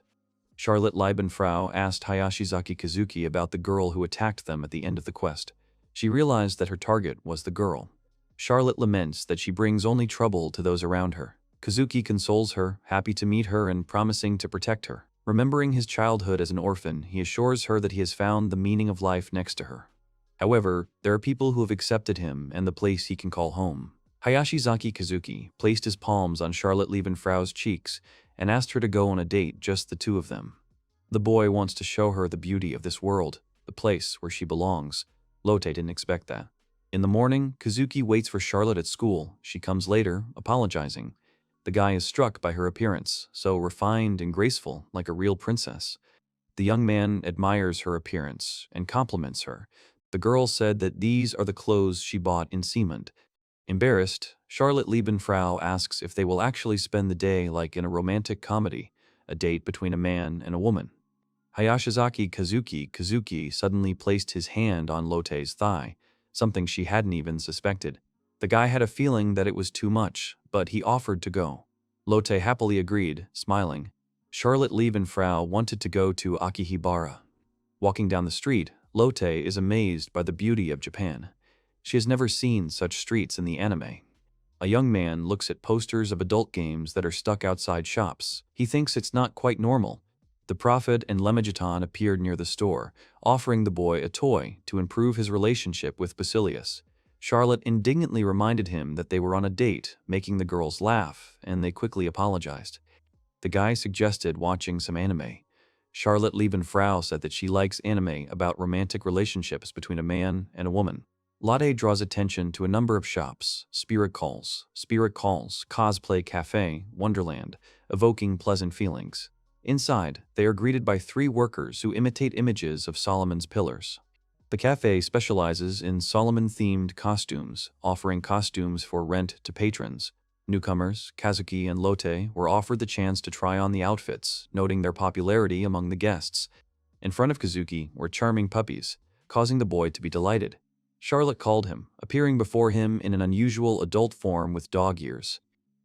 Charlotte Leibenfrau asked Hayashizaki Kazuki about the girl who attacked them at the end of the quest. She realized that her target was the girl. Charlotte laments that she brings only trouble to those around her. Kazuki consoles her, happy to meet her and promising to protect her. Remembering his childhood as an orphan, he assures her that he has found the meaning of life next to her. However, there are people who have accepted him and the place he can call home. Hayashizaki Kazuki placed his palms on Charlotte Leibenfrau's cheeks and asked her to go on a date, just the two of them. The boy wants to show her the beauty of this world, the place where she belongs. Lotte didn't expect that. In the morning, Kazuki waits for Charlotte at school. She comes later, apologizing. The guy is struck by her appearance, so refined and graceful, like a real princess. The young man admires her appearance and compliments her. The girl said that these are the clothes she bought in Seamond. Embarrassed, Charlotte Leibenfrau asks if they will actually spend the day like in a romantic comedy, a date between a man and a woman. Hayashizaki Kazuki suddenly placed his hand on Lotte's thigh, something she hadn't even suspected. The guy had a feeling that it was too much, but he offered to go. Lotte happily agreed, smiling. Charlotte Leibenfrau wanted to go to Akihabara. Walking down the street, Lotte is amazed by the beauty of Japan. She has never seen such streets in the anime. A young man looks at posters of adult games that are stuck outside shops. He thinks it's not quite normal. The Prophet and Lemmigiton appeared near the store, offering the boy a toy to improve his relationship with Basilius. Charlotte indignantly reminded him that they were on a date, making the girls laugh, and they quickly apologized. The guy suggested watching some anime. Charlotte Leibenfrau said that she likes anime about romantic relationships between a man and a woman. Lotte draws attention to a number of shops: Spirit Calls, Cosplay Cafe, Wonderland, evoking pleasant feelings. Inside, they are greeted by 3 workers who imitate images of Solomon's pillars. The cafe specializes in Solomon-themed costumes, offering costumes for rent to patrons. Newcomers, Kazuki and Lotte, were offered the chance to try on the outfits, noting their popularity among the guests. In front of Kazuki were charming puppies, causing the boy to be delighted. Charlotte called him, appearing before him in an unusual adult form with dog ears.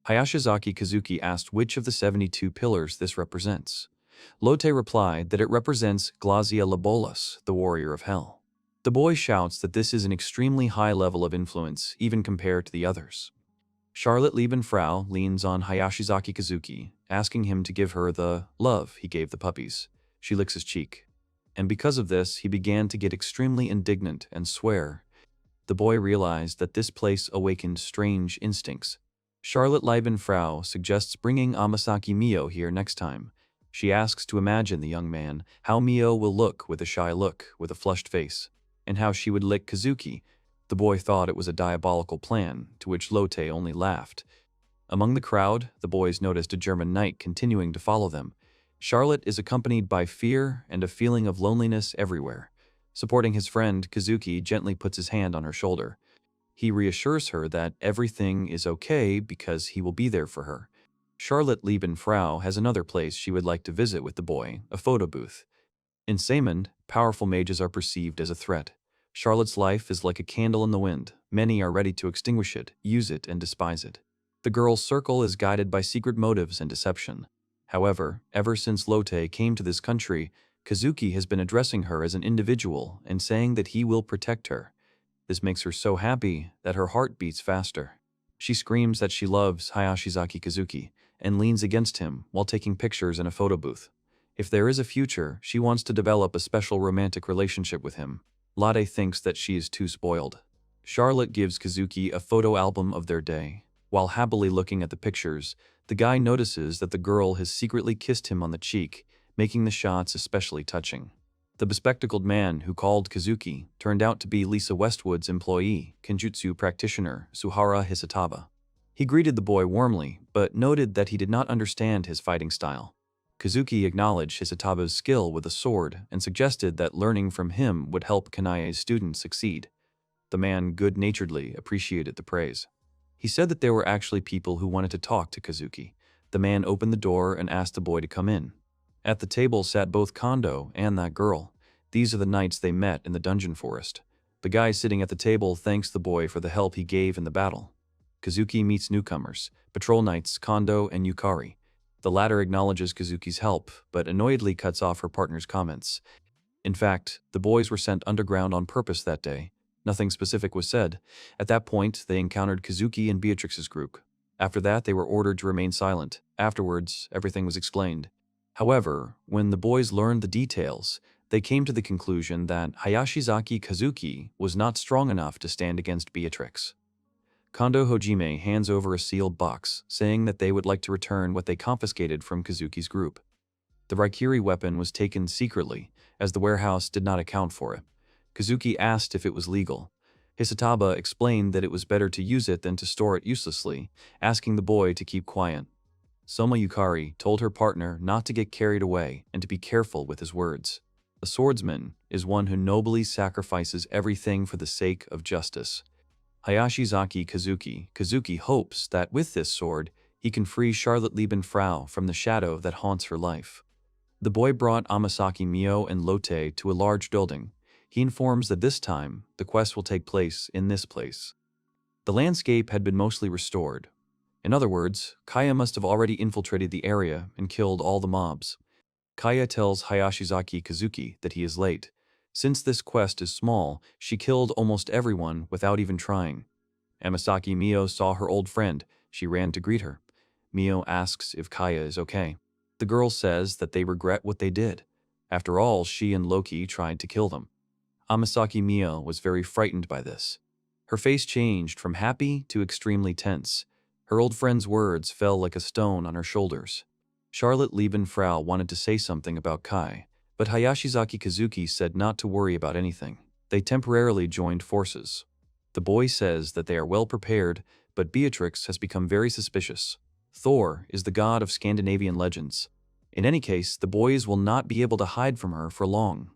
Hayashizaki Kazuki asked which of the 72 pillars this represents. Lotte replied that it represents Glazia Labolas, the warrior of hell. The boy shouts that this is an extremely high level of influence, even compared to the others. Charlotte Leibenfrau leans on Hayashizaki Kazuki, asking him to give her the love he gave the puppies. She licks his cheek. And because of this, he began to get extremely indignant and swear. The boy realized that this place awakened strange instincts. Charlotte Leibenfrau suggests bringing Amasaki Mio here next time. She asks to imagine the young man, how Mio will look with a shy look, with a flushed face, and how she would lick Kazuki. The boy thought it was a diabolical plan, to which Lotte only laughed. Among the crowd, the boys noticed a German knight continuing to follow them. Charlotte is accompanied by fear and a feeling of loneliness everywhere. Supporting his friend, Kazuki gently puts his hand on her shoulder. He reassures her that everything is okay because he will be there for her. Charlotte Leibenfrau has another place she would like to visit with the boy, a photo booth. In Seamond, powerful mages are perceived as a threat. Charlotte's life is like a candle in the wind. Many are ready to extinguish it, use it, and despise it. The girl's circle is guided by secret motives and deception. However, ever since Lotte came to this country, Kazuki has been addressing her as an individual and saying that he will protect her. This makes her so happy that her heart beats faster. She screams that she loves Hayashizaki Kazuki and leans against him while taking pictures in a photo booth. If there is a future, she wants to develop a special romantic relationship with him. Lotte thinks that she is too spoiled. Charlotte gives Kazuki a photo album of their day. While happily looking at the pictures, the guy notices that the girl has secretly kissed him on the cheek, making the shots especially touching. The bespectacled man who called Kazuki turned out to be Lisa Westwood's employee, Kenjutsu practitioner Suhara Hisataba. He greeted the boy warmly, but noted that he did not understand his fighting style. Kazuki acknowledged Hisataba's skill with a sword and suggested that learning from him would help Kanae's students succeed. The man good-naturedly appreciated the praise. He said that there were actually people who wanted to talk to Kazuki. The man opened the door and asked the boy to come in. At the table sat both Kondo and that girl. These are the knights they met in the dungeon forest. The guy sitting at the table thanks the boy for the help he gave in the battle. Kazuki meets newcomers, patrol knights Kondo and Yukari. The latter acknowledges Kazuki's help, but annoyedly cuts off her partner's comments. In fact, the boys were sent underground on purpose that day. Nothing specific was said. At that point, they encountered Kazuki and Beatrix's group. After that, they were ordered to remain silent. Afterwards, everything was explained. However, when the boys learned the details, they came to the conclusion that Hayashizaki Kazuki was not strong enough to stand against Beatrix. Kondo Hojime hands over a sealed box, saying that they would like to return what they confiscated from Kazuki's group. The Raikiri weapon was taken secretly, as the warehouse did not account for it. Kazuki asked if it was legal. Hisataba explained that it was better to use it than to store it uselessly, asking the boy to keep quiet. Soma Yukari told her partner not to get carried away and to be careful with his words. A swordsman is one who nobly sacrifices everything for the sake of justice. Hayashizaki Kazuki hopes that with this sword, he can free Charlotte Liebenfrau from the shadow that haunts her life. The boy brought Amasaki Mio and Lotte to a large building. He informs that this time, the quest will take place in this place. The landscape had been mostly restored. In other words, Kaya must have already infiltrated the area and killed all the mobs. Kaya tells Hayashizaki Kazuki that he is late. Since this quest is small, she killed almost everyone without even trying. Amasaki Mio saw her old friend. She ran to greet her. Mio asks if Kaya is okay. The girl says that they regret what they did. After all, she and Loki tried to kill them. Amasaki Mio was very frightened by this. Her face changed from happy to extremely tense. Her old friend's words fell like a stone on her shoulders. Charlotte Liebenfrau wanted to say something about Kai, but Hayashizaki Kazuki said not to worry about anything. They temporarily joined forces. The boy says that they are well prepared, but Beatrix has become very suspicious. Thor is the god of Scandinavian legends. In any case, the boys will not be able to hide from her for long.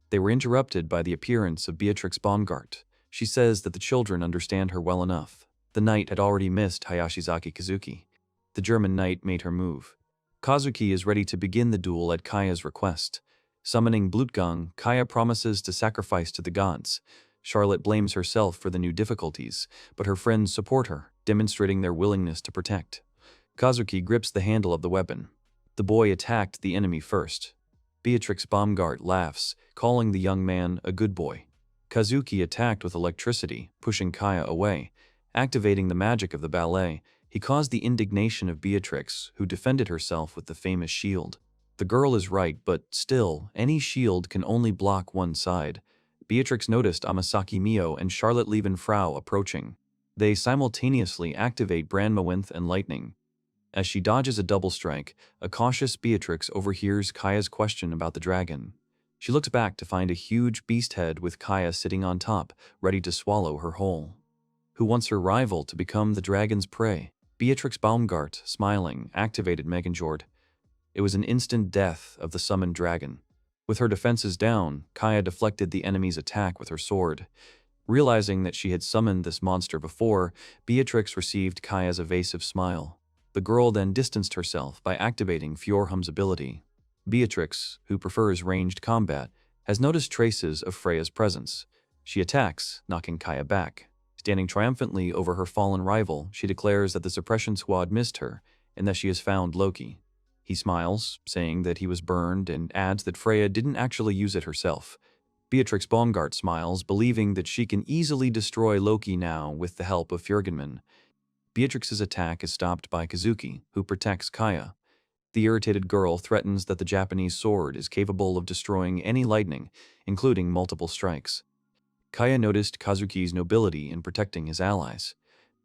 They were interrupted by the appearance of Beatrix Baumgart. She says that the children understand her well enough. The knight had already missed Hayashizaki Kazuki. The German knight made her move. Kazuki is ready to begin the duel at Kaya's request. Summoning Blutgang, Kaya promises to sacrifice to the gods. Charlotte blames herself for the new difficulties, but her friends support her, demonstrating their willingness to protect. Kazuki grips the handle of the weapon. The boy attacked the enemy first. Beatrix Baumgart laughs, calling the young man a good boy. Kazuki attacked with electricity, pushing Kaya away. Activating the magic of the ballet, he caused the indignation of Beatrix, who defended herself with the famous shield. The girl is right, but still, any shield can only block one side. Beatrix noticed Amasaki Mio and Charlotte Liebenfrau approaching. They simultaneously activate Brandmawinth and Lightning. As she dodges a double strike, a cautious Beatrix overhears Kaya's question about the dragon. She looks back to find a huge beast head with Kaya sitting on top, ready to swallow her whole. Who wants her rival to become the dragon's prey? Beatrix Baumgart, smiling, activated Meganjord. It was an instant death of the summoned dragon. With her defenses down, Kaya deflected the enemy's attack with her sword. Realizing that she had summoned this monster before, Beatrix received Kaya's evasive smile. The girl then distanced herself by activating Fjordham's ability. Beatrix, who prefers ranged combat, has noticed traces of Freya's presence. She attacks, knocking Kaya back. Standing triumphantly over her fallen rival, she declares that the suppression squad missed her and that she has found Loki. He smiles, saying that he was burned, and adds that Freya didn't actually use it herself. Beatrix Baumgart smiles, believing that she can easily destroy Loki now with the help of Fjörgenmann. Beatrix's attack is stopped by Kazuki, who protects Kaya. The irritated girl threatens that the Japanese sword is capable of destroying any lightning, including multiple strikes. Kaya noticed Kazuki's nobility in protecting his allies.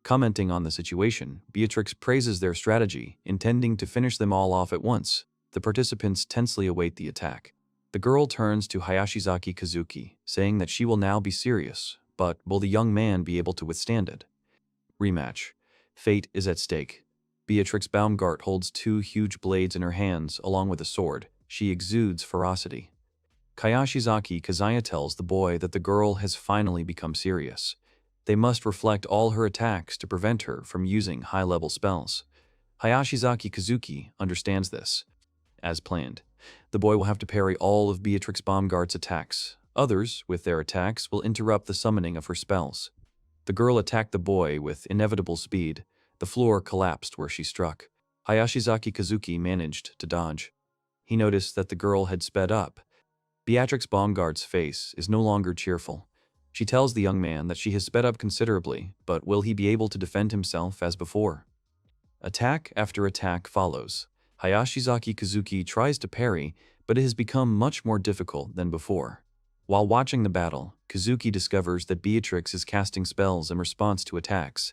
Commenting on the situation, Beatrix praises their strategy, intending to finish them all off at once. The participants tensely await the attack. The girl turns to Hayashizaki Kazuki, saying that she will now be serious, but will the young man be able to withstand it? Rematch. Fate is at stake. Beatrix Baumgart holds two huge blades in her hands, along with a sword. She exudes ferocity. Hayashizaki Kazaya tells the boy that the girl has finally become serious. They must reflect all her attacks to prevent her from using high-level spells. Hayashizaki Kazuki understands this. As planned, the boy will have to parry all of Beatrix Baumgart's attacks. Others, with their attacks, will interrupt the summoning of her spells. The girl attacked the boy with inevitable speed. The floor collapsed where she struck. Hayashizaki Kazuki managed to dodge. He noticed that the girl had sped up. Beatrix Baumgart's face is no longer cheerful. She tells the young man that she has sped up considerably, but will he be able to defend himself as before? Attack after attack follows. Hayashizaki Kazuki tries to parry, but it has become much more difficult than before. While watching the battle, Kazuki discovers that Beatrix is casting spells in response to attacks.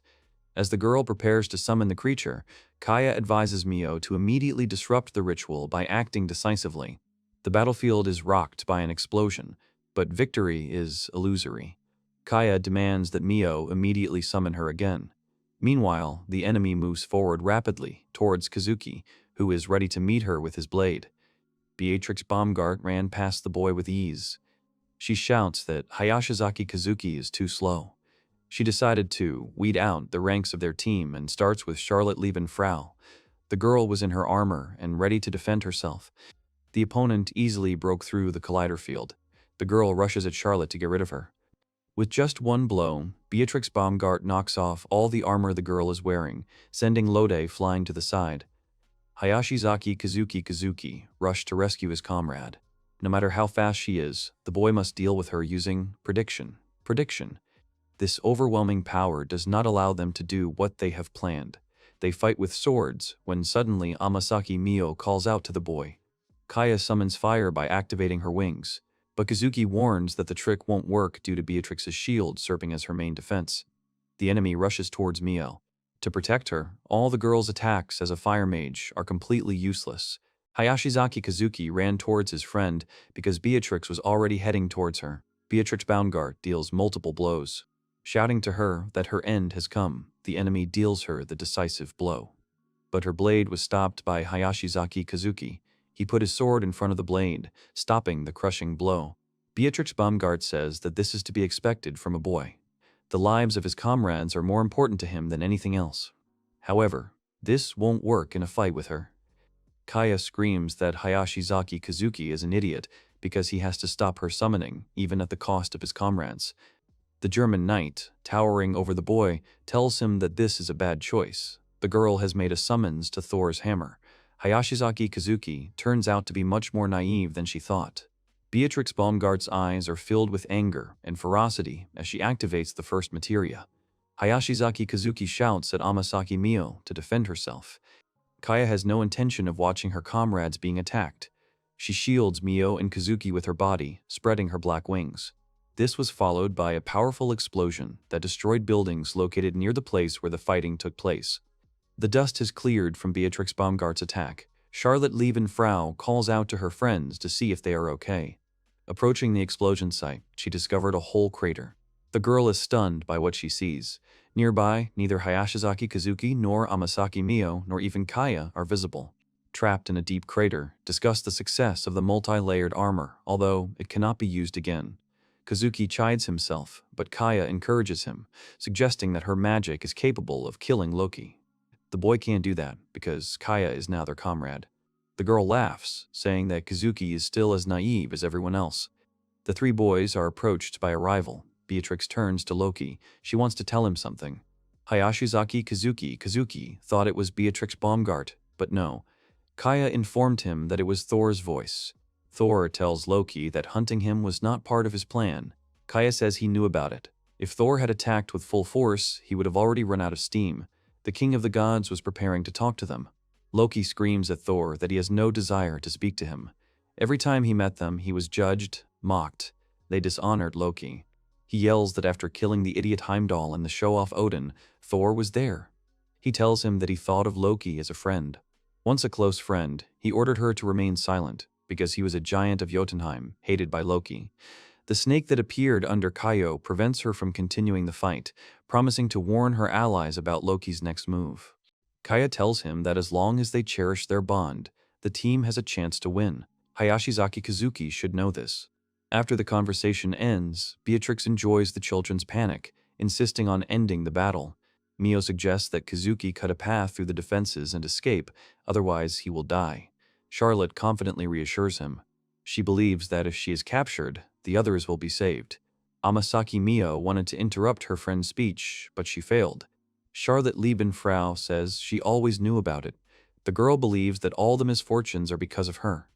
As the girl prepares to summon the creature, Kaya advises Mio to immediately disrupt the ritual by acting decisively. The battlefield is rocked by an explosion, but victory is illusory. Kaya demands that Mio immediately summon her again. Meanwhile, the enemy moves forward rapidly towards Kazuki, who is ready to meet her with his blade. Beatrix Baumgart ran past the boy with ease. She shouts that Hayashizaki Kazuki is too slow. She decided to weed out the ranks of their team and starts with Charlotte Liebenfrau. The girl was in her armor and ready to defend herself. The opponent easily broke through the collider field. The girl rushes at Charlotte to get rid of her. With just one blow, Beatrix Baumgart knocks off all the armor the girl is wearing, sending Lode flying to the side. Hayashizaki Kazuki rushed to rescue his comrade. No matter how fast she is, the boy must deal with her using prediction. This overwhelming power does not allow them to do what they have planned. They fight with swords when suddenly Amasaki Mio calls out to the boy. Kaya summons fire by activating her wings, but Kazuki warns that the trick won't work due to Beatrix's shield serving as her main defense. The enemy rushes towards Mio. To protect her, all the girl's attacks as a fire mage are completely useless. Hayashizaki Kazuki ran towards his friend because Beatrix was already heading towards her. Beatrix Baumgart deals multiple blows. Shouting to her that her end has come, the enemy deals her the decisive blow. But her blade was stopped by Hayashizaki Kazuki. He put his sword in front of the blade, stopping the crushing blow. Beatrix Baumgart says that this is to be expected from a boy. The lives of his comrades are more important to him than anything else. However, this won't work in a fight with her. Kaya screams that Hayashizaki Kazuki is an idiot because he has to stop her summoning, even at the cost of his comrades. The German knight, towering over the boy, tells him that this is a bad choice. The girl has made a summons to Thor's hammer. Hayashizaki Kazuki turns out to be much more naive than she thought. Beatrix Baumgart's eyes are filled with anger and ferocity as she activates the first materia. Hayashizaki Kazuki shouts at Amasaki Mio to defend herself. Kaya has no intention of watching her comrades being attacked. She shields Mio and Kazuki with her body, spreading her black wings. This was followed by a powerful explosion that destroyed buildings located near the place where the fighting took place. The dust has cleared from Beatrix Baumgart's attack. Charlotte Liebenfrau calls out to her friends to see if they are okay. Approaching the explosion site, she discovered a whole crater. The girl is stunned by what she sees. Nearby, neither Hayashizaki Kazuki nor Amasaki Mio nor even Kaya are visible. Trapped in a deep crater, discuss the success of the multi-layered armor, although it cannot be used again. Kazuki chides himself, but Kaya encourages him, suggesting that her magic is capable of killing Loki. The boy can't do that because Kaya is now their comrade. The girl laughs, saying that Kazuki is still as naive as everyone else. The three boys are approached by a rival. Beatrix turns to Loki. She wants to tell him something. Hayashizaki Kazuki thought it was Beatrix Baumgart, but no. Kaya informed him that it was Thor's voice. Thor tells Loki that hunting him was not part of his plan. Kaya says he knew about it. If Thor had attacked with full force, he would have already run out of steam. The king of the gods was preparing to talk to them. Loki screams at Thor that he has no desire to speak to him. Every time he met them, he was judged, mocked. They dishonored Loki. He yells that after killing the idiot Heimdall and the show-off Odin, Thor was there. He tells him that he thought of Loki as a friend. Once a close friend, he ordered her to remain silent because he was a giant of Jotunheim, hated by Loki. The snake that appeared under Kaio prevents her from continuing the fight, promising to warn her allies about Loki's next move. Kaya tells him that as long as they cherish their bond, the team has a chance to win. Hayashizaki Kazuki should know this. After the conversation ends, Beatrix enjoys the children's panic, insisting on ending the battle. Mio suggests that Kazuki cut a path through the defenses and escape, otherwise he will die. Charlotte confidently reassures him. She believes that if she is captured, the others will be saved. Amasaki Mio wanted to interrupt her friend's speech, but she failed. Charlotte Liebenfrau says she always knew about it, The girl believes that all the misfortunes are because of her.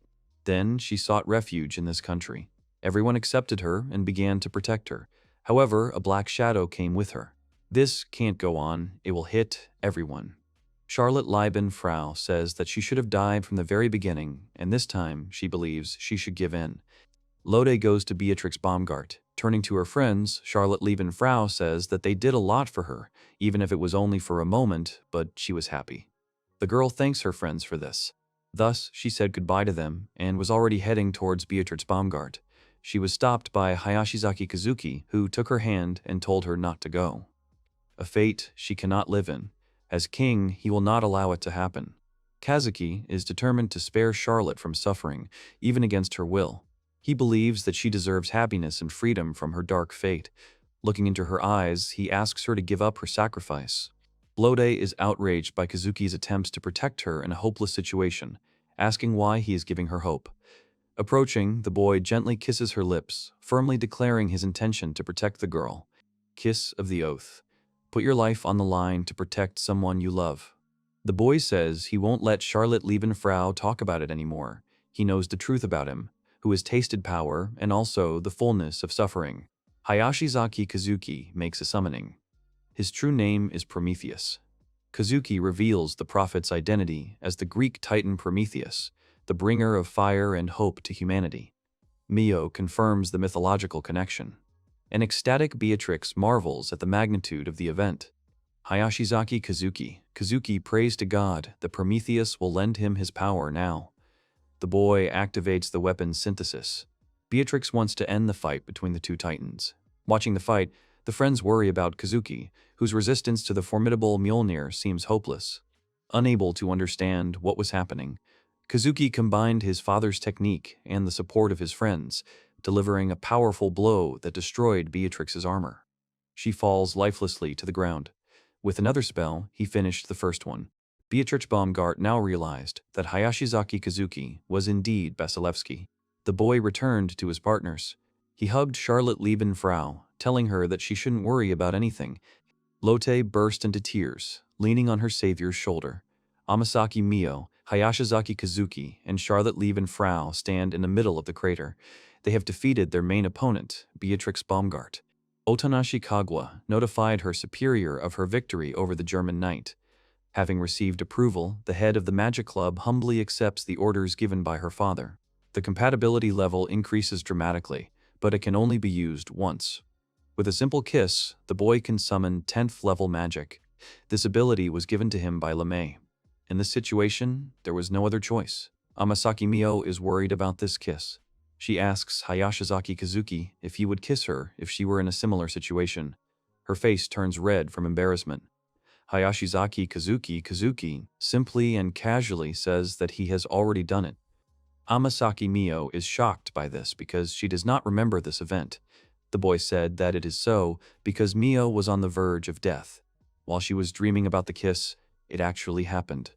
Then she sought refuge in this country. Everyone accepted her and began to protect her. However, a black shadow came with her. This can't go on, it will hit everyone. Charlotte Lieben Frau says that she should have died from the very beginning, and this time she believes she should give in. Lode goes to Beatrix Baumgart. Turning to her friends, Charlotte Lieben Frau says that they did a lot for her, even if it was only for a moment, but she was happy. The girl thanks her friends for this. Thus, she said goodbye to them and was already heading towards Beatrix Baumgart. She was stopped by Hayashizaki Kazuki, who took her hand and told her not to go. A fate she cannot live in. As king, he will not allow it to happen. Kazuki is determined to spare Charlotte from suffering, even against her will. He believes that she deserves happiness and freedom from her dark fate. Looking into her eyes, he asks her to give up her sacrifice. Lode is outraged by Kazuki's attempts to protect her in a hopeless situation, asking why he is giving her hope. Approaching, the boy gently kisses her lips, firmly declaring his intention to protect the girl. Kiss of the oath. Put your life on the line to protect someone you love. The boy says he won't let Charlotte Lieben Frau talk about it anymore. He knows the truth about him, who has tasted power and also the fullness of suffering. Hayashizaki Kazuki makes a summoning. His true name is Prometheus. Kazuki reveals the prophet's identity as the Greek titan Prometheus, the bringer of fire and hope to humanity. Mio confirms the mythological connection. An ecstatic Beatrix marvels at the magnitude of the event. Hayashizaki Kazuki prays to God that Prometheus will lend him his power now. The boy activates the weapon's synthesis. Beatrix wants to end the fight between the two titans. Watching the fight, the friends worry about Kazuki, whose resistance to the formidable Mjolnir seems hopeless. Unable to understand what was happening, Kazuki combined his father's technique and the support of his friends, delivering a powerful blow that destroyed Beatrix's armor. She falls lifelessly to the ground. With another spell, he finished the first one. Beatrix Baumgart now realized that Hayashizaki Kazuki was indeed Vasilevsky. The boy returned to his partners. He hugged Charlotte Lieben Frau, telling her that she shouldn't worry about anything. Lotte burst into tears, leaning on her savior's shoulder. Amasaki Mio, Hayashizaki Kazuki, and Charlotte Lieben Frau stand in the middle of the crater. They have defeated their main opponent, Beatrix Baumgart. Otonashi Kagwa notified her superior of her victory over the German knight. Having received approval, the head of the Magic Club humbly accepts the orders given by her father. The compatibility level increases dramatically, but it can only be used once. With a simple kiss, the boy can summon 10th level magic. This ability was given to him by LeMay. In this situation, there was no other choice. Amasaki Mio is worried about this kiss. She asks Hayashizaki Kazuki if he would kiss her if she were in a similar situation. Her face turns red from embarrassment. Hayashizaki Kazuki simply and casually says that he has already done it. Amasaki Mio is shocked by this because she does not remember this event. The boy said that it is so because Mio was on the verge of death. While she was dreaming about the kiss, it actually happened.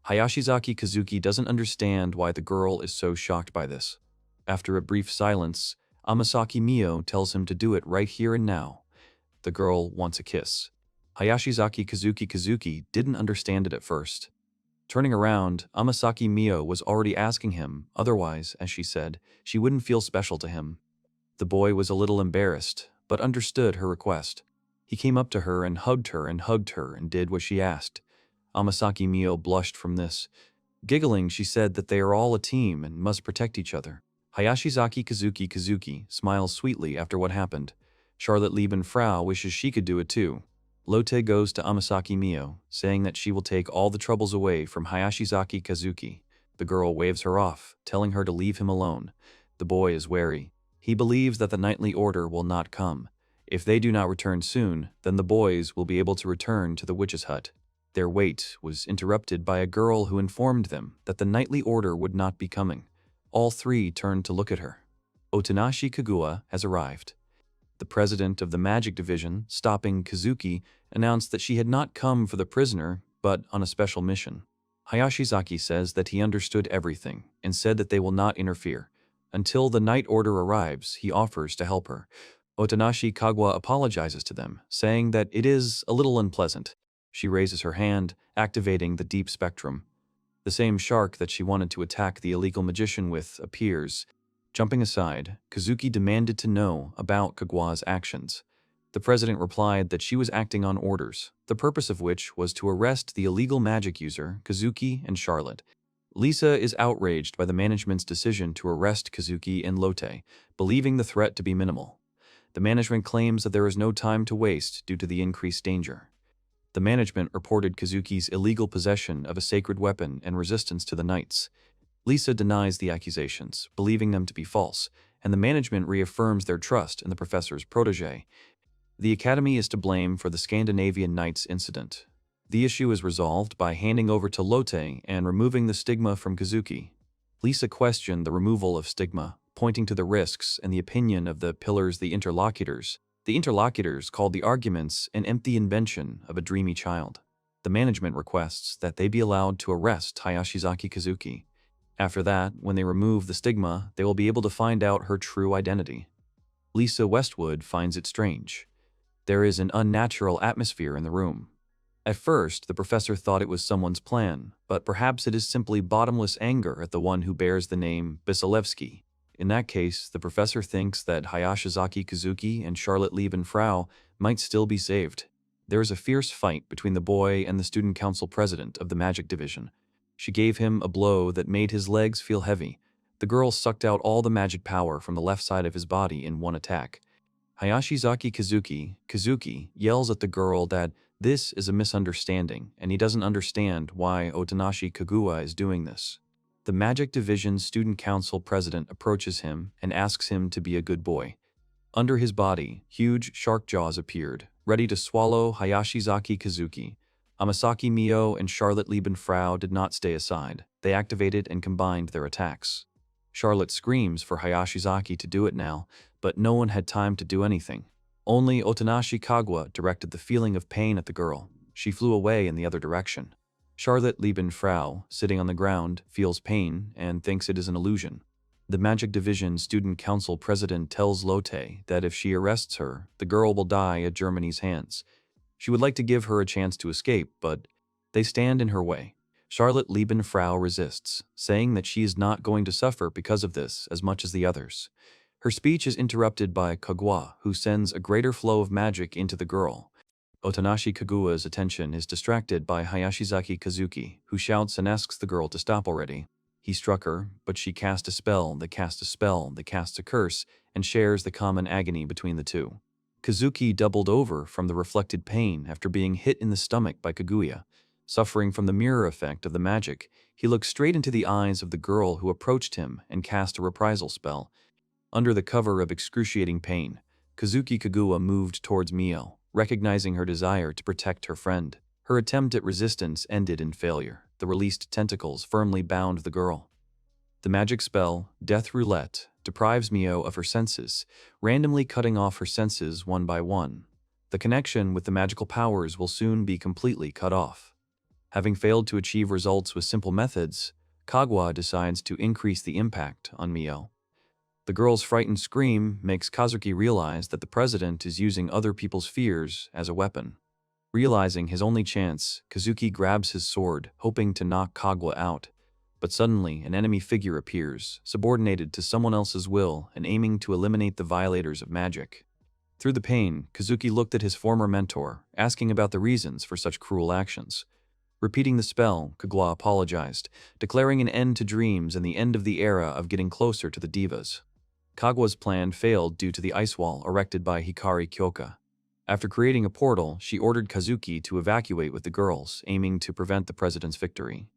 Hayashizaki Kazuki doesn't understand why the girl is so shocked by this. After a brief silence, Amasaki Mio tells him to do it right here and now. The girl wants a kiss. Hayashizaki Kazuki didn't understand it at first. Turning around, Amasaki Mio was already asking him, otherwise, as she said, she wouldn't feel special to him. The boy was a little embarrassed, but understood her request. He came up to her and hugged her and did what she asked. Amasaki Mio blushed from this. Giggling, she said that they are all a team and must protect each other. Hayashizaki Kazuki smiles sweetly after what happened. Charlotte Lieben Frau wishes she could do it too. Lotte goes to Amasaki Mio, saying that she will take all the troubles away from Hayashizaki Kazuki. The girl waves her off, telling her to leave him alone. The boy is wary. He believes that the knightly order will not come. If they do not return soon, then the boys will be able to return to the witch's hut. Their wait was interrupted by a girl who informed them that the knightly order would not be coming. All three turned to look at her. Otonashi Kagua has arrived. The president of the magic division, stopping Kazuki, announced that she had not come for the prisoner, but on a special mission. Hayashizaki says that he understood everything and said that they will not interfere. Until the Knight Order arrives, he offers to help her. Otonashi Kagwa apologizes to them, saying that it is a little unpleasant. She raises her hand, activating the deep spectrum. The same shark that she wanted to attack the illegal magician with appears. Jumping aside, Kazuki demanded to know about Kagua's actions. The president replied that she was acting on orders, the purpose of which was to arrest the illegal magic user, Kazuki and Charlotte. Lisa is outraged by the management's decision to arrest Kazuki and Lotte, believing the threat to be minimal. The management claims that there is no time to waste due to the increased danger. The management reported Kazuki's illegal possession of a sacred weapon and resistance to the knights. Lisa denies the accusations, believing them to be false, and the management reaffirms their trust in the professor's protege. The academy is to blame for the Scandinavian Knights incident. The issue is resolved by handing over to Lotte and removing the stigma from Kazuki. Lisa questioned the removal of stigma, pointing to the risks and the opinion of the pillars, the interlocutors. The interlocutors called the arguments an empty invention of a dreamy child. The management requests that they be allowed to arrest Hayashizaki Kazuki. After that, when they remove the stigma, they will be able to find out her true identity. Lisa Westwood finds it strange. There is an unnatural atmosphere in the room. At first, the professor thought it was someone's plan, but perhaps it is simply bottomless anger at the one who bears the name Bisalevsky. In that case, the professor thinks that Hayashizaki Kazuki and Charlotte Liebenfrau might still be saved. There is a fierce fight between the boy and the student council president of the magic division. She gave him a blow that made his legs feel heavy. The girl sucked out all the magic power from the left side of his body in one attack. Hayashizaki Kazuki yells at the girl that this is a misunderstanding and he doesn't understand why Otanashi Kagua is doing this. The Magic Division Student Council president approaches him and asks him to be a good boy. Under his body, huge shark jaws appeared, ready to swallow Hayashizaki Kazuki. Amasaki Mio and Charlotte Liebenfrau did not stay aside. They activated and combined their attacks. Charlotte screams for Hayashizaki to do it now, but no one had time to do anything. Only Otanashi Kagua directed the feeling of pain at the girl. She flew away in the other direction. Charlotte Liebenfrau, sitting on the ground, feels pain and thinks it is an illusion. The Magic Division Student Council president tells Lotte that if she arrests her, the girl will die at Germany's hands. She would like to give her a chance to escape, but they stand in her way. Charlotte Liebenfrau resists, saying that she is not going to suffer because of this as much as the others. Her speech is interrupted by Kagua, who sends a greater flow of magic into the girl. Otanashi Kagua's attention is distracted by Hayashizaki Kazuki, who shouts and asks the girl to stop already. He struck her, but she cast a spell that casts a spell that casts a curse and shares the common agony between the two. Kazuki doubled over from the reflected pain after being hit in the stomach by Kaguya. Suffering from the mirror effect of the magic, he looked straight into the eyes of the girl who approached him and cast a reprisal spell. Under the cover of excruciating pain, Kazuki Kagua moved towards Mio, recognizing her desire to protect her friend. Her attempt at resistance ended in failure. The released tentacles firmly bound the girl. The magic spell, Death Roulette, deprives Mio of her senses, randomly cutting off her senses one by one. The connection with the magical powers will soon be completely cut off. Having failed to achieve results with simple methods, Kagua decides to increase the impact on Mio. The girl's frightened scream makes Kazuki realize that the president is using other people's fears as a weapon. Realizing his only chance, Kazuki grabs his sword, hoping to knock Kagua out. But suddenly, an enemy figure appears, subordinated to someone else's will and aiming to eliminate the violators of magic. Through the pain, Kazuki looked at his former mentor, asking about the reasons for such cruel actions. Repeating the spell, Kagua apologized, declaring an end to dreams and the end of the era of getting closer to the divas. Kagua's plan failed due to the ice wall erected by Hikari Kyoka. After creating a portal, she ordered Kazuki to evacuate with the girls, aiming to prevent the president's victory.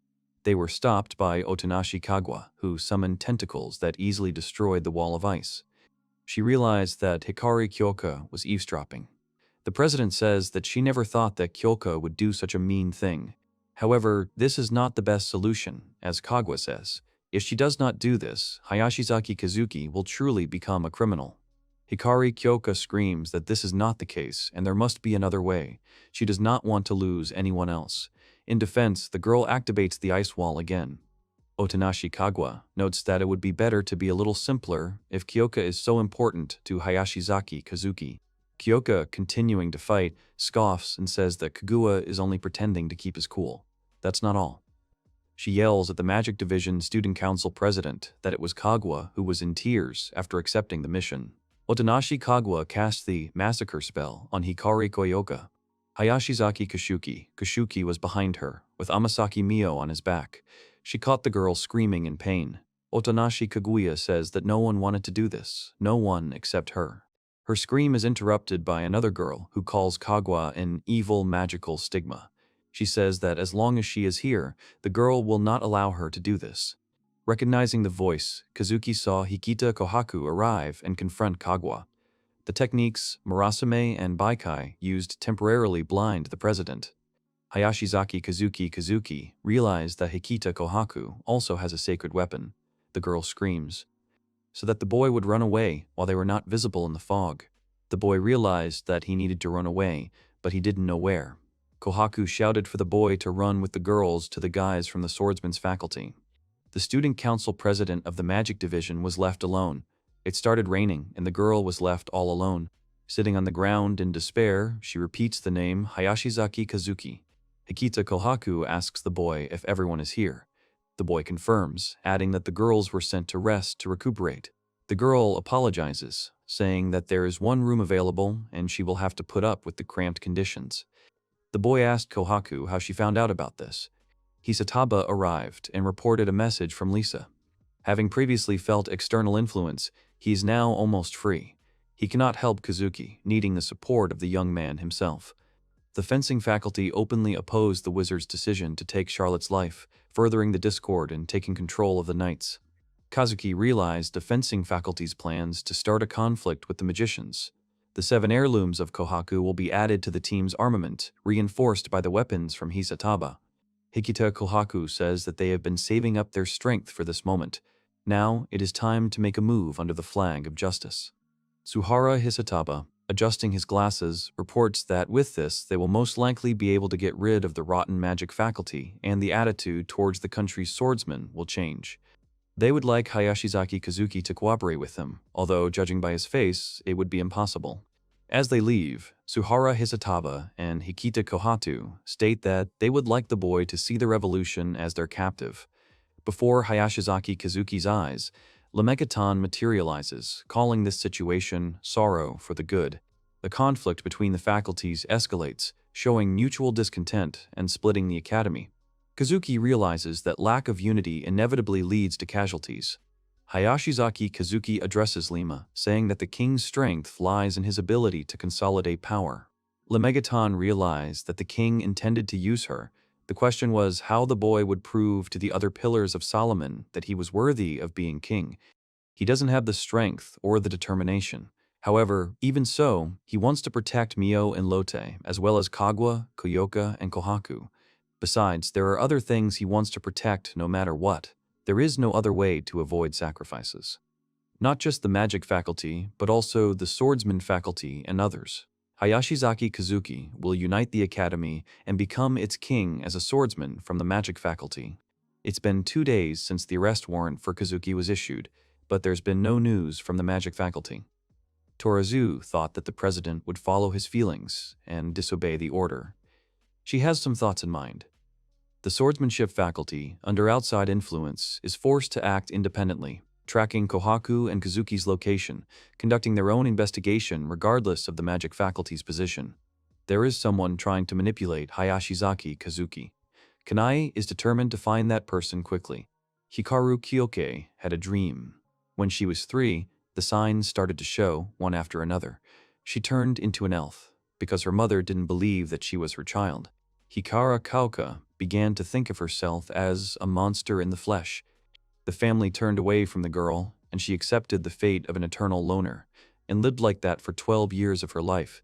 They were stopped by Otanashi Kagua, who summoned tentacles that easily destroyed the wall of ice. She realized that Hikari Kyoka was eavesdropping. The president says that she never thought that Kyoka would do such a mean thing. However, this is not the best solution, as Kagua says. If she does not do this, Hayashizaki Kazuki will truly become a criminal. Hikari Kyoka screams that this is not the case and there must be another way. She does not want to lose anyone else. In defense, the girl activates the ice wall again. Otanashi Kagua notes that it would be better to be a little simpler if Kyoka is so important to Hayashizaki Kazuki. Kyoka, continuing to fight, scoffs and says that Kagua is only pretending to keep his cool. That's not all. She yells at the Magic Division Student Council president that it was Kaguya who was in tears after accepting the mission. Otonashi Kaguya cast the massacre spell on Hikari Koyoka. Hayashizaki Kashuki was behind her, with Amasaki Mio on his back. She caught the girl screaming in pain. Otonashi Kaguya says that no one wanted to do this, no one except her. Her scream is interrupted by another girl who calls Kaguya an evil magical stigma. She says that as long as she is here, the girl will not allow her to do this. Recognizing the voice, Kazuki saw Hikita Kohaku arrive and confront Kaguya. The techniques Murasame and Baikai used temporarily blind the president. Hayashizaki Kazuki realized that Hikita Kohaku also has a sacred weapon. The girl screams, so that the boy would run away while they were not visible in the fog. The boy realized that he needed to run away, but he didn't know where. Kohaku shouted for the boy to run with the girls to the guys from the Swordsman's faculty. The student council president of the Magic Division was left alone. It started raining, and the girl was left all alone. Sitting on the ground in despair, she repeats the name Hayashizaki Kazuki. Hikita Kohaku asks the boy if everyone is here. The boy confirms, adding that the girls were sent to rest to recuperate. The girl apologizes, saying that there is one room available and she will have to put up with the cramped conditions. The boy asked Kohaku how she found out about this. Hisataba arrived and reported a message from Lisa. Having previously felt external influence, he is now almost free. He cannot help Kazuki, needing the support of the young man himself. The fencing faculty openly opposed the wizard's decision to take Charlotte's life, furthering the discord and taking control of the knights. Kazuki realized the fencing faculty's plans to start a conflict with the magicians. The 7 heirlooms of Kohaku will be added to the team's armament, reinforced by the weapons from Hisataba. Hikita Kohaku says that they have been saving up their strength for this moment. Now it is time to make a move under the flag of justice. Suhara Hisataba, adjusting his glasses, reports that with this they will most likely be able to get rid of the rotten magic faculty, and the attitude towards the country's swordsmen will change. They would like Hayashizaki Kazuki to cooperate with them, although judging by his face, it would be impossible. As they leave, Suhara Hisataba and Hikita Kohatu state that they would like the boy to see the revolution as their captive. Before Hayashizaki Kazuki's eyes, Lemegatan materializes, calling this situation sorrow for the good. The conflict between the faculties escalates, showing mutual discontent and splitting the academy. Kazuki realizes that lack of unity inevitably leads to casualties. Hayashizaki Kazuki addresses Lima, saying that the king's strength lies in his ability to consolidate power. Lemegatan realized that the king intended to use her. The question was how the boy would prove to the other pillars of Solomon that he was worthy of being king. He doesn't have the strength or the determination. However, even so, he wants to protect Mio and Lotte, as well as Kaguya, Koyoka, and Kohaku. Besides, there are other things he wants to protect no matter what. There is no other way to avoid sacrifices. Not just the magic faculty, but also the swordsman faculty and others. Hayashizaki Kazuki will unite the academy and become its king as a swordsman from the magic faculty. It's been 2 days since the arrest warrant for Kazuki was issued, but there's been no news from the magic faculty. Torazu thought that the president would follow his feelings and disobey the order. She has some thoughts in mind. The swordsmanship faculty, under outside influence, is forced to act independently, tracking Kohaku and Kazuki's location, conducting their own investigation regardless of the magic faculty's position. There is someone trying to manipulate Hayashizaki Kazuki. Kanai is determined to find that person quickly. Hikaru Kyoke had a dream. When she was 3, the signs started to show, one after another. She turned into an elf, because her mother didn't believe that she was her child. Hikara Kauka began to think of herself as a monster in the flesh. The family turned away from the girl, and she accepted the fate of an eternal loner, and lived like that for 12 years of her life.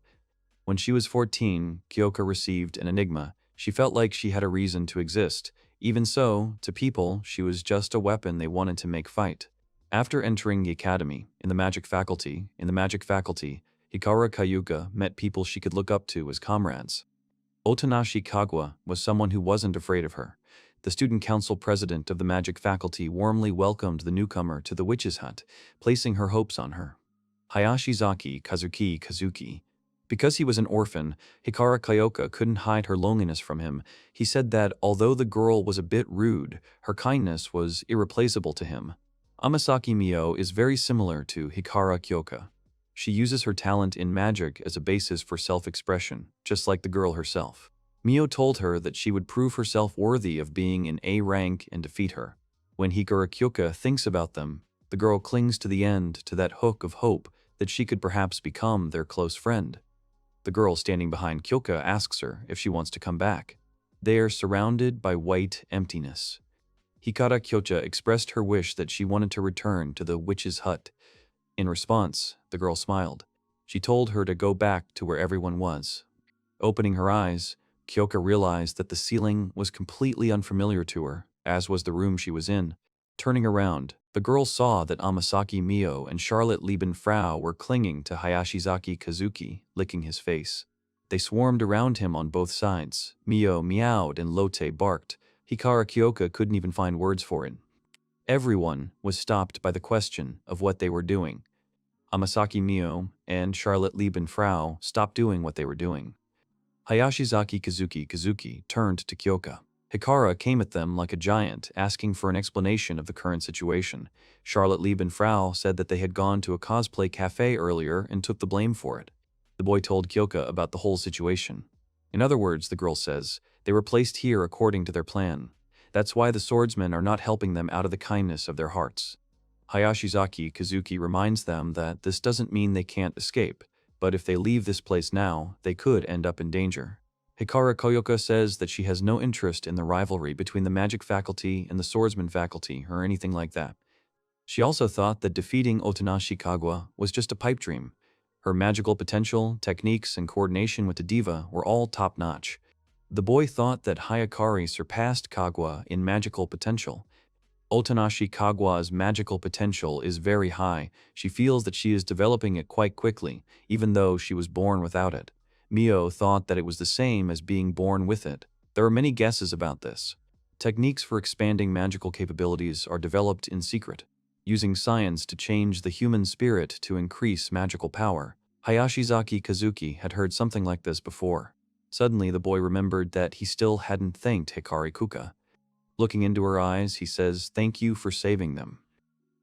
When she was 14, Kyoka received an enigma. She felt like she had a reason to exist. Even so, to people, she was just a weapon they wanted to make fight. After entering the academy, in the magic faculty, Hikara Kayuka met people she could look up to as comrades. Otonashi Kaguya was someone who wasn't afraid of her. The student council president of the magic faculty warmly welcomed the newcomer to the witch's hut, placing her hopes on her. Hayashizaki Kazuki Because he was an orphan, Hikara Kyoka couldn't hide her loneliness from him. He said that although the girl was a bit rude, her kindness was irreplaceable to him. Amasaki Mio is very similar to Hikara Kyoka. She uses her talent in magic as a basis for self-expression, just like the girl herself. Mio told her that she would prove herself worthy of being in A rank and defeat her. When Hikara Kyoka thinks about them, the girl clings to the end to that hook of hope that she could perhaps become their close friend. The girl standing behind Kyoka asks her if she wants to come back. They are surrounded by white emptiness. Hikara Kyoka expressed her wish that she wanted to return to the witch's hut. In response, the girl smiled. She told her to go back to where everyone was. Opening her eyes, Kyoka realized that the ceiling was completely unfamiliar to her, as was the room she was in. Turning around, the girl saw that Amasaki Mio and Charlotte Liebenfrau were clinging to Hayashizaki Kazuki, licking his face. They swarmed around him on both sides. Mio meowed and Lotte barked. Hikara Kyoka couldn't even find words for it. Everyone was stopped by the question of what they were doing. Amasaki Mio and Charlotte Liebenfrau stopped doing what they were doing. Hayashizaki Kazuki turned to Kyoka. Hikara came at them like a giant, asking for an explanation of the current situation. Charlotte Liebenfrau said that they had gone to a cosplay cafe earlier and took the blame for it. The boy told Kyoka about the whole situation. In other words, the girl says, they were placed here according to their plan. That's why the swordsmen are not helping them out of the kindness of their hearts. Hayashizaki Kazuki reminds them that this doesn't mean they can't escape, but if they leave this place now, they could end up in danger. Hikara Kyoka says that she has no interest in the rivalry between the magic faculty and the swordsman faculty or anything like that. She also thought that defeating Otonashi Kagwa was just a pipe dream. Her magical potential, techniques, and coordination with the diva were all top-notch. The boy thought that Hayakari surpassed Kagwa in magical potential. Otonashi Kagwa's magical potential is very high. She feels that she is developing it quite quickly, even though she was born without it. Mio thought that it was the same as being born with it. There are many guesses about this. Techniques for expanding magical capabilities are developed in secret, using science to change the human spirit to increase magical power. Hayashizaki Kazuki had heard something like this before. Suddenly, the boy remembered that he still hadn't thanked Hikari Kuka. Looking into her eyes, he says, "Thank you for saving them."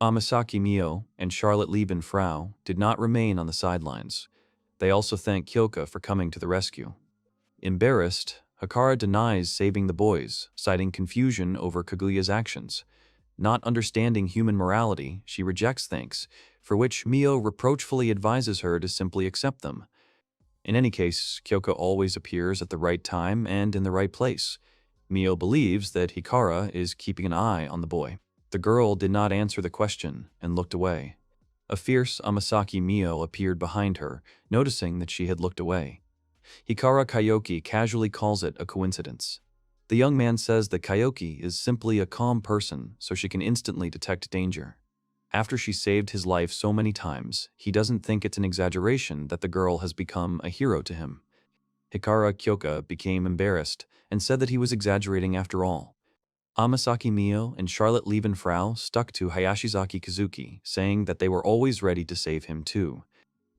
Amasaki Mio and Charlotte Liebenfrau did not remain on the sidelines. They also thanked Kyoka for coming to the rescue. Embarrassed, Hikara denies saving the boys, citing confusion over Kaguya's actions. Not understanding human morality, she rejects thanks, for which Mio reproachfully advises her to simply accept them. In any case, Kyoka always appears at the right time and in the right place. Mio believes that Hikara is keeping an eye on the boy. The girl did not answer the question and looked away. A fierce Amasaki Mio appeared behind her, noticing that she had looked away. Hikara Kyoki casually calls it a coincidence. The young man says that Kyoki is simply a calm person, so she can instantly detect danger. After she saved his life so many times, he doesn't think it's an exaggeration that the girl has become a hero to him. Hikara Kyoka became embarrassed and said that he was exaggerating after all. Amasaki Mio and Charlotte Liebenfrau stuck to Hayashizaki Kazuki, saying that they were always ready to save him too.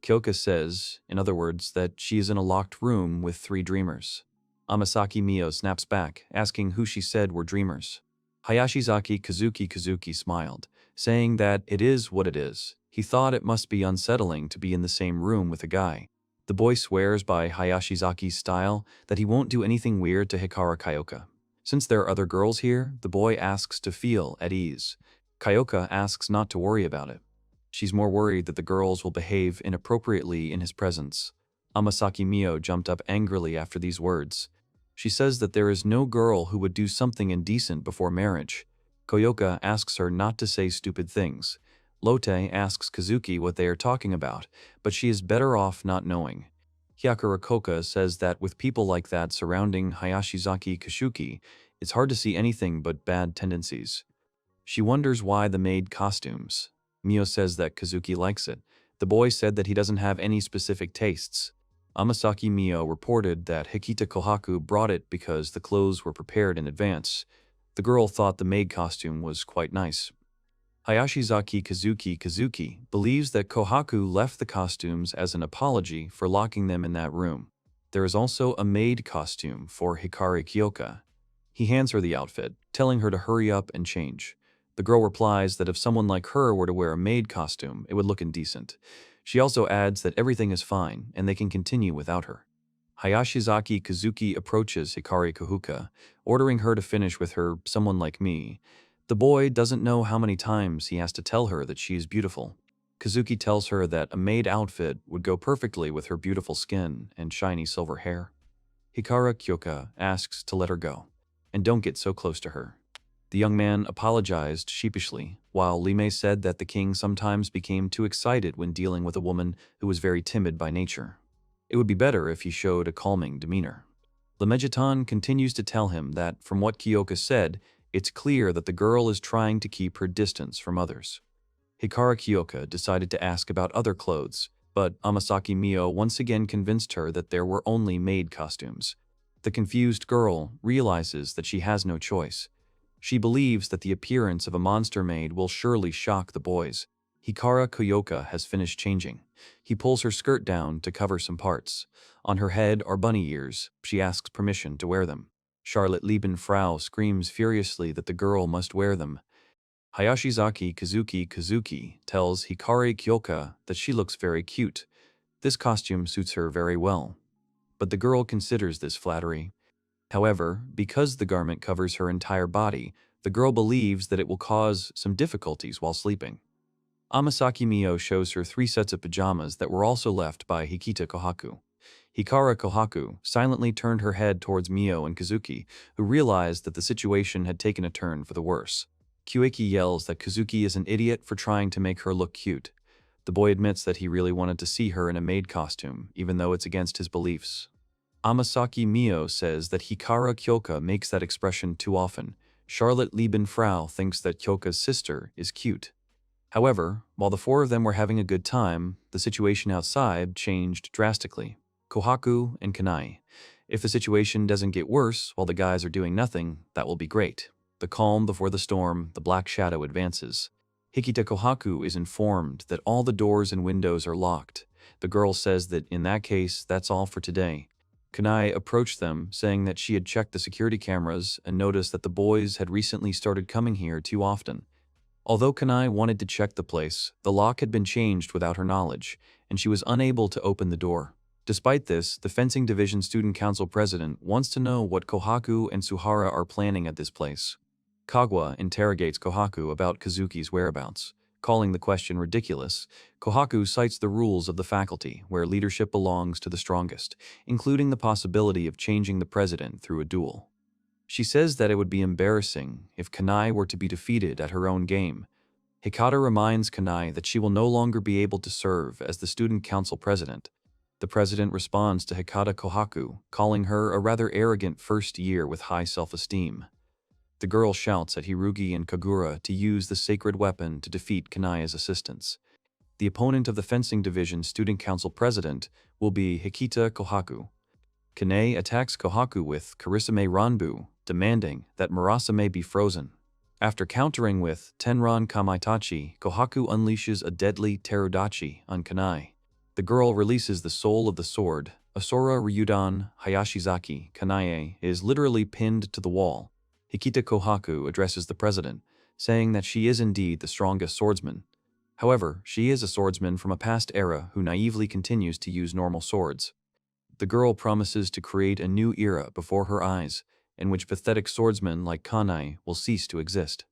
Kyoka says, in other words, that she is in a locked room with 3 dreamers. Amasaki Mio snaps back, asking who she said were dreamers. Hayashizaki Kazuki smiled, saying that it is what it is. He thought it must be unsettling to be in the same room with a guy. The boy swears by Hayashizaki's style that he won't do anything weird to Hikara Kyoka. Since there are other girls here, the boy asks to feel at ease. Kyoka asks not to worry about it. She's more worried that the girls will behave inappropriately in his presence. Amasaki Mio jumped up angrily after these words. She says that there is no girl who would do something indecent before marriage. Kyoka asks her not to say stupid things. Lotte asks Kazuki what they are talking about, but she is better off not knowing. Hyakura Koka says that with people like that surrounding Hayashizaki Kashuki, it's hard to see anything but bad tendencies. She wonders why the maid costumes. Mio says that Kazuki likes it. The boy said that he doesn't have any specific tastes. Amasaki Mio reported that Hikita Kohaku brought it because the clothes were prepared in advance. The girl thought the maid costume was quite nice. Kazuki believes that Kohaku left the costumes as an apology for locking them in that room. There is also a maid costume for Hikari Kyoka. He hands her the outfit, telling her to hurry up and change. The girl replies that if someone like her were to wear a maid costume, it would look indecent. She also adds that everything is fine and they can continue without her. Hayashizaki Kazuki approaches Hikari Kahuka, ordering her to finish with her "someone like me." The boy doesn't know how many times he has to tell her that she is beautiful. Kazuki tells her that a maid outfit would go perfectly with her beautiful skin and shiny silver hair. Hikari Kyoka asks to let her go, and don't get so close to her. The young man apologized sheepishly, while Lime said that the king sometimes became too excited when dealing with a woman who was very timid by nature. It would be better if he showed a calming demeanor. Lemegeton continues to tell him that, from what Kyoka said, it's clear that the girl is trying to keep her distance from others. Hikari Kyoka decided to ask about other clothes, but Amasaki Mio once again convinced her that there were only maid costumes. The confused girl realizes that she has no choice. She believes that the appearance of a monster maid will surely shock the boys. Hikari Kyoka has finished changing. He pulls her skirt down to cover some parts. On her head are bunny ears. She asks permission to wear them. Charlotte Liebenfrau screams furiously that the girl must wear them. Hayashizaki Kazuki tells Hikari Kyoka that she looks very cute. This costume suits her very well. But the girl considers this flattery. However, because the garment covers her entire body, the girl believes that it will cause some difficulties while sleeping. Amasaki Mio shows her 3 sets of pajamas that were also left by Hikita Kohaku. Hikari Kohaku silently turned her head towards Mio and Kazuki, who realized that the situation had taken a turn for the worse. Kyueki yells that Kazuki is an idiot for trying to make her look cute. The boy admits that he really wanted to see her in a maid costume, even though it's against his beliefs. Amasaki Mio says that Hikari Kyoka makes that expression too often. Charlotte Liebenfrau thinks that Kyoka's sister is cute. However, while the 4 of them were having a good time, the situation outside changed drastically. Kohaku and Kanai. If the situation doesn't get worse while the guys are doing nothing, that will be great. The calm before the storm, the black shadow advances. Hikita Kohaku is informed that all the doors and windows are locked. The girl says that in that case, that's all for today. Kanai approached them, saying that she had checked the security cameras and noticed that the boys had recently started coming here too often. Although Kanai wanted to check the place, the lock had been changed without her knowledge, and she was unable to open the door. Despite this, the Fencing Division Student Council President wants to know what Kohaku and Suhara are planning at this place. Kagwa interrogates Kohaku about Kazuki's whereabouts. Calling the question ridiculous, Kohaku cites the rules of the faculty, where leadership belongs to the strongest, including the possibility of changing the president through a duel. She says that it would be embarrassing if Kanai were to be defeated at her own game. Hikata reminds Kanai that she will no longer be able to serve as the student council president. The president responds to Hikata Kohaku, calling her a rather arrogant first year with high self-esteem. The girl shouts at Hirugi and Kagura to use the sacred weapon to defeat Kanai's assistants. The opponent of the Fencing Division Student Council President will be Hikita Kohaku. Kanai attacks Kohaku with Karisame Ranbu, demanding that Murasame be frozen. After countering with Tenran Kamaitachi, Kohaku unleashes a deadly Terudachi on Kanai. The girl releases the soul of the sword. Asura Ryudan Hayashizaki Kanae is literally pinned to the wall. Hikita Kohaku addresses the president, saying that she is indeed the strongest swordsman. However, she is a swordsman from a past era who naively continues to use normal swords. The girl promises to create a new era before her eyes, in which pathetic swordsmen like Kanai will cease to exist.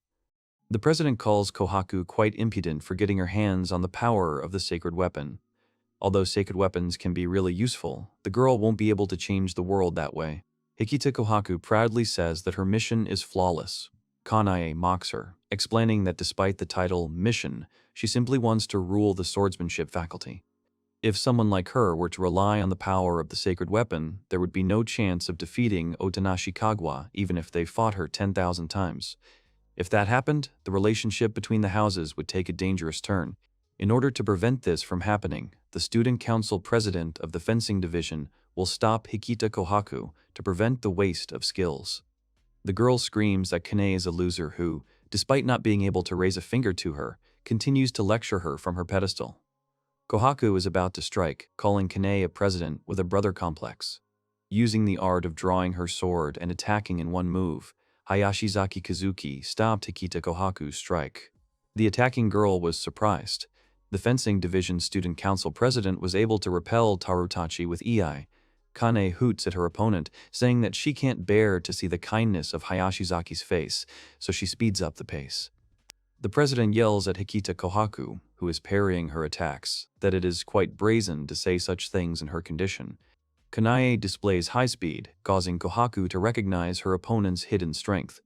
The president calls Kohaku quite impudent for getting her hands on the power of the sacred weapon. Although sacred weapons can be really useful, the girl won't be able to change the world that way. Hikita Kohaku proudly says that her mission is flawless. Kanae mocks her, explaining that despite the title mission, she simply wants to rule the swordsmanship faculty. If someone like her were to rely on the power of the sacred weapon, there would be no chance of defeating Otanashi Kagwa even if they fought her 10,000 times. If that happened, the relationship between the houses would take a dangerous turn. In order to prevent this from happening, the student council president of the fencing division will stop Hikita Kohaku to prevent the waste of skills. The girl screams that Kanai is a loser who, despite not being able to raise a finger to her, continues to lecture her from her pedestal. Kohaku is about to strike, calling Kanae a president with a brother complex. Using the art of drawing her sword and attacking in one move, Hayashizaki Kazuki stopped Hikita Kohaku's strike. The attacking girl was surprised. The fencing division student council president was able to repel Tarutachi with Ei. Kane hoots at her opponent, saying that she can't bear to see the kindness of Hayashizaki's face, so she speeds up the pace. The president yells at Hikita Kohaku, who is parrying her attacks, that it is quite brazen to say such things in her condition. Kanae displays high speed, causing Kohaku to recognize her opponent's hidden strength.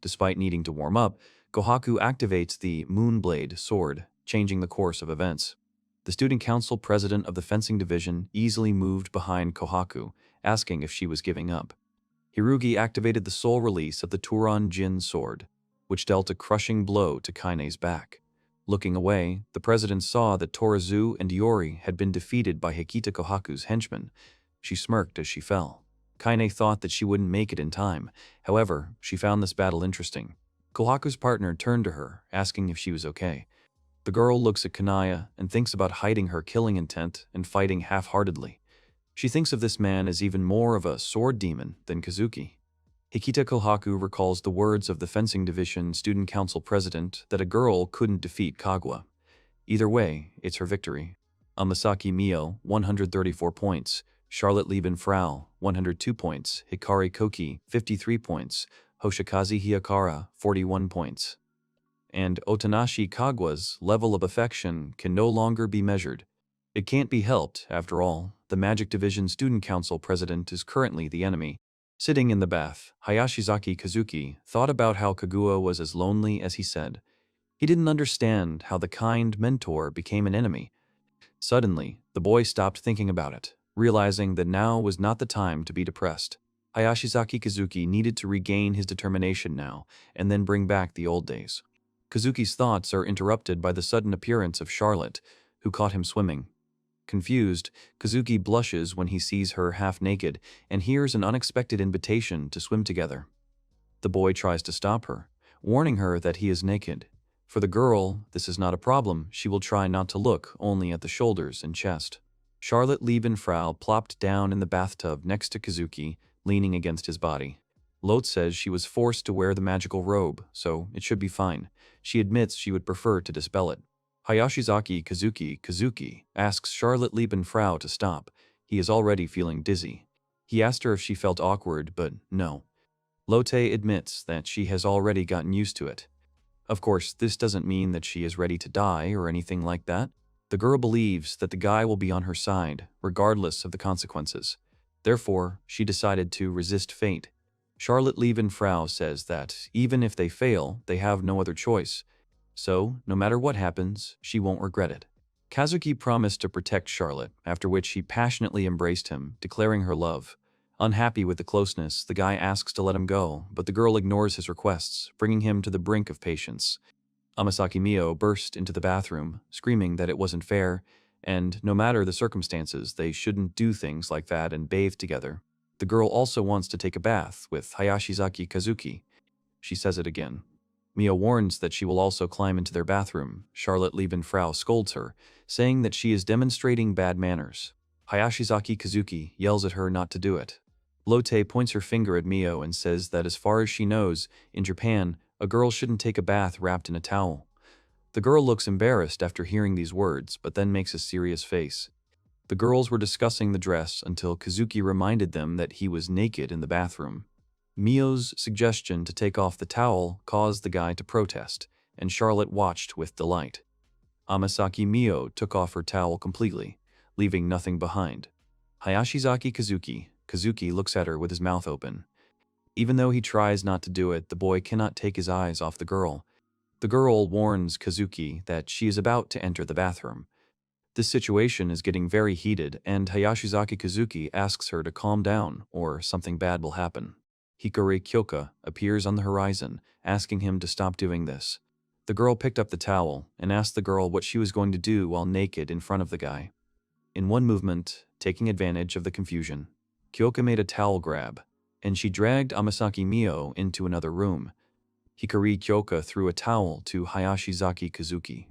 Despite needing to warm up, Kohaku activates the Moonblade sword, changing the course of events. The student council president of the fencing division easily moved behind Kohaku, asking if she was giving up. Hirugi activated the soul release of the Turon Jin sword, which dealt a crushing blow to Kaine's back. Looking away, the president saw that Torizu and Iori had been defeated by Hikita Kohaku's henchmen. She smirked as she fell. Kaine thought that she wouldn't make it in time. However, she found this battle interesting. Kohaku's partner turned to her, asking if she was okay. The girl looks at Kanaya and thinks about hiding her killing intent and fighting half-heartedly. She thinks of this man as even more of a sword demon than Kazuki. Hikita Kohaku recalls the words of the fencing division student council president that a girl couldn't defeat Kagwa. Either way, it's her victory. Amasaki Mio, 134 points. Charlotte Lieben-Frau, 102 points. Hikari Koki, 53 points. Hoshikaze Hiyakara, 41 points. And Otanashi Kagwa's level of affection can no longer be measured. It can't be helped, after all. The Magic Division Student Council president is currently the enemy. Sitting in the bath, Hayashizaki Kazuki thought about how Kaguya was as lonely as he said. He didn't understand how the kind mentor became an enemy. Suddenly, the boy stopped thinking about it, realizing that now was not the time to be depressed. Hayashizaki Kazuki needed to regain his determination now, and then bring back the old days. Kazuki's thoughts are interrupted by the sudden appearance of Charlotte, who caught him swimming. Confused, Kazuki blushes when he sees her half-naked and hears an unexpected invitation to swim together. The boy tries to stop her, warning her that he is naked. For the girl, this is not a problem. She will try not to look only at the shoulders and chest. Charlotte Lieben-Frau plopped down in the bathtub next to Kazuki, leaning against his body. Lot says she was forced to wear the magical robe, so it should be fine. She admits she would prefer to dispel it. Hayashizaki Kazuki asks Charlotte Lieben-Frau to stop. He is already feeling dizzy. He asked her if she felt awkward, but no. Lotte admits that she has already gotten used to it. Of course, this doesn't mean that she is ready to die or anything like that. The girl believes that the guy will be on her side, regardless of the consequences. Therefore, she decided to resist fate. Charlotte Lieben-Frau says that, even if they fail, they have no other choice. So, no matter what happens, she won't regret it. Kazuki promised to protect Charlotte, after which she passionately embraced him, declaring her love. Unhappy with the closeness, the guy asks to let him go, but the girl ignores his requests, bringing him to the brink of patience. Amasaki Mio burst into the bathroom, screaming that it wasn't fair, and no matter the circumstances, they shouldn't do things like that and bathe together. The girl also wants to take a bath with Hayashizaki Kazuki. She says it again. Mio warns that she will also climb into their bathroom. Charlotte Lieben-Frau scolds her, saying that she is demonstrating bad manners. Hayashizaki Kazuki yells at her not to do it. Lotte points her finger at Mio and says that as far as she knows, in Japan, a girl shouldn't take a bath wrapped in a towel. The girl looks embarrassed after hearing these words, but then makes a serious face. The girls were discussing the dress until Kazuki reminded them that he was naked in the bathroom. Mio's suggestion to take off the towel caused the guy to protest, and Charlotte watched with delight. Amasaki Mio took off her towel completely, leaving nothing behind. Hayashizaki Kazuki looks at her with his mouth open. Even though he tries not to do it, the boy cannot take his eyes off the girl. The girl warns Kazuki that she is about to enter the bathroom. This situation is getting very heated, and Hayashizaki Kazuki asks her to calm down, or something bad will happen. Hikari Kyoka appears on the horizon, asking him to stop doing this. The girl picked up the towel and asked the girl what she was going to do while naked in front of the guy. In one movement, taking advantage of the confusion, Kyoka made a towel grab, and she dragged Amasaki Mio into another room. Hikari Kyoka threw a towel to Hayashizaki Kazuki.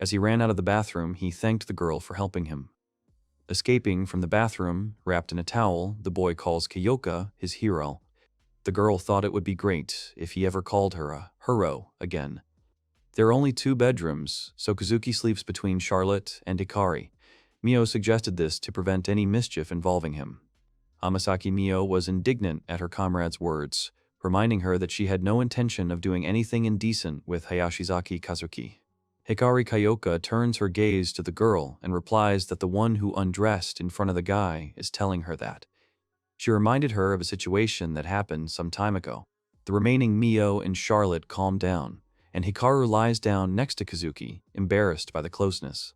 As he ran out of the bathroom, he thanked the girl for helping him. Escaping from the bathroom, wrapped in a towel, the boy calls Kyoka his hero. The girl thought it would be great if he ever called her a hero again. There are only 2 bedrooms, so Kazuki sleeps between Charlotte and Hikari. Mio suggested this to prevent any mischief involving him. Amasaki Mio was indignant at her comrade's words, reminding her that she had no intention of doing anything indecent with Hayashizaki Kazuki. Hikari Kyoka turns her gaze to the girl and replies that the one who undressed in front of the guy is telling her that. She reminded her of a situation that happened some time ago. The remaining Mio and Charlotte calm down, and Hikaru lies down next to Kazuki, embarrassed by the closeness.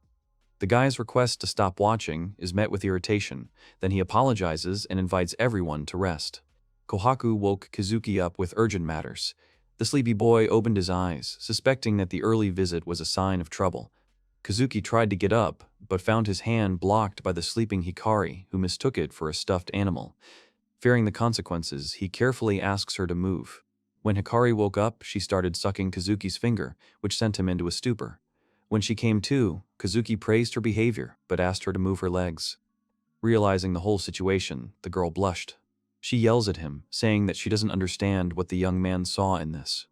The guy's request to stop watching is met with irritation, then he apologizes and invites everyone to rest. Kohaku woke Kazuki up with urgent matters. The sleepy boy opened his eyes, suspecting that the early visit was a sign of trouble. Kazuki tried to get up, but found his hand blocked by the sleeping Hikari, who mistook it for a stuffed animal. Fearing the consequences, he carefully asks her to move. When Hikari woke up, she started sucking Kazuki's finger, which sent him into a stupor. When she came to, Kazuki praised her behavior, but asked her to move her legs. Realizing the whole situation, the girl blushed. She yells at him, saying that she doesn't understand what the young man saw in this.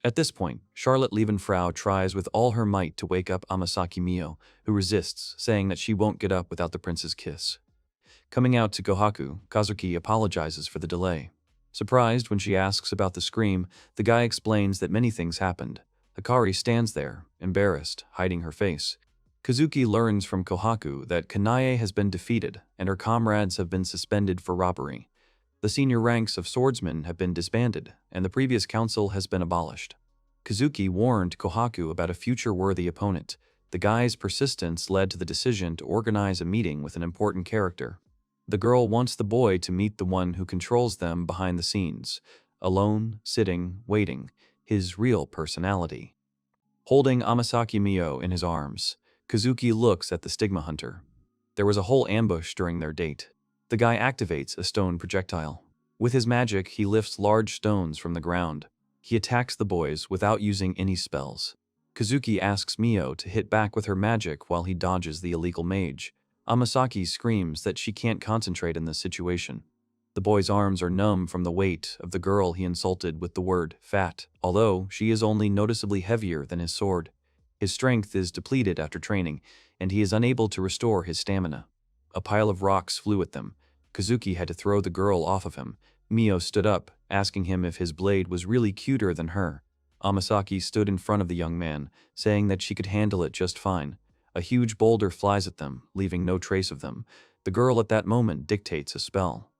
At this point, Charlotte Liebenfrau tries with all her might to wake up Amasaki Mio, who resists, saying that she won't get up without the prince's kiss. Coming out to Kohaku, Kazuki apologizes for the delay. Surprised when she asks about the scream, the guy explains that many things happened. Hikari stands there, embarrassed, hiding her face. Kazuki learns from Kohaku that Kanae has been defeated and her comrades have been suspended for robbery. The senior ranks of swordsmen have been disbanded, and the previous council has been abolished. Kazuki warned Kohaku about a future worthy opponent. The guy's persistence led to the decision to organize a meeting with an important character. The girl wants the boy to meet the one who controls them behind the scenes, alone, sitting, waiting, his real personality. Holding Amasaki Mio in his arms, Kazuki looks at the stigma hunter. There was a whole ambush during their date. The guy activates a stone projectile. With his magic, he lifts large stones from the ground. He attacks the boys without using any spells. Kazuki asks Mio to hit back with her magic while he dodges the illegal mage. Amasaki screams that she can't concentrate in this situation. The boy's arms are numb from the weight of the girl he insulted with the word fat, although she is only noticeably heavier than his sword. His strength is depleted after training, and he is unable to restore his stamina. A pile of rocks flew at them. Kazuki had to throw the girl off of him. Mio stood up, asking him if his blade was really cuter than her. Amasaki stood in front of the young man, saying that she could handle it just fine. A huge boulder flies at them, leaving no trace of them. The girl at that moment dictates a spell.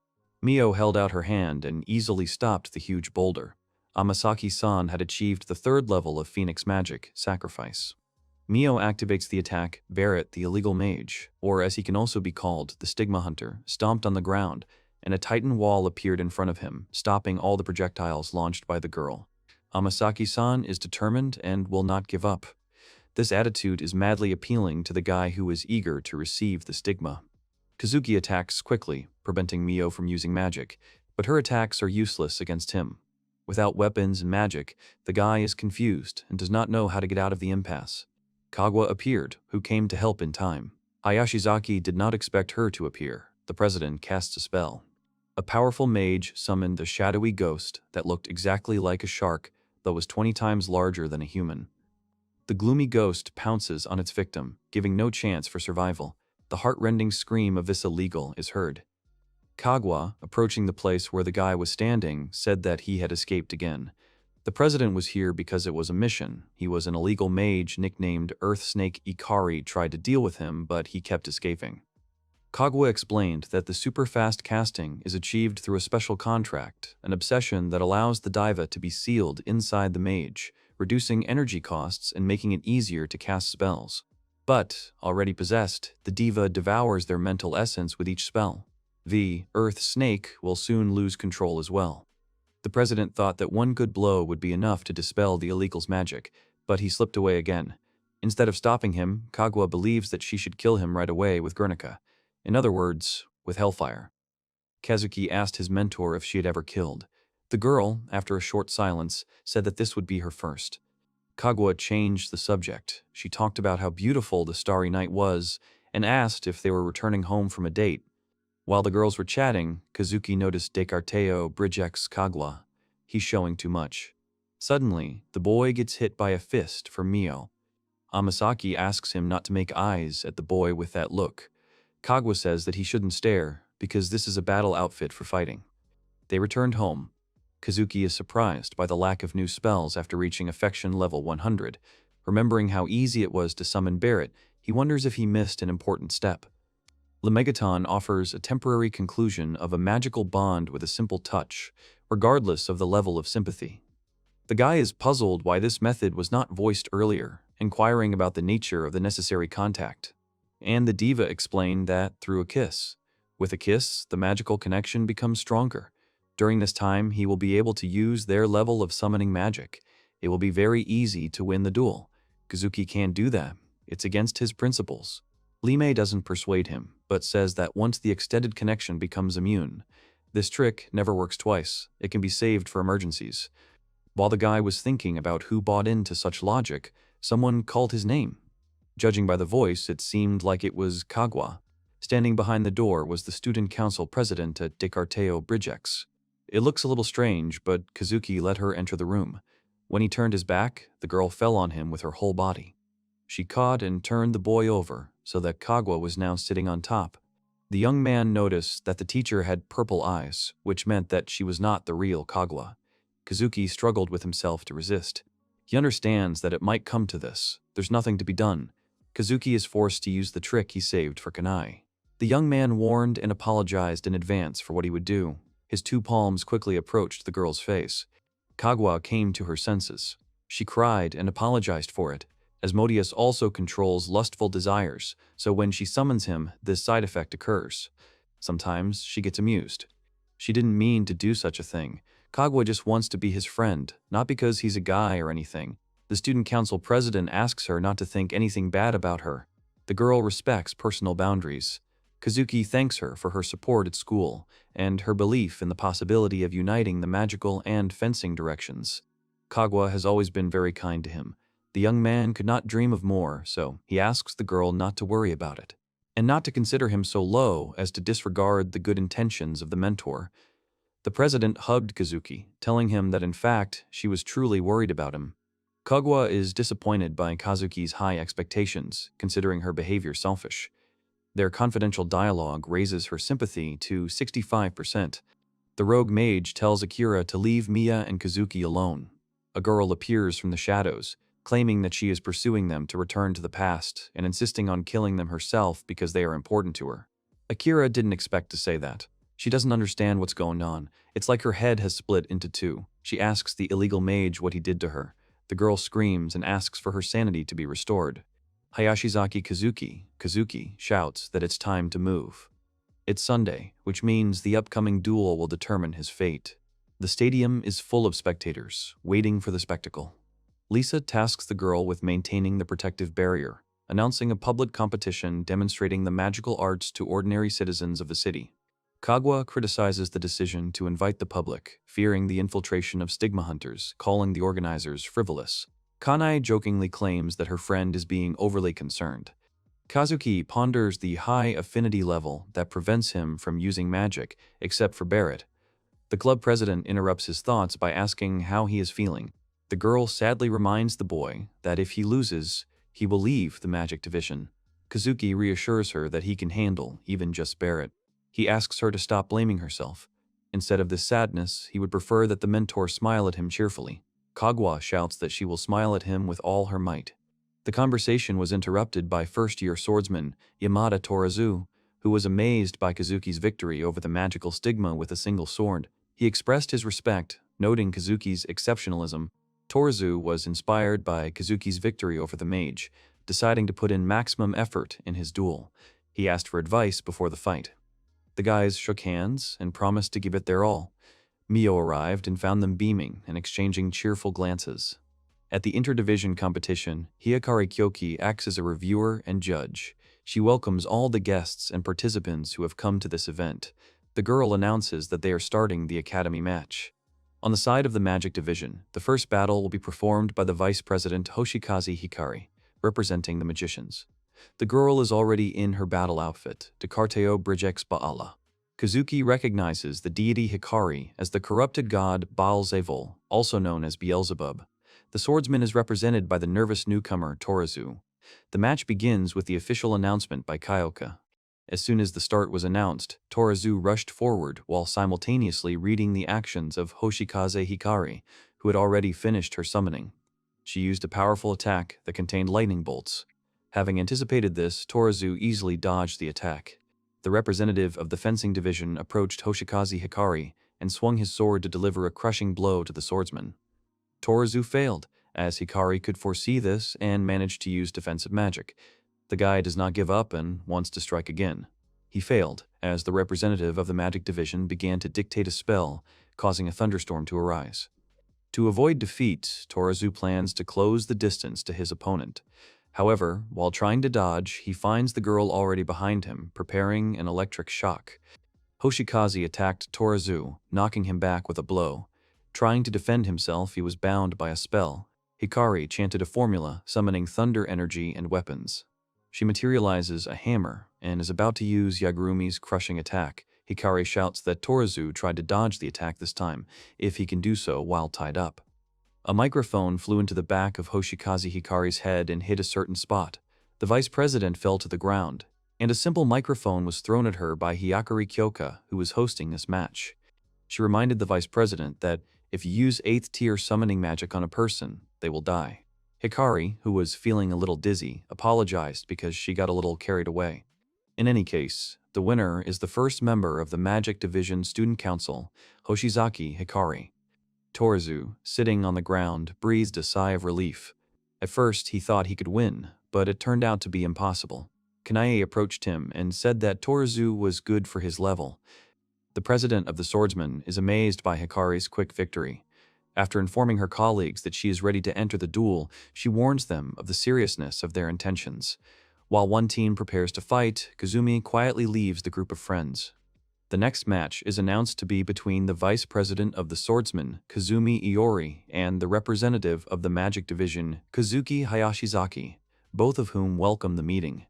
Mio held out her hand and easily stopped the huge boulder. Amasaki-san had achieved the 3rd level of Phoenix Magic, Sacrifice. Mio activates the attack, Barrett the Illegal Mage, or as he can also be called, the Stigma Hunter, stomped on the ground, and a titan wall appeared in front of him, stopping all the projectiles launched by the girl. Amasaki-san is determined and will not give up. This attitude is madly appealing to the guy who is eager to receive the stigma. Kazuki attacks quickly, preventing Mio from using magic, but her attacks are useless against him. Without weapons and magic, the guy is confused and does not know how to get out of the impasse. Kaguya appeared, who came to help in time. Hayashizaki did not expect her to appear. The president casts a spell. A powerful mage summoned a shadowy ghost that looked exactly like a shark, but was 20 times larger than a human. The gloomy ghost pounces on its victim, giving no chance for survival. The heart-rending scream of this illegal is heard. Kaguya, approaching the place where the guy was standing, said that he had escaped again. The president was here because it was a mission. He was an illegal mage nicknamed Earth Snake. Ikari tried to deal with him, but he kept escaping. Kaguya explained that the super-fast casting is achieved through a special contract, an obsession that allows the diva to be sealed inside the mage, reducing energy costs and making it easier to cast spells. But, already possessed, the diva devours their mental essence with each spell. The Earth Snake will soon lose control as well. The president thought that one good blow would be enough to dispel the illegal's magic, but he slipped away again. Instead of stopping him, Kaguya believes that she should kill him right away with Guernica. In other words, with hellfire. Kazuki asked his mentor if she had ever killed. The girl, after a short silence, said that this would be her first. Kaguya changed the subject. She talked about how beautiful the starry night was and asked if they were returning home from a date. While the girls were chatting, Kazuki noticed Descarteo Bridgex Kaguya. He's showing too much. Suddenly, the boy gets hit by a fist from Mio. Amasaki asks him not to make eyes at the boy with that look. Kaguya says that he shouldn't stare because this is a battle outfit for fighting. They returned home. Kazuki is surprised by the lack of new spells after reaching affection level 100. Remembering how easy it was to summon Barret, he wonders if he missed an important step. Lemegaton offers a temporary conclusion of a magical bond with a simple touch, regardless of the level of sympathy. The guy is puzzled why this method was not voiced earlier, inquiring about the nature of the necessary contact. And the diva explained that through a kiss. With a kiss, the magical connection becomes stronger. During this time, he will be able to use their level of summoning magic. It will be very easy to win the duel. Kazuki can't do that. It's against his principles. Lime doesn't persuade him, but says that once the extended connection becomes immune, this trick never works twice. It can be saved for emergencies. While the guy was thinking about who bought into such logic, someone called his name. Judging by the voice, it seemed like it was Kaguya. Standing behind the door was the student council president at Descarteo Bridgex. It looks a little strange, but Kazuki let her enter the room. When he turned his back, the girl fell on him with her whole body. She caught and turned the boy over, so that Kaguya was now sitting on top. The young man noticed that the teacher had purple eyes, which meant that she was not the real Kaguya. Kazuki struggled with himself to resist. He understands that it might come to this. There's nothing to be done. Kazuki is forced to use the trick he saved for Kanai. The young man warned and apologized in advance for what he would do. His two palms quickly approached the girl's face. Kaguya came to her senses. She cried and apologized for it. Asmodeus also controls lustful desires, so when she summons him, this side effect occurs. Sometimes she gets amused. She didn't mean to do such a thing. Kaguya just wants to be his friend, not because he's a guy or anything. The student council president asks her not to think anything bad about her. The girl respects personal boundaries. Kazuki thanks her for her support at school and her belief in the possibility of uniting the magical and fencing directions. Kaguya has always been very kind to him. The young man could not dream of more, so he asks the girl not to worry about it, and not to consider him so low as to disregard the good intentions of the mentor. The president hugged Kazuki, telling him that in fact she was truly worried about him. Kaguya is disappointed by Kazuki's high expectations, considering her behavior selfish. Their confidential dialogue raises her sympathy to 65%. The rogue mage tells Akira to leave Mia and Kazuki alone. A girl appears from the shadows, claiming that she is pursuing them to return to the past and insisting on killing them herself because they are important to her. Akira didn't expect to say that. She doesn't understand what's going on. It's like her head has split into two. She asks the illegal mage what he did to her. The girl screams and asks for her sanity to be restored. Hayashizaki Kazuki shouts that it's time to move. It's Sunday, which means the upcoming duel will determine his fate. The stadium is full of spectators, waiting for the spectacle. Lisa tasks the girl with maintaining the protective barrier, announcing a public competition demonstrating the magical arts to ordinary citizens of the city. Kaguya criticizes the decision to invite the public, fearing the infiltration of stigma hunters, calling the organizers frivolous. Kanai jokingly claims that her friend is being overly concerned. Kazuki ponders the high affinity level that prevents him from using magic, except for Barret. The club president interrupts his thoughts by asking how he is feeling. The girl sadly reminds the boy that if he loses, he will leave the magic division. Kazuki reassures her that he can handle even just Barret. He asks her to stop blaming herself. Instead of this sadness, he would prefer that the mentor smile at him cheerfully. Kaguya shouts that she will smile at him with all her might. The conversation was interrupted by first-year swordsman Yamada Torazu, who was amazed by Kazuki's victory over the magical stigma with a single sword. He expressed his respect, noting Kazuki's exceptionalism. Torazu was inspired by Kazuki's victory over the mage, deciding to put in maximum effort in his duel. He asked for advice before the fight. The guys shook hands and promised to give it their all. Mio arrived and found them beaming and exchanging cheerful glances. At the interdivision competition, Hikari Kyoki acts as a reviewer and judge. She welcomes all the guests and participants who have come to this event. The girl announces that they are starting the academy match. On the side of the Magic Division, the first battle will be performed by the Vice President Hoshikaze Hikari, representing the magicians. The girl is already in her battle outfit, Descarteo Brigex Baala. Kazuki recognizes the deity Hikari as the corrupted god Baal-Zevul, also known as Beelzebub. The swordsman is represented by the nervous newcomer Torazu. The match begins with the official announcement by Kyoka. As soon as the start was announced, Torazu rushed forward while simultaneously reading the actions of Hoshikaze Hikari, who had already finished her summoning. She used a powerful attack that contained lightning bolts. Having anticipated this, Torazu easily dodged the attack. The representative of the fencing division approached Hoshikaze Hikari and swung his sword to deliver a crushing blow to the swordsman. Torazu failed, as Hikari could foresee this and managed to use defensive magic. The guy does not give up and wants to strike again. He failed, as the representative of the magic division began to dictate a spell, causing a thunderstorm to arise. To avoid defeat, Torazu plans to close the distance to his opponent. However, while trying to dodge, he finds the girl already behind him, preparing an electric shock. Hoshikaze attacked Torazu, knocking him back with a blow. Trying to defend himself, he was bound by a spell. Hikari chanted a formula, summoning thunder energy and weapons. She materializes a hammer and is about to use Yagurumi's crushing attack. Hikari shouts that Torazu tried to dodge the attack this time, if he can do so while tied up. A microphone flew into the back of Hoshikaze Hikari's head and hit a certain spot. The vice president fell to the ground, and a simple microphone was thrown at her by Hyakuri Kyoka, who was hosting this match. She reminded the vice president that if you use 8th tier summoning magic on a person, they will die. Hikari, who was feeling a little dizzy, apologized because she got a little carried away. In any case, the winner is the first member of the Magic Division Student Council, Hoshizaki Hikari. Torazu, sitting on the ground, breathed a sigh of relief. At first, he thought he could win, but it turned out to be impossible. Kanae approached him and said that Torazu was good for his level. The president of the Swordsman is amazed by Hikari's quick victory. After informing her colleagues that she is ready to enter the duel, she warns them of the seriousness of their intentions. While one team prepares to fight, Kazumi quietly leaves the group of friends. The next match is announced to be between the vice president of the Swordsman, Kazumi Iori, and the representative of the Magic Division, Kazuki Hayashizaki, both of whom welcome the meeting.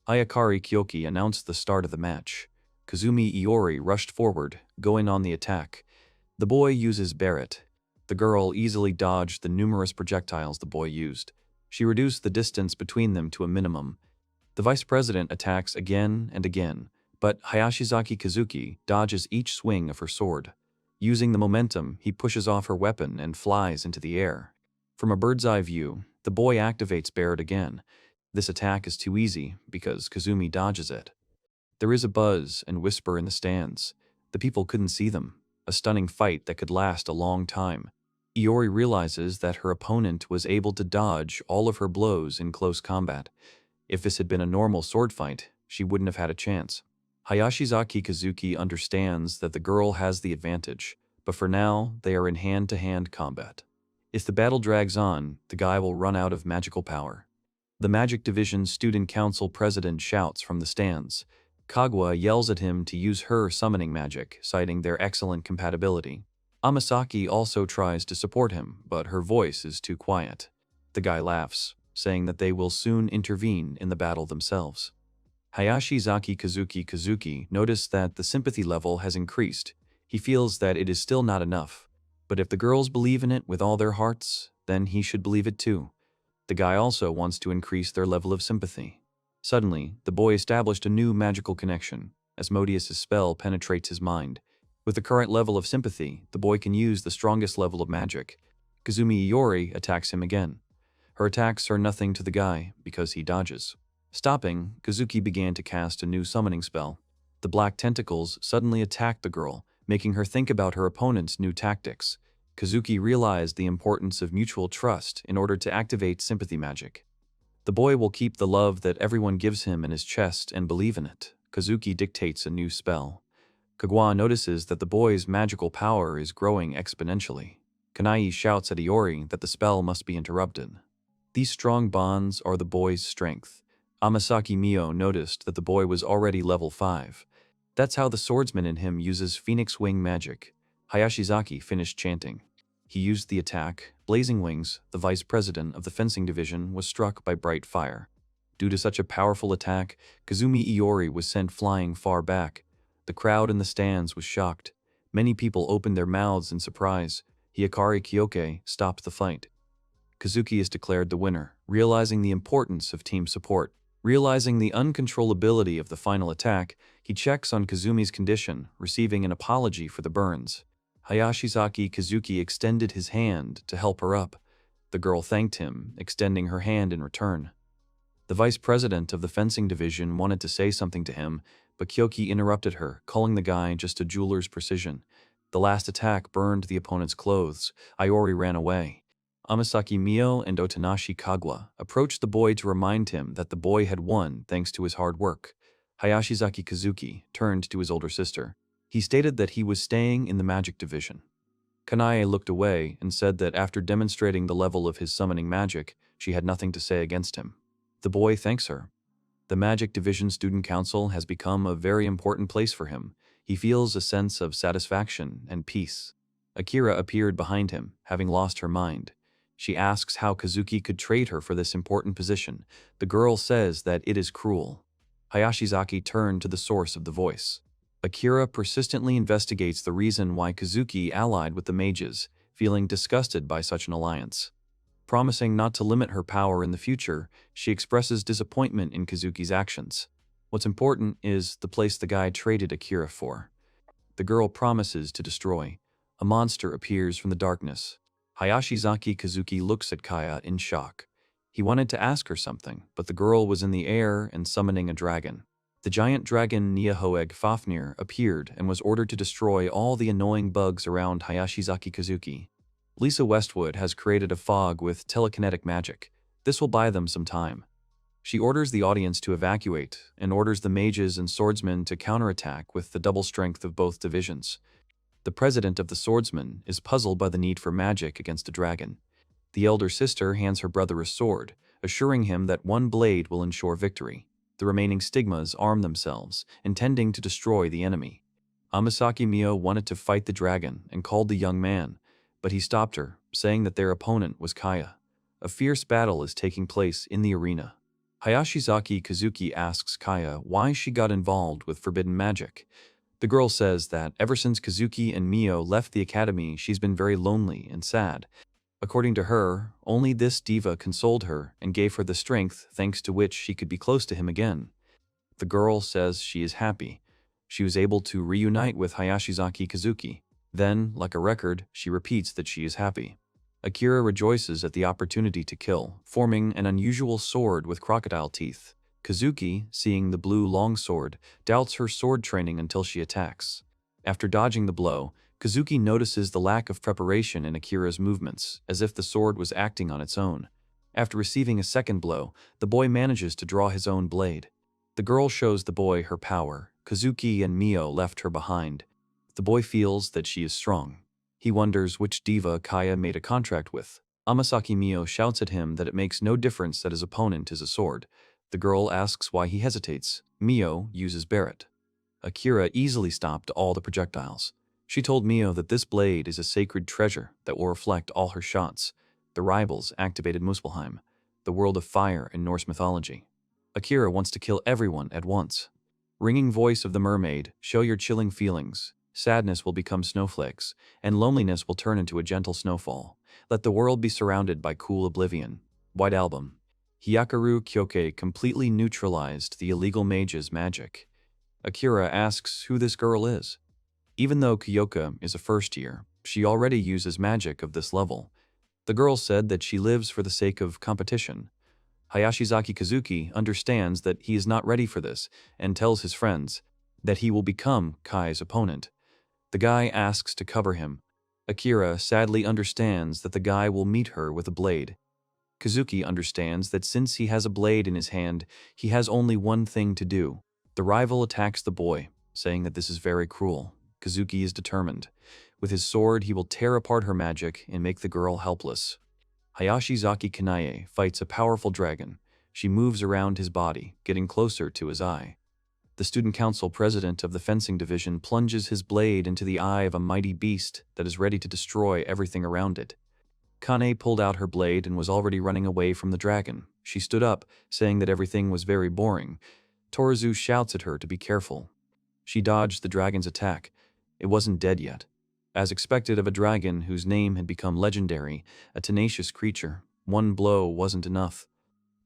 Ayakari Kyoki announced the start of the match. Kazumi Iori rushed forward, going on the attack. The boy uses Barret. The girl easily dodged the numerous projectiles the boy used. She reduced the distance between them to a minimum. The vice president attacks again and again, but Hayashizaki Kazuki dodges each swing of her sword. Using the momentum, he pushes off her weapon and flies into the air. From a bird's-eye view, the boy activates Barret again. This attack is too easy because Kazumi dodges it. There is a buzz and whisper in the stands. The people couldn't see them. A stunning fight that could last a long time. Iori realizes that her opponent was able to dodge all of her blows in close combat. If this had been a normal sword fight, she wouldn't have had a chance. Hayashizaki Kazuki understands that the girl has the advantage, but for now, they are in hand-to-hand combat. If the battle drags on, the guy will run out of magical power. The Magic Division Student Council president shouts from the stands. Kagwa yells at him to use her summoning magic, citing their excellent compatibility. Amasaki also tries to support him, but her voice is too quiet. The guy laughs, saying that they will soon intervene in the battle themselves. Hayashizaki Kazuki noticed that the sympathy level has increased. He feels that it is still not enough, but if the girls believe in it with all their hearts, then he should believe it too. The guy also wants to increase their level of sympathy. Suddenly, the boy established a new magical connection. Asmodeus' spell penetrates his mind. With the current level of sympathy, the boy can use the strongest level of magic. Kazumi Iori attacks him again. Her attacks are nothing to the guy because he dodges. Stopping, Kazuki began to cast a new summoning spell. The black tentacles suddenly attacked the girl, making her think about her opponent's new tactics. Kazuki realized the importance of mutual trust in order to activate sympathy magic. The boy will keep the love that everyone gives him in his chest and believe in it. Kazuki dictates a new spell. Kagwa notices that the boy's magical power is growing exponentially. Kanai shouts at Iori that the spell must be interrupted. These strong bonds are the boy's strength. Amasaki Mio noticed that the boy was already level 5. That's how the swordsman in him uses Phoenix Wing magic. Hayashizaki finished chanting. He used the attack. Blazing Wings, the vice president of the fencing division, was struck by bright fire. Due to such a powerful attack, Kazumi Iori was sent flying far back. The crowd in the stands was shocked. Many people opened their mouths in surprise. Hikari Kyoke stopped the fight. Kazuki is declared the winner, realizing the importance of team support. Realizing the uncontrollability of the final attack, he checks on Kazumi's condition, receiving an apology for the burns. Hayashizaki Kazuki extended his hand to help her up. The girl thanked him, extending her hand in return. The vice president of the fencing division wanted to say something to him, but Kyoki interrupted her, calling the guy just a jeweler's precision. The last attack burned the opponent's clothes. Iori ran away. Amasaki Mio and Otanashi Kagwa approached the boy to remind him that the boy had won thanks to his hard work. Hayashizaki Kazuki turned to his older sister. He stated that he was staying in the magic division. Kanae looked away and said that after demonstrating the level of his summoning magic, she had nothing to say against him. The boy thanks her. The Magic Division Student Council has become a very important place for him. He feels a sense of satisfaction and peace. Akira appeared behind him, having lost her mind. She asks how Kazuki could trade her for this important position. The girl says that it is cruel. Hayashizaki turned to the source of the voice. Akira persistently investigates the reason why Kazuki allied with the mages, feeling disgusted by such an alliance. Promising not to limit her power in the future, she expresses disappointment in Kazuki's actions. What's important is the place the guy traded Akira for. The girl promises to destroy. A monster appears from the darkness. Hayashizaki Kazuki looks at Kaya in shock. He wanted to ask her something, but the girl was in the air and summoning a dragon. The giant dragon Niahoeg Fafnir appeared and was ordered to destroy all the annoying bugs around Hayashizaki Kazuki. Lisa Westwood has created a fog with telekinetic magic. This will buy them some time. She orders the audience to evacuate and orders the mages and swordsmen to counterattack with the double strength of both divisions. The president of the swordsmen is puzzled by the need for magic against a dragon. The elder sister hands her brother a sword, assuring him that one blade will ensure victory. The remaining stigmas arm themselves, intending to destroy the enemy. Amasaki Mio wanted to fight the dragon and called the young man, but he stopped her, saying that their opponent was Kaya. A fierce battle is taking place in the arena. Hayashizaki Kazuki asks Kaya why she got involved with forbidden magic. The girl says that ever since Kazuki and Mio left the academy, she's been very lonely and sad. According to her, only this diva consoled her and gave her the strength thanks to which she could be close to him again. The girl says she is happy. She was able to reunite with Hayashizaki Kazuki. Then, like a record, she repeats that she is happy. Akira rejoices at the opportunity to kill, forming an unusual sword with crocodile teeth. Kazuki, seeing the blue longsword, doubts her sword training until she attacks. After dodging the blow, Kazuki notices the lack of preparation in Akira's movements, as if the sword was acting on its own. After receiving a second blow, the boy manages to draw his own blade. The girl shows the boy her power. Kazuki and Mio left her behind. The boy feels that she is strong. He wonders which diva Kaya made a contract with. Amasaki Mio shouts at him that it makes no difference that his opponent is a sword. The girl asks why he hesitates. Mio uses Barrett. Akira easily stopped all the projectiles. She told Mio that this blade is a sacred treasure that will reflect all her shots. The rivals activated Muspelheim, the world of fire in Norse mythology. Akira wants to kill everyone at once. Ringing voice of the mermaid, show your chilling feelings. Sadness will become snowflakes, and loneliness will turn into a gentle snowfall. Let the world be surrounded by cool oblivion. White Album. Hyakaru Kyoke completely neutralized the illegal mage's magic. Akira asks who this girl is. Even though Kyoka is a first year, she already uses magic of this level. The girl said that she lives for the sake of competition. Hayashizaki Kazuki understands that he is not ready for this and tells his friends that he will become Kai's opponent. The guy asks to cover him. Akira sadly understands that the guy will meet her with a blade. Kazuki understands that since he has a blade in his hand, he has only one thing to do. The rival attacks the boy, saying that this is very cruel. Kazuki is determined. With his sword, he will tear apart her magic and make the girl helpless. Hayashizaki Kanae fights a powerful dragon. She moves around his body, getting closer to his eye. The student council president of the fencing division plunges his blade into the eye of a mighty beast that is ready to destroy everything around it. Kane pulled out her blade and was already running away from the dragon. She stood up, saying that everything was very boring. Toruzu shouts at her to be careful. She dodged the dragon's attack. It wasn't dead yet. As expected of a dragon whose name had become legendary, a tenacious creature, one blow wasn't enough.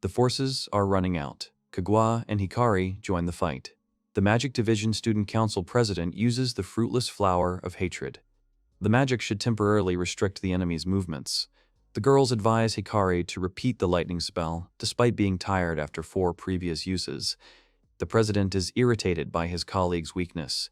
The forces are running out. Kaguya and Hikari join the fight. The Magic Division Student Council President uses the fruitless flower of hatred. The magic should temporarily restrict the enemy's movements. The girls advise Hikari to repeat the lightning spell, despite being tired after 4 previous uses. The president is irritated by his colleague's weakness.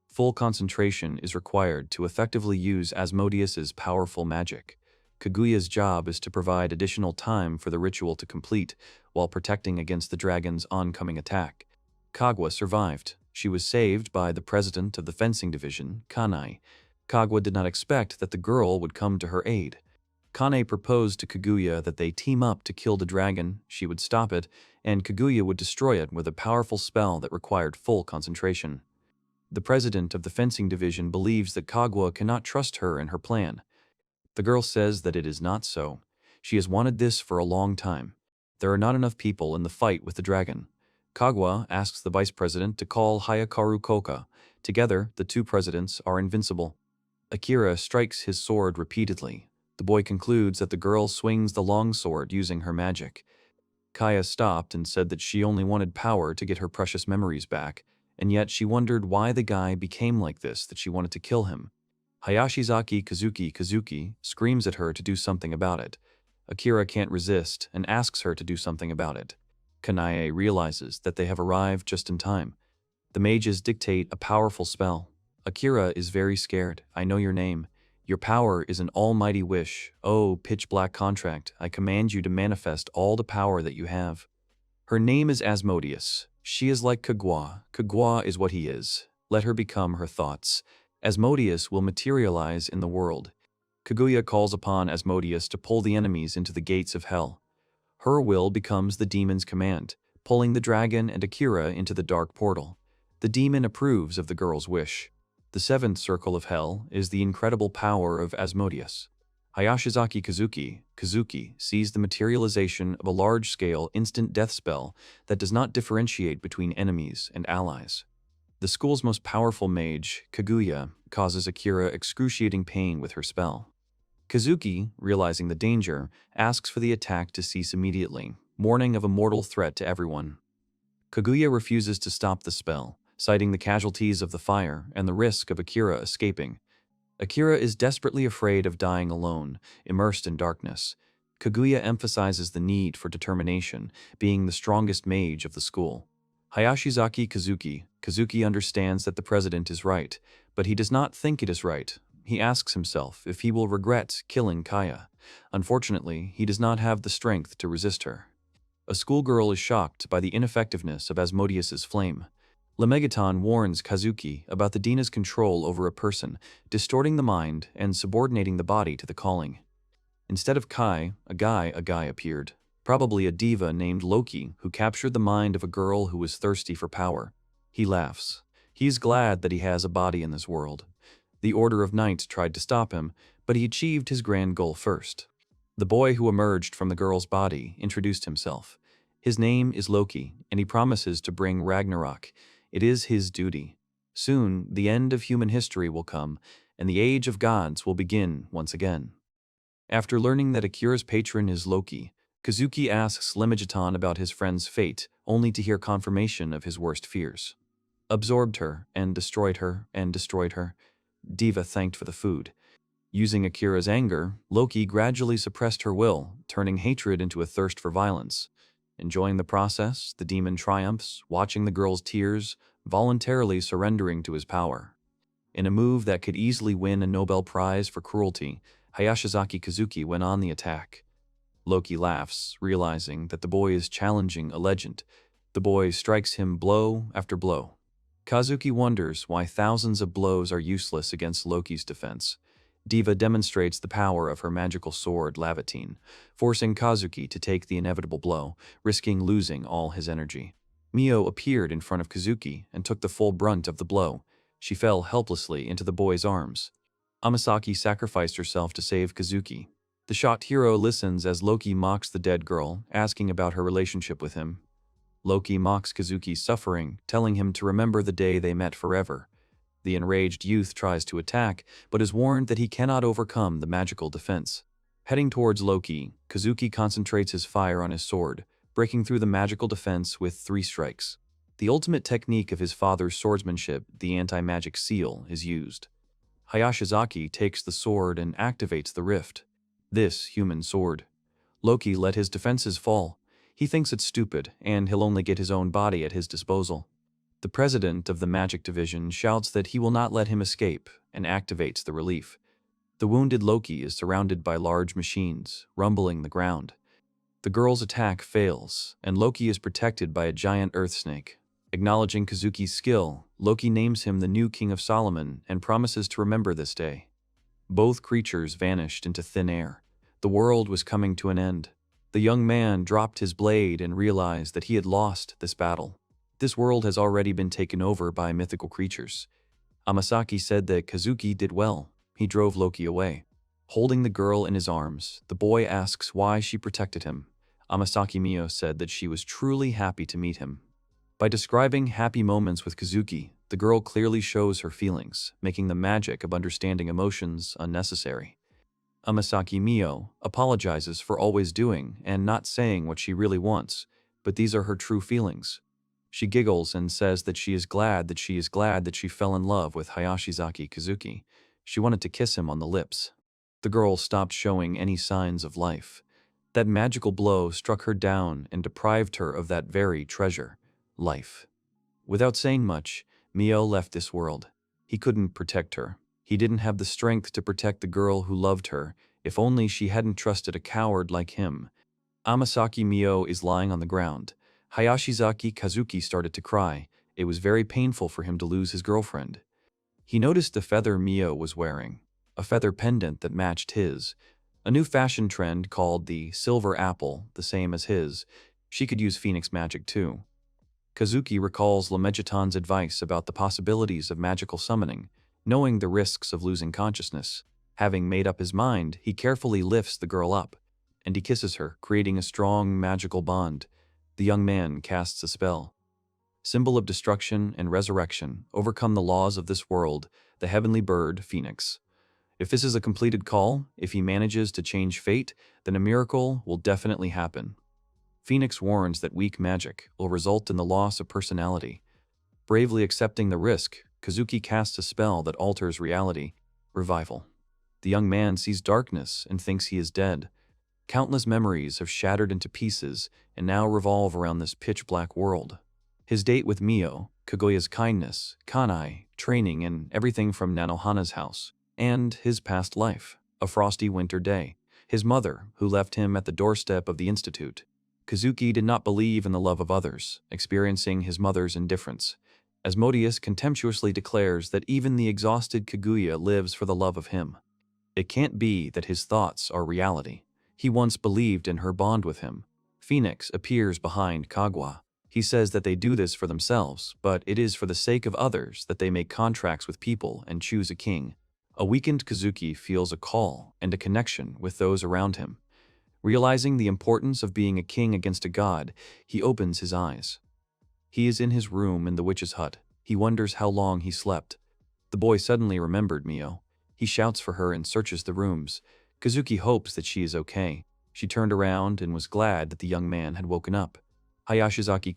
Full concentration is required to effectively use Asmodeus's powerful magic. Kaguya's job is to provide additional time for the ritual to complete, while protecting against the dragon's oncoming attack. Kaguya survived. She was saved by the president of the fencing division, Kanai. Kaguya did not expect that the girl would come to her aid. Kane proposed to Kaguya that they team up to kill the dragon, she would stop it, and Kaguya would destroy it with a powerful spell that required full concentration. The president of the fencing division believes that Kaguya cannot trust her and her plan. The girl says that it is not so. She has wanted this for a long time. There are not enough people in the fight with the dragon. Kaguya asks the vice president to call Hayakaru Koka. Together, the 2 presidents are invincible. Akira strikes his sword repeatedly. The boy concludes that the girl swings the long sword using her magic. Kaya stopped and said that she only wanted power to get her precious memories back, and yet she wondered why the guy became like this, that she wanted to kill him. Hayashizaki Kazuki screams at her to do something about it. Akira can't resist and asks her to do something about it. Kanae realizes that they have arrived just in time. The mages dictate a powerful spell. Akira is very scared. I know your name. Your power is an almighty wish. Oh, pitch-black contract, I command you to manifest all the power that you have. Her name is Asmodeus. She is like Kaguya. Kaguya is what he is. Let her become her thoughts. Asmodeus will materialize in the world. Kaguya calls upon Asmodeus to pull the enemies into the gates of hell. Her will becomes the demon's command, pulling the dragon and Akira into the dark portal. The demon approves of the girl's wish. The 7th circle of hell is the incredible power of Asmodeus. Hayashizaki Kazuki sees the materialization of a large-scale instant death spell that does not differentiate between enemies and allies. The school's most powerful mage, Kaguya, causes Akira excruciating pain with her spell. Kazuki, realizing the danger, asks for the attack to cease immediately, warning of a mortal threat to everyone. Kaguya refuses to stop the spell, citing the casualties of the fire and the risk of Akira escaping. Akira is desperately afraid of dying alone, immersed in darkness. Kaguya emphasizes the need for determination, being the strongest mage of the school. Hayashizaki Kazuki understands that the president is right, but he does not think it is right. He asks himself if he will regret killing Kaya. Unfortunately, he does not have the strength to resist her. A schoolgirl is shocked by the ineffectiveness of Asmodeus's flame. Lemegaton warns Kazuki about the Dina's control over a person, distorting the mind and subordinating the body to the calling. Instead of Kai, a guy appeared, probably a diva named Loki who captured the mind of a girl who was thirsty for power. He laughs. He's glad that he has a body in this world. The Order of Knights tried to stop him, but he achieved his grand goal first. The boy who emerged from the girl's body introduced himself. His name is Loki, and he promises to bring Ragnarok. It is his duty. Soon, the end of human history will come, and the age of gods will begin once again. After learning that Akira's patron is Loki, Kazuki asks Lemegaton about his friend's fate, only to hear confirmation of his worst fears. Absorbed her, and destroyed her, and destroyed her. Diva thanked for the food. Using Akira's anger, Loki gradually suppressed her will, turning hatred into a thirst for violence. Enjoying the process, the demon triumphs, watching the girl's tears, voluntarily surrendering to his power. In a move that could easily win a Nobel Prize for cruelty, Hayashizaki Kazuki went on the attack. Loki laughs, realizing that the boy is challenging a legend. The boy strikes him blow after blow. Kazuki wonders why thousands of blows are useless against Loki's defense. Diva demonstrates the power of her magical sword, Lavatine, forcing Kazuki to take the inevitable blow, risking losing all his energy. Mio appeared in front of Kazuki and took the full brunt of the blow. She fell helplessly into the boy's arms. Amasaki sacrificed herself to save Kazuki. The shocked hero listens as Loki mocks the dead girl, asking about her relationship with him. Loki mocks Kazuki's suffering, telling him to remember the day they met forever. The enraged youth tries to attack, but is warned that he cannot overcome the magical defense. Heading towards Loki, Kazuki concentrates his fire on his sword, breaking through the magical defense with 3 strikes. The ultimate technique of his father's swordsmanship, the anti-magic seal, is used. Hayashizaki takes the sword and activates the rift. This human sword. Loki let his defenses fall. He thinks it's stupid, and he'll only get his own body at his disposal. The president of the magic division shouts that he will not let him escape, and activates the relief. The wounded Loki is surrounded by large machines, rumbling the ground. The girl's attack fails, and Loki is protected by a giant earth snake. Acknowledging Kazuki's skill, Loki names him the new King of Solomon and promises to remember this day. Both creatures vanished into thin air. The world was coming to an end. The young man dropped his blade and realized that he had lost this battle. This world has already been taken over by mythical creatures. Amasaki said that Kazuki did well. He drove Loki away. Holding the girl in his arms, the boy asks why she protected him. Amasaki Mio said that she was truly happy to meet him. By describing happy moments with Kazuki, the girl clearly shows her feelings, making the magic of understanding emotions unnecessary. Amasaki Mio apologizes for always doing and not saying what she really wants, but these are her true feelings. She giggles and says that she is glad that she fell in love with Hayashizaki Kazuki. She wanted to kiss him on the lips. The girl stopped showing any signs of life. That magical blow struck her down and deprived her of that very treasure, life. Without saying much, Mio left this world. He couldn't protect her. He didn't have the strength to protect the girl who loved her, if only she hadn't trusted a coward like him. Amasaki Mio is lying on the ground. Hayashizaki Kazuki started to cry. It was very painful for him to lose his girlfriend. He noticed the feather Mio was wearing, a feather pendant that matched his. A new fashion trend called the silver apple, the same as his. She could use phoenix magic too. Kazuki recalls Lamejitan's advice about the possibilities of magical summoning, knowing the risks of losing consciousness. Having made up his mind, he carefully lifts the girl up, and he kisses her, creating a strong magical bond. The young man casts a spell. Symbol of destruction and resurrection, overcome the laws of this world, the heavenly bird, Phoenix. If this is a completed call, if he manages to change fate, then a miracle will definitely happen. Phoenix warns that weak magic will result in the loss of personality. Bravely accepting the risk, Kazuki casts a spell that alters reality, revival. The young man sees darkness and thinks he is dead. Countless memories have shattered into pieces and now revolve around this pitch-black world. His date with Mio, Kaguya's kindness, Kanai, training, and everything from Nanohana's house. And his past life, a frosty winter day. His mother, who left him at the doorstep of the institute. Kazuki did not believe in the love of others, experiencing his mother's indifference. Asmodeus contemptuously declares that even the exhausted Kaguya lives for the love of him. It can't be that his thoughts are reality. He once believed in her bond with him. Phoenix appears behind Kaguya. He says that they do this for themselves, but it is for the sake of others that they make contracts with people and choose a king. A weakened Kazuki feels a call and a connection with those around him. Realizing the importance of being a king against a god, he opens his eyes. He is in his room in the witch's hut. He wonders how long he slept. The boy suddenly remembered Mio. He shouts for her and searches the rooms. Kazuki hopes that she is okay. She turned around and was glad that the young man had woken up. Hayashizaki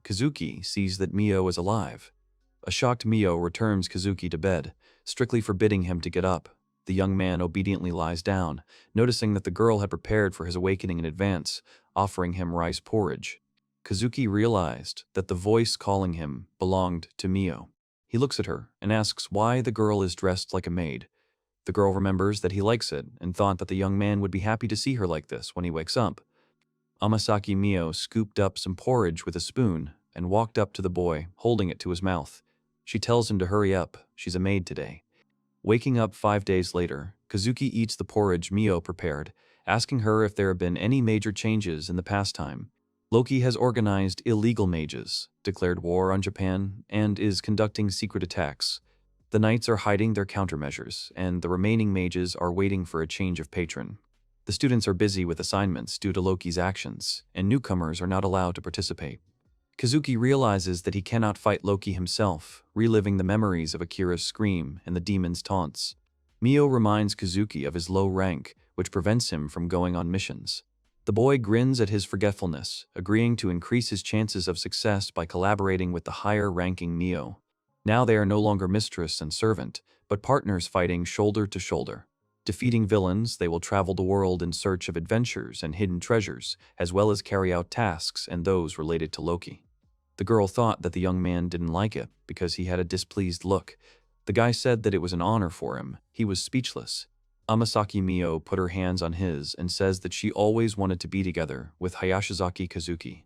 Kazuki sees that Mio is alive. A shocked Mio returns Kazuki to bed, strictly forbidding him to get up. The young man obediently lies down, noticing that the girl had prepared for his awakening in advance, offering him rice porridge. Kazuki realized that the voice calling him belonged to Mio. He looks at her and asks why the girl is dressed like a maid. The girl remembers that he likes it and thought that the young man would be happy to see her like this when he wakes up. Amasaki Mio scooped up some porridge with a spoon and walked up to the boy, holding it to his mouth. She tells him to hurry up, she's a maid today. Waking up 5 days later, Kazuki eats the porridge Mio prepared, asking her if there have been any major changes in the past time. Loki has organized illegal mages, declared war on Japan, and is conducting secret attacks. The knights are hiding their countermeasures, and the remaining mages are waiting for a change of patron. The students are busy with assignments due to Loki's actions, and newcomers are not allowed to participate. Kazuki realizes that he cannot fight Loki himself, reliving the memories of Akira's scream and the demon's taunts. Mio reminds Kazuki of his low rank, which prevents him from going on missions. The boy grins at his forgetfulness, agreeing to increase his chances of success by collaborating with the higher-ranking Mio. Now they are no longer mistress and servant, but partners fighting shoulder to shoulder. Defeating villains, they will travel the world in search of adventures and hidden treasures, as well as carry out tasks and those related to Loki. The girl thought that the young man didn't like it because he had a displeased look. The guy said that it was an honor for him. He was speechless. Amasaki Mio put her hands on his and says that she always wanted to be together with Hayashizaki Kazuki.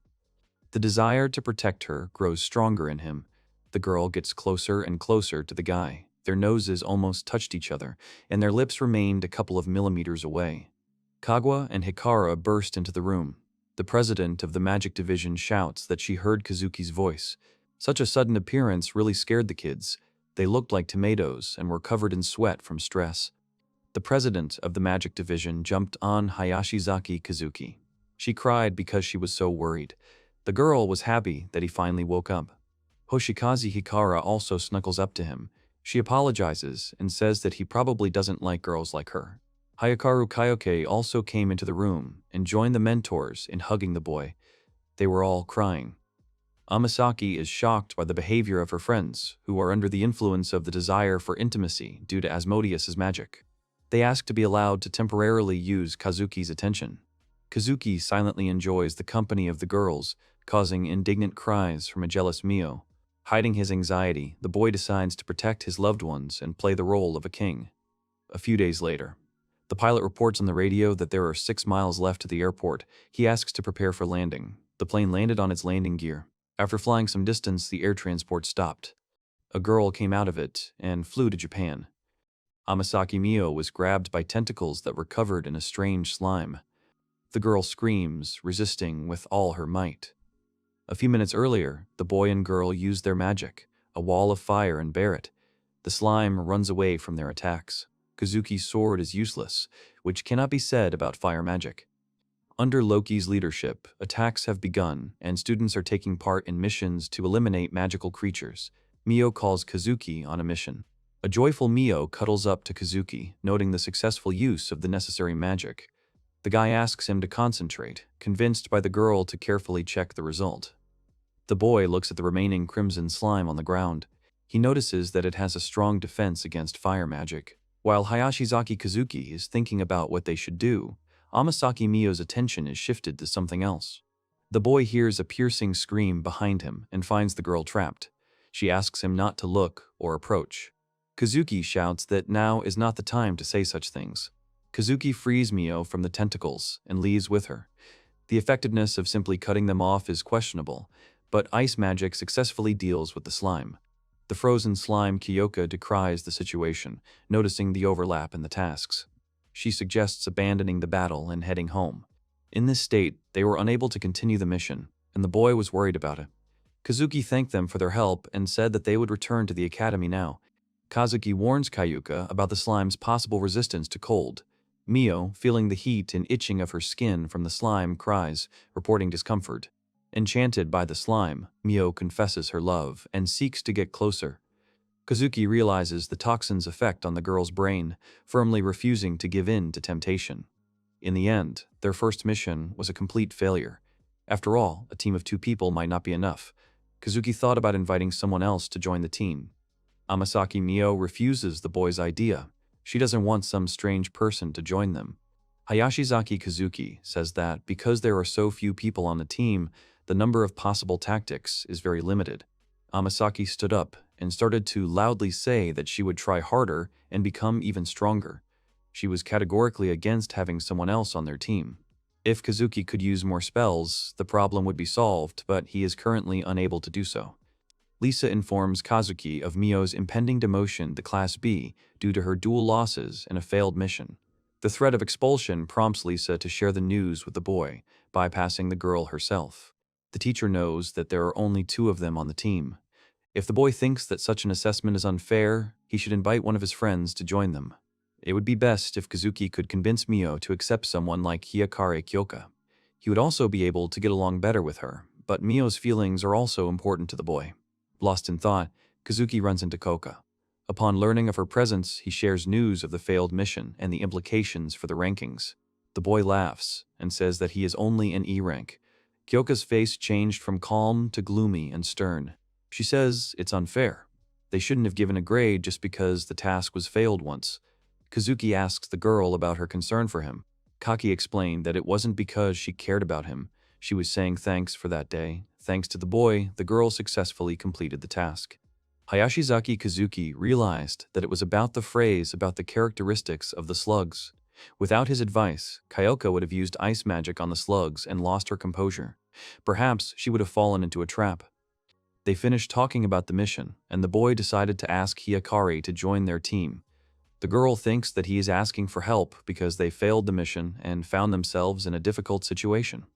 The desire to protect her grows stronger in him. The girl gets closer and closer to the guy. Their noses almost touched each other, and their lips remained a couple of millimeters away. Kagwa and Hikara burst into the room. The president of the magic division shouts that she heard Kazuki's voice. Such a sudden appearance really scared the kids. They looked like tomatoes and were covered in sweat from stress. The president of the magic division jumped on Hayashizaki Kazuki. She cried because she was so worried. The girl was happy that he finally woke up. Hoshikaze Hikara also snuggles up to him. She apologizes and says that he probably doesn't like girls like her. Hayakaru Kaioke also came into the room and joined the mentors in hugging the boy. They were all crying. Amasaki is shocked by the behavior of her friends, who are under the influence of the desire for intimacy due to Asmodeus's magic. They ask to be allowed to temporarily use Kazuki's attention. Kazuki silently enjoys the company of the girls, causing indignant cries from a jealous Mio. Hiding his anxiety, the boy decides to protect his loved ones and play the role of a king. A few days later, the pilot reports on the radio that there are 6 miles left to the airport. He asks to prepare for landing. The plane landed on its landing gear. After flying some distance, the air transport stopped. A girl came out of it and flew to Japan. Amasaki Mio was grabbed by tentacles that were covered in a strange slime. The girl screams, resisting with all her might. A few minutes earlier, the boy and girl used their magic, a wall of fire, and bear it. The slime runs away from their attacks. Kazuki's sword is useless, which cannot be said about fire magic. Under Loki's leadership, attacks have begun, and students are taking part in missions to eliminate magical creatures. Mio calls Kazuki on a mission. A joyful Mio cuddles up to Kazuki, noting the successful use of the necessary magic. The guy asks him to concentrate, convinced by the girl to carefully check the result. The boy looks at the remaining crimson slime on the ground. He notices that it has a strong defense against fire magic. While Hayashizaki Kazuki is thinking about what they should do, Amasaki Mio's attention is shifted to something else. The boy hears a piercing scream behind him and finds the girl trapped. She asks him not to look or approach. Kazuki shouts that now is not the time to say such things. Kazuki frees Mio from the tentacles and leaves with her. The effectiveness of simply cutting them off is questionable, but ice magic successfully deals with the slime. The frozen slime Kyoka decries the situation, noticing the overlap in the tasks. She suggests abandoning the battle and heading home. In this state, they were unable to continue the mission, and the boy was worried about it. Kazuki thanked them for their help and said that they would return to the academy now. Kazuki warns Kayuka about the slime's possible resistance to cold. Mio, feeling the heat and itching of her skin from the slime, cries, reporting discomfort. Enchanted by the slime, Mio confesses her love and seeks to get closer. Kazuki realizes the toxin's effect on the girl's brain, firmly refusing to give in to temptation. In the end, their first mission was a complete failure. After all, a team of 2 people might not be enough. Kazuki thought about inviting someone else to join the team. Amasaki Mio refuses the boy's idea. She doesn't want some strange person to join them. Hayashizaki Kazuki says that because there are so few people on the team, the number of possible tactics is very limited. Amasaki stood up and started to loudly say that she would try harder and become even stronger. She was categorically against having someone else on their team. If Kazuki could use more spells, the problem would be solved, but he is currently unable to do so. Lisa informs Kazuki of Mio's impending demotion to Class B due to her dual losses and a failed mission. The threat of expulsion prompts Lisa to share the news with the boy, bypassing the girl herself. The teacher knows that there are only 2 of them on the team. If the boy thinks that such an assessment is unfair, he should invite one of his friends to join them. It would be best if Kazuki could convince Mio to accept someone like Hikari Kyoka. He would also be able to get along better with her, but Mio's feelings are also important to the boy. Lost in thought, Kazuki runs into Koka. Upon learning of her presence, he shares news of the failed mission and the implications for the rankings. The boy laughs and says that he is only an E rank. Kyoka's face changed from calm to gloomy and stern. She says it's unfair. They shouldn't have given a grade just because the task was failed once. Kazuki asks the girl about her concern for him. Kaki explained that it wasn't because she cared about him. She was saying thanks for that day. Thanks to the boy, the girl successfully completed the task. Hayashizaki Kazuki realized that it was about the phrase about the characteristics of the slugs. Without his advice, Kyoka would have used ice magic on the slugs and lost her composure. Perhaps she would have fallen into a trap. They finished talking about the mission, and the boy decided to ask Hikari to join their team. The girl thinks that he is asking for help because they failed the mission and found themselves in a difficult situation.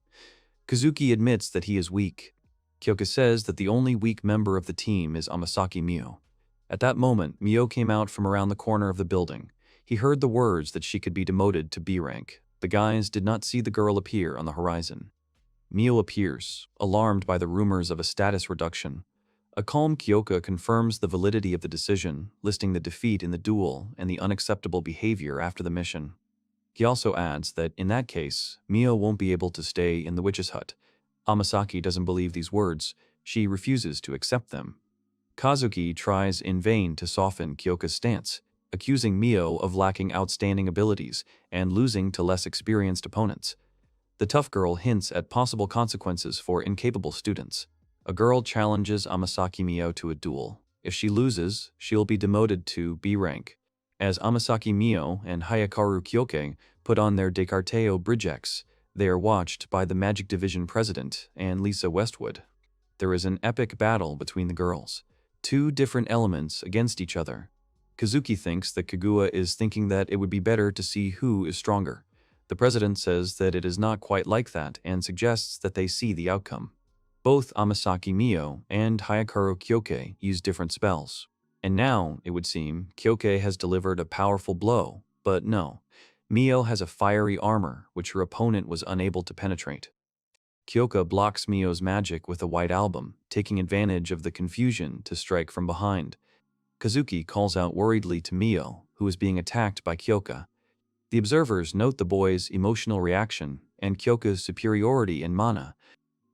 Kazuki admits that he is weak. Kyoka says that the only weak member of the team is Amasaki Mio. At that moment, Mio came out from around the corner of the building. He heard the words that she could be demoted to B rank. The guys did not see the girl appear on the horizon. Mio appears, alarmed by the rumors of a status reduction. A calm Kyoka confirms the validity of the decision, listing the defeat in the duel and the unacceptable behavior after the mission. He also adds that, in that case, Mio won't be able to stay in the witch's hut. Amasaki doesn't believe these words. She refuses to accept them. Kazuki tries in vain to soften Kyoka's stance, accusing Mio of lacking outstanding abilities and losing to less experienced opponents. The tough girl hints at possible consequences for incapable students. A girl challenges Amasaki Mio to a duel. If she loses, she'll be demoted to B rank. As Amasaki Mio and Hayakaru Kyoke put on their Descarteo Bridgex, they are watched by the Magic Division President and Lisa Westwood. There is an epic battle between the girls. 2 different elements against each other. Kazuki thinks that Kaguya is thinking that it would be better to see who is stronger. The president says that it is not quite like that and suggests that they see the outcome. Both Amasaki Mio and Hayakaru Kyoke use different spells. And now, it would seem, Kyoke has delivered a powerful blow, but no. Mio has a fiery armor, which her opponent was unable to penetrate. Kyoka blocks Mio's magic with a white album, taking advantage of the confusion to strike from behind. Kazuki calls out worriedly to Mio, who is being attacked by Kyoka. The observers note the boy's emotional reaction and Kyoka's superiority in mana.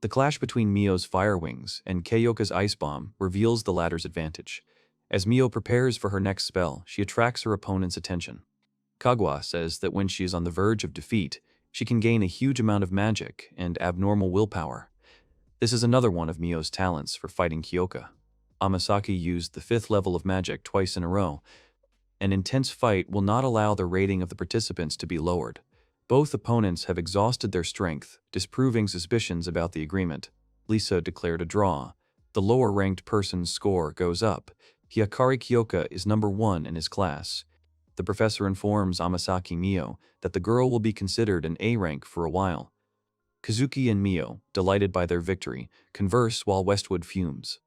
The clash between Mio's fire wings and Kyoka's ice bomb reveals the latter's advantage. As Mio prepares for her next spell, she attracts her opponent's attention. Kaguya says that when she is on the verge of defeat, she can gain a huge amount of magic and abnormal willpower. This is another one of Mio's talents for fighting Kyoka. Amasaki used the 5th level of magic twice in a row. An intense fight will not allow the rating of the participants to be lowered. Both opponents have exhausted their strength, disproving suspicions about the agreement. Lisa declared a draw. The lower-ranked person's score goes up. Hikari Kyoka is number 1 in his class. The professor informs Amasaki Mio that the girl will be considered an A rank for a while. Kazuki and Mio, delighted by their victory, converse while Westwood fumes.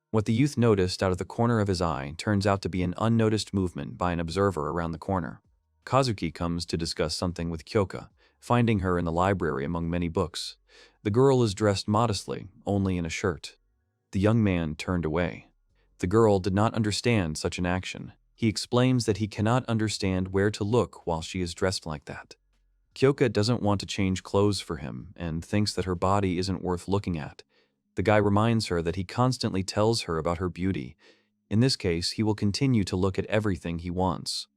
What the youth noticed out of the corner of his eye turns out to be an unnoticed movement by an observer around the corner. Kazuki comes to discuss something with Kyoka, finding her in the library among many books. The girl is dressed modestly, only in a shirt. The young man turned away. The girl did not understand such an action. He explains that he cannot understand where to look while she is dressed like that. Kyoka doesn't want to change clothes for him and thinks that her body isn't worth looking at. The guy reminds her that he constantly tells her about her beauty. In this case, he will continue to look at everything he wants.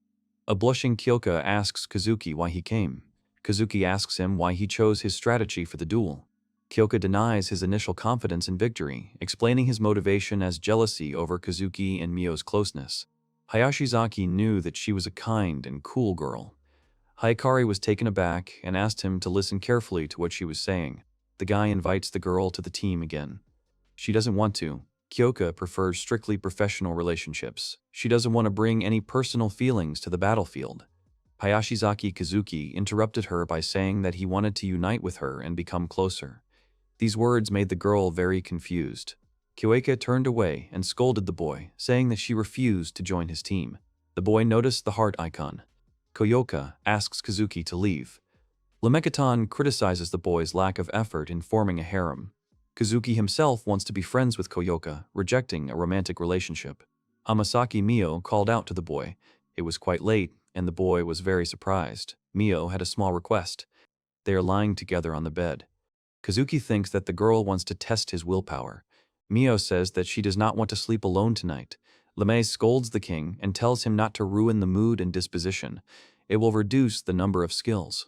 A blushing Kyoka asks Kazuki why he came. Kazuki asks him why he chose his strategy for the duel. Kyoka denies his initial confidence in victory, explaining his motivation as jealousy over Kazuki and Mio's closeness. Hayashizaki knew that she was a kind and cool girl. Hikari was taken aback and asked him to listen carefully to what she was saying. The guy invites the girl to the team again. She doesn't want to. Kyoka prefers strictly professional relationships. She doesn't want to bring any personal feelings to the battlefield. Hayashizaki Kazuki interrupted her by saying that he wanted to unite with her and become closer. These words made the girl very confused. Kyoika turned away and scolded the boy, saying that she refused to join his team. The boy noticed the heart icon. Koyoka asks Kazuki to leave. Lamekaton criticizes the boy's lack of effort in forming a harem. Kazuki himself wants to be friends with Koyoka, rejecting a romantic relationship. Hamasaki Mio called out to the boy. It was quite late, and the boy was very surprised. Mio had a small request. They are lying together on the bed. Kazuki thinks that the girl wants to test his willpower. Mio says that she does not want to sleep alone tonight. Lemay scolds the king and tells him not to ruin the mood and disposition. It will reduce the number of skills.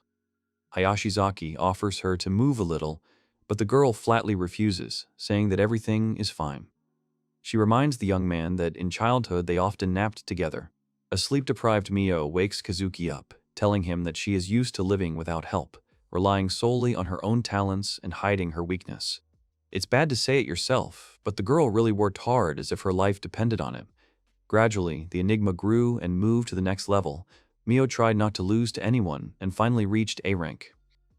Hayashizaki offers her to move a little, but the girl flatly refuses, saying that everything is fine. She reminds the young man that in childhood they often napped together. A sleep-deprived Mio wakes Kazuki up, telling him that she is used to living without help, relying solely on her own talents and hiding her weakness. It's bad to say it yourself, but the girl really worked hard as if her life depended on it. Gradually, the enigma grew and moved to the next level. Mio tried not to lose to anyone and finally reached A rank.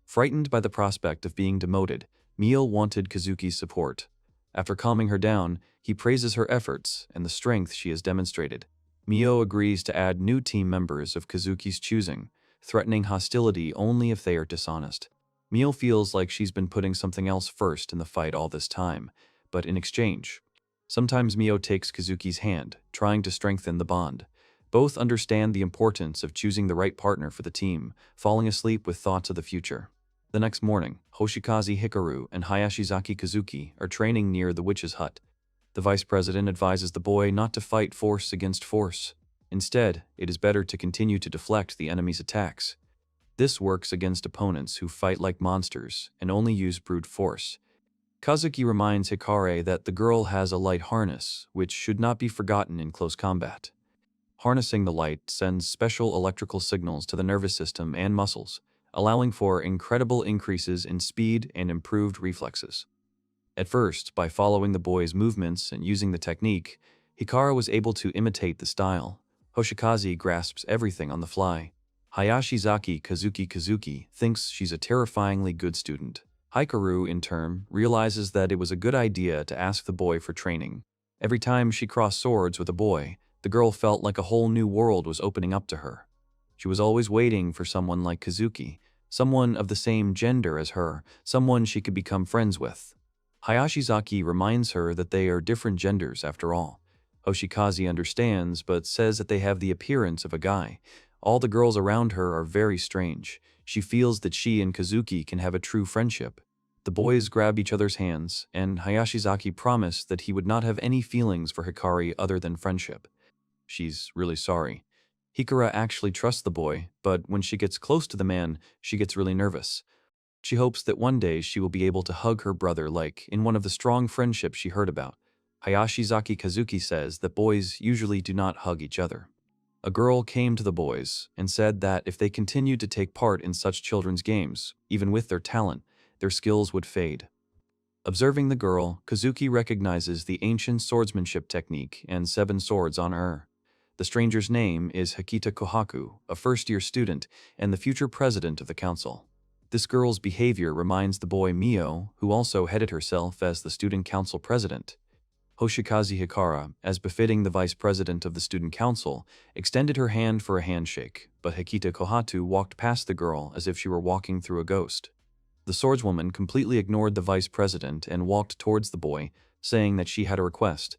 Frightened by the prospect of being demoted, Mio wanted Kazuki's support. After calming her down, he praises her efforts and the strength she has demonstrated. Mio agrees to add new team members of Kazuki's choosing, threatening hostility only if they are dishonest. Mio feels like she's been putting something else first in the fight all this time, but in exchange. Sometimes Mio takes Kazuki's hand, trying to strengthen the bond. Both understand the importance of choosing the right partner for the team, falling asleep with thoughts of the future. The next morning, Hoshikaze Hikaru and Hayashizaki Kazuki are training near the witch's hut. The vice president advises the boy not to fight force against force. Instead, it is better to continue to deflect the enemy's attacks. This works against opponents who fight like monsters and only use brute force. Kazuki reminds Hikare that the girl has a light harness, which should not be forgotten in close combat. Harnessing the light sends special electrical signals to the nervous system and muscles, allowing for incredible increases in speed and improved reflexes. At first, by following the boy's movements and using the technique, Hikara was able to imitate the style. Hoshikaze grasps everything on the fly. Hayashizaki Kazuki thinks she's a terrifyingly good student. Hikaru, in turn, realizes that it was a good idea to ask the boy for training. Every time she crossed swords with a boy, the girl felt like a whole new world was opening up to her. She was always waiting for someone like Kazuki, someone of the same gender as her, someone she could become friends with. Hayashizaki reminds her that they are different genders after all. Hoshikaze understands, but says that they have the appearance of a guy. All the girls around her are very strange. She feels that she and Kazuki can have a true friendship. The boys grab each other's hands, and Hayashizaki promised that he would not have any feelings for Hikari other than friendship. She's really sorry. Hikara actually trusts the boy, but when she gets close to the man, she gets really nervous. She hopes that one day she will be able to hug her brother like in one of the strong friendships she heard about. Hayashizaki Kazuki says that boys usually do not hug each other. A girl came to the boys and said that if they continued to take part in such children's games, even with their talent, their skills would fade. Observing the girl, Kazuki recognizes the ancient swordsmanship technique and 7 swords on her. The stranger's name is Hikita Kohaku, a first-year student and the future president of the council. This girl's behavior reminds the boy Mio, who also headed herself as the student council president. Hoshikaze Hikara, as befitting the vice president of the student council, extended her hand for a handshake, but Hikita Kohatu walked past the girl as if she were walking through a ghost. The swordswoman completely ignored the vice president and walked towards the boy, saying that she had a request.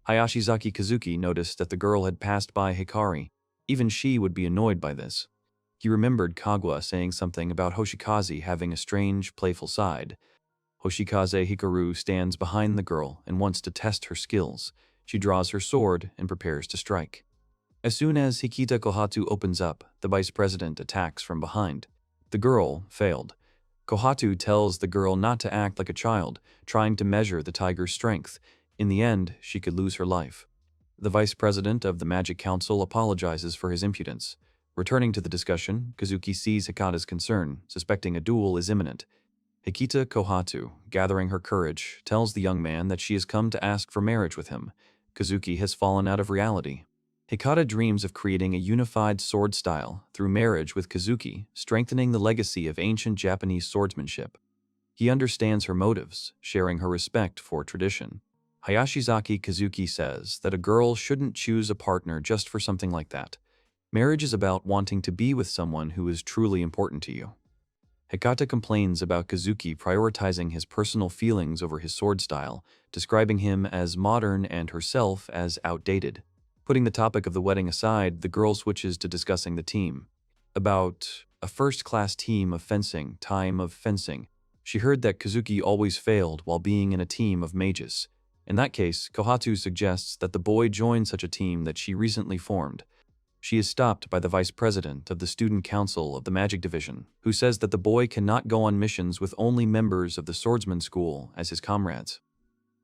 Hayashizaki Kazuki noticed that the girl had passed by Hikari. Even she would be annoyed by this. He remembered Kagwa saying something about Hoshikaze having a strange, playful side. Hoshikaze Hikaru stands behind the girl and wants to test her skills. She draws her sword and prepares to strike. As soon as Hikita Kohatu opens up, the vice president attacks from behind. The girl failed. Kohatu tells the girl not to act like a child, trying to measure the tiger's strength. In the end, she could lose her life. The vice president of the Magic Council apologizes for his impudence. Returning to the discussion, Kazuki sees Hikata's concern, suspecting a duel is imminent. Hikita Kohatu, gathering her courage, tells the young man that she has come to ask for marriage with him. Kazuki has fallen out of reality. Hikata dreams of creating a unified sword style through marriage with Kazuki, strengthening the legacy of ancient Japanese swordsmanship. He understands her motives, sharing her respect for tradition. Hayashizaki Kazuki says that a girl shouldn't choose a partner just for something like that. Marriage is about wanting to be with someone who is truly important to you. Hikata complains about Kazuki prioritizing his personal feelings over his sword style, describing him as modern and herself as outdated. Putting the topic of the wedding aside, the girl switches to discussing the team. About a first-class team of fencing, time of fencing. She heard that Kazuki always failed while being in a team of mages. In that case, Kohatsu suggests that the boy join such a team that she recently formed. She is stopped by the vice president of the student council of the magic division, who says that the boy cannot go on missions with only members of the swordsman school as his comrades.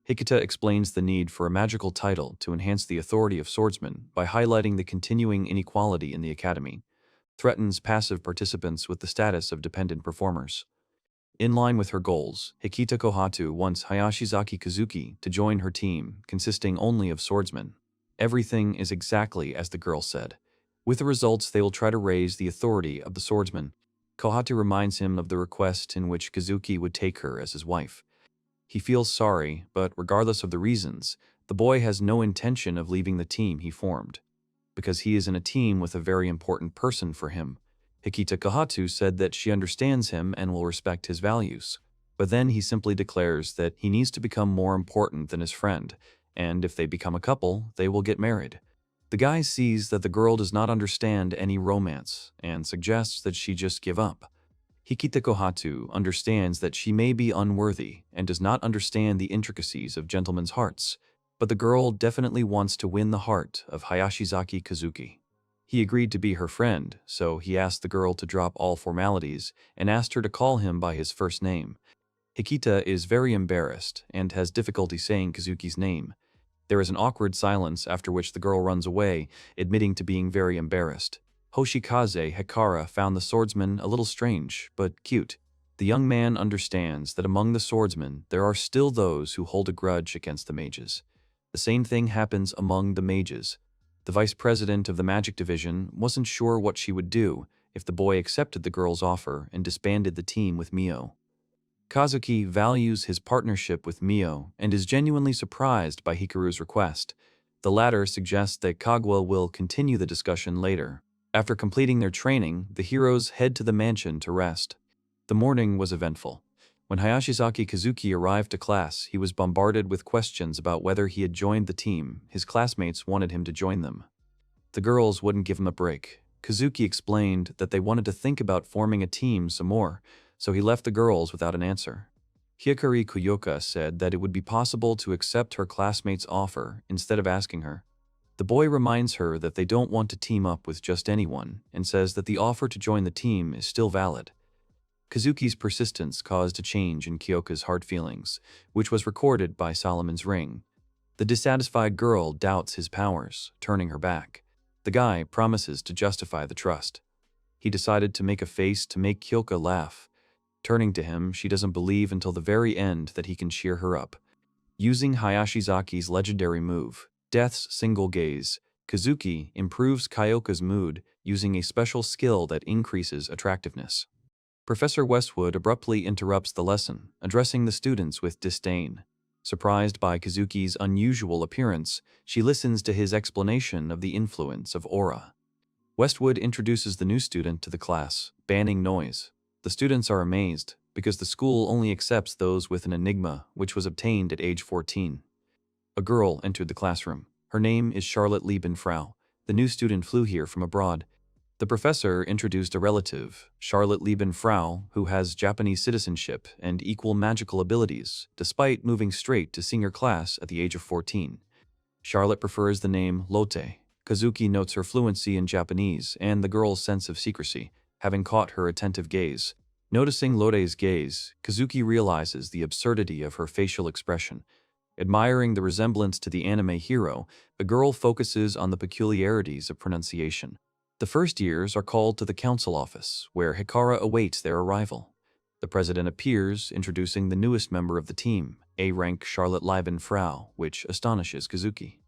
Hikata explains the need for a magical title to enhance the authority of swordsmen by highlighting the continuing inequality in the academy, threatens passive participants with the status of dependent performers. In line with her goals, Hikita Kohatsu wants Hayashizaki Kazuki to join her team, consisting only of swordsmen. Everything is exactly as the girl said. With the results, they will try to raise the authority of the swordsman. Kohatsu reminds him of the request in which Kazuki would take her as his wife. He feels sorry, but regardless of the reasons, the boy has no intention of leaving the team he formed. Because he is in a team with a very important person for him. Hikita Kohatsu said that she understands him and will respect his values. But then he simply declares that he needs to become more important than his friend, and if they become a couple, they will get married. The guy sees that the girl does not understand any romance and suggests that she just give up. Hikita Kohatsu understands that she may be unworthy and does not understand the intricacies of gentlemen's hearts, but the girl definitely wants to win the heart of Hayashizaki Kazuki. He agreed to be her friend, so he asked the girl to drop all formalities and asked her to call him by his first name. Hikita is very embarrassed and has difficulty saying Kazuki's name. There is an awkward silence after which the girl runs away, admitting to being very embarrassed. Hoshikaze Hikara found the swordsman a little strange, but cute. The young man understands that among the swordsmen there are still those who hold a grudge against the mages. The same thing happens among the mages. The vice president of the magic division wasn't sure what she would do if the boy accepted the girl's offer and disbanded the team with Mio. Kazuki values his partnership with Mio and is genuinely surprised by Hikaru's request. The latter suggests that Kagwa will continue the discussion later. After completing their training, the heroes head to the mansion to rest. The morning was eventful. When Hayashizaki Kazuki arrived to class, he was bombarded with questions about whether he had joined the team. His classmates wanted him to join them. The girls wouldn't give him a break. Kazuki explained that they wanted to think about forming a team some more, so he left the girls without an answer. Hikari Kuyoka said that it would be possible to accept her classmate's offer instead of asking her. The boy reminds her that they don't want to team up with just anyone and says that the offer to join the team is still valid. Kazuki's persistence caused a change in Kyoka's heart feelings, which was recorded by Solomon's ring. The dissatisfied girl doubts his powers, turning her back. The guy promises to justify the trust. He decided to make a face to make Kyoka laugh. Turning to him, she doesn't believe until the very end that he can cheer her up. Using Hayashizaki's legendary move, Death's Single Gaze, Kazuki improves Kyoka's mood using a special skill that increases attractiveness. Professor Westwood abruptly interrupts the lesson, addressing the students with disdain. Surprised by Kazuki's unusual appearance, she listens to his explanation of the influence of aura. Westwood introduces the new student to the class, banning noise. The students are amazed, because the school only accepts those with an enigma, which was obtained at age 14. A girl entered the classroom. Her name is Charlotte Liebenfrau. The new student flew here from abroad. The professor introduced a relative, Charlotte Liebenfrau, who has Japanese citizenship and equal magical abilities, despite moving straight to senior class at the age of 14. Charlotte prefers the name Lotte. Kazuki notes her fluency in Japanese and the girl's sense of secrecy, having caught her attentive gaze. Noticing Lotte's gaze, Kazuki realizes the absurdity of her facial expression. Admiring the resemblance to the anime hero, the girl focuses on the peculiarities of pronunciation. The first years are called to the council office, where Hikara awaits their arrival. The president appears, introducing the newest member of the team, A-rank Charlotte Liebenfrau, which astonishes Kazuki.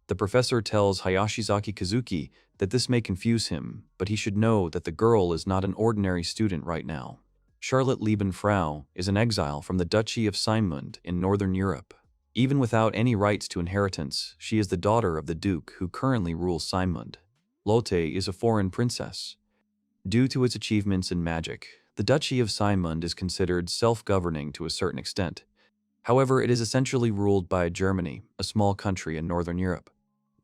The professor tells Hayashizaki Kazuki that this may confuse him, but he should know that the girl is not an ordinary student right now. Charlotte Liebenfrau is an exile from the Duchy of Siemund in northern Europe. Even without any rights to inheritance, she is the daughter of the duke who currently rules Siemund. Lotte is a foreign princess. Due to its achievements in magic, the Duchy of Siemund is considered self-governing to a certain extent. However, it is essentially ruled by Germany, a small country in northern Europe.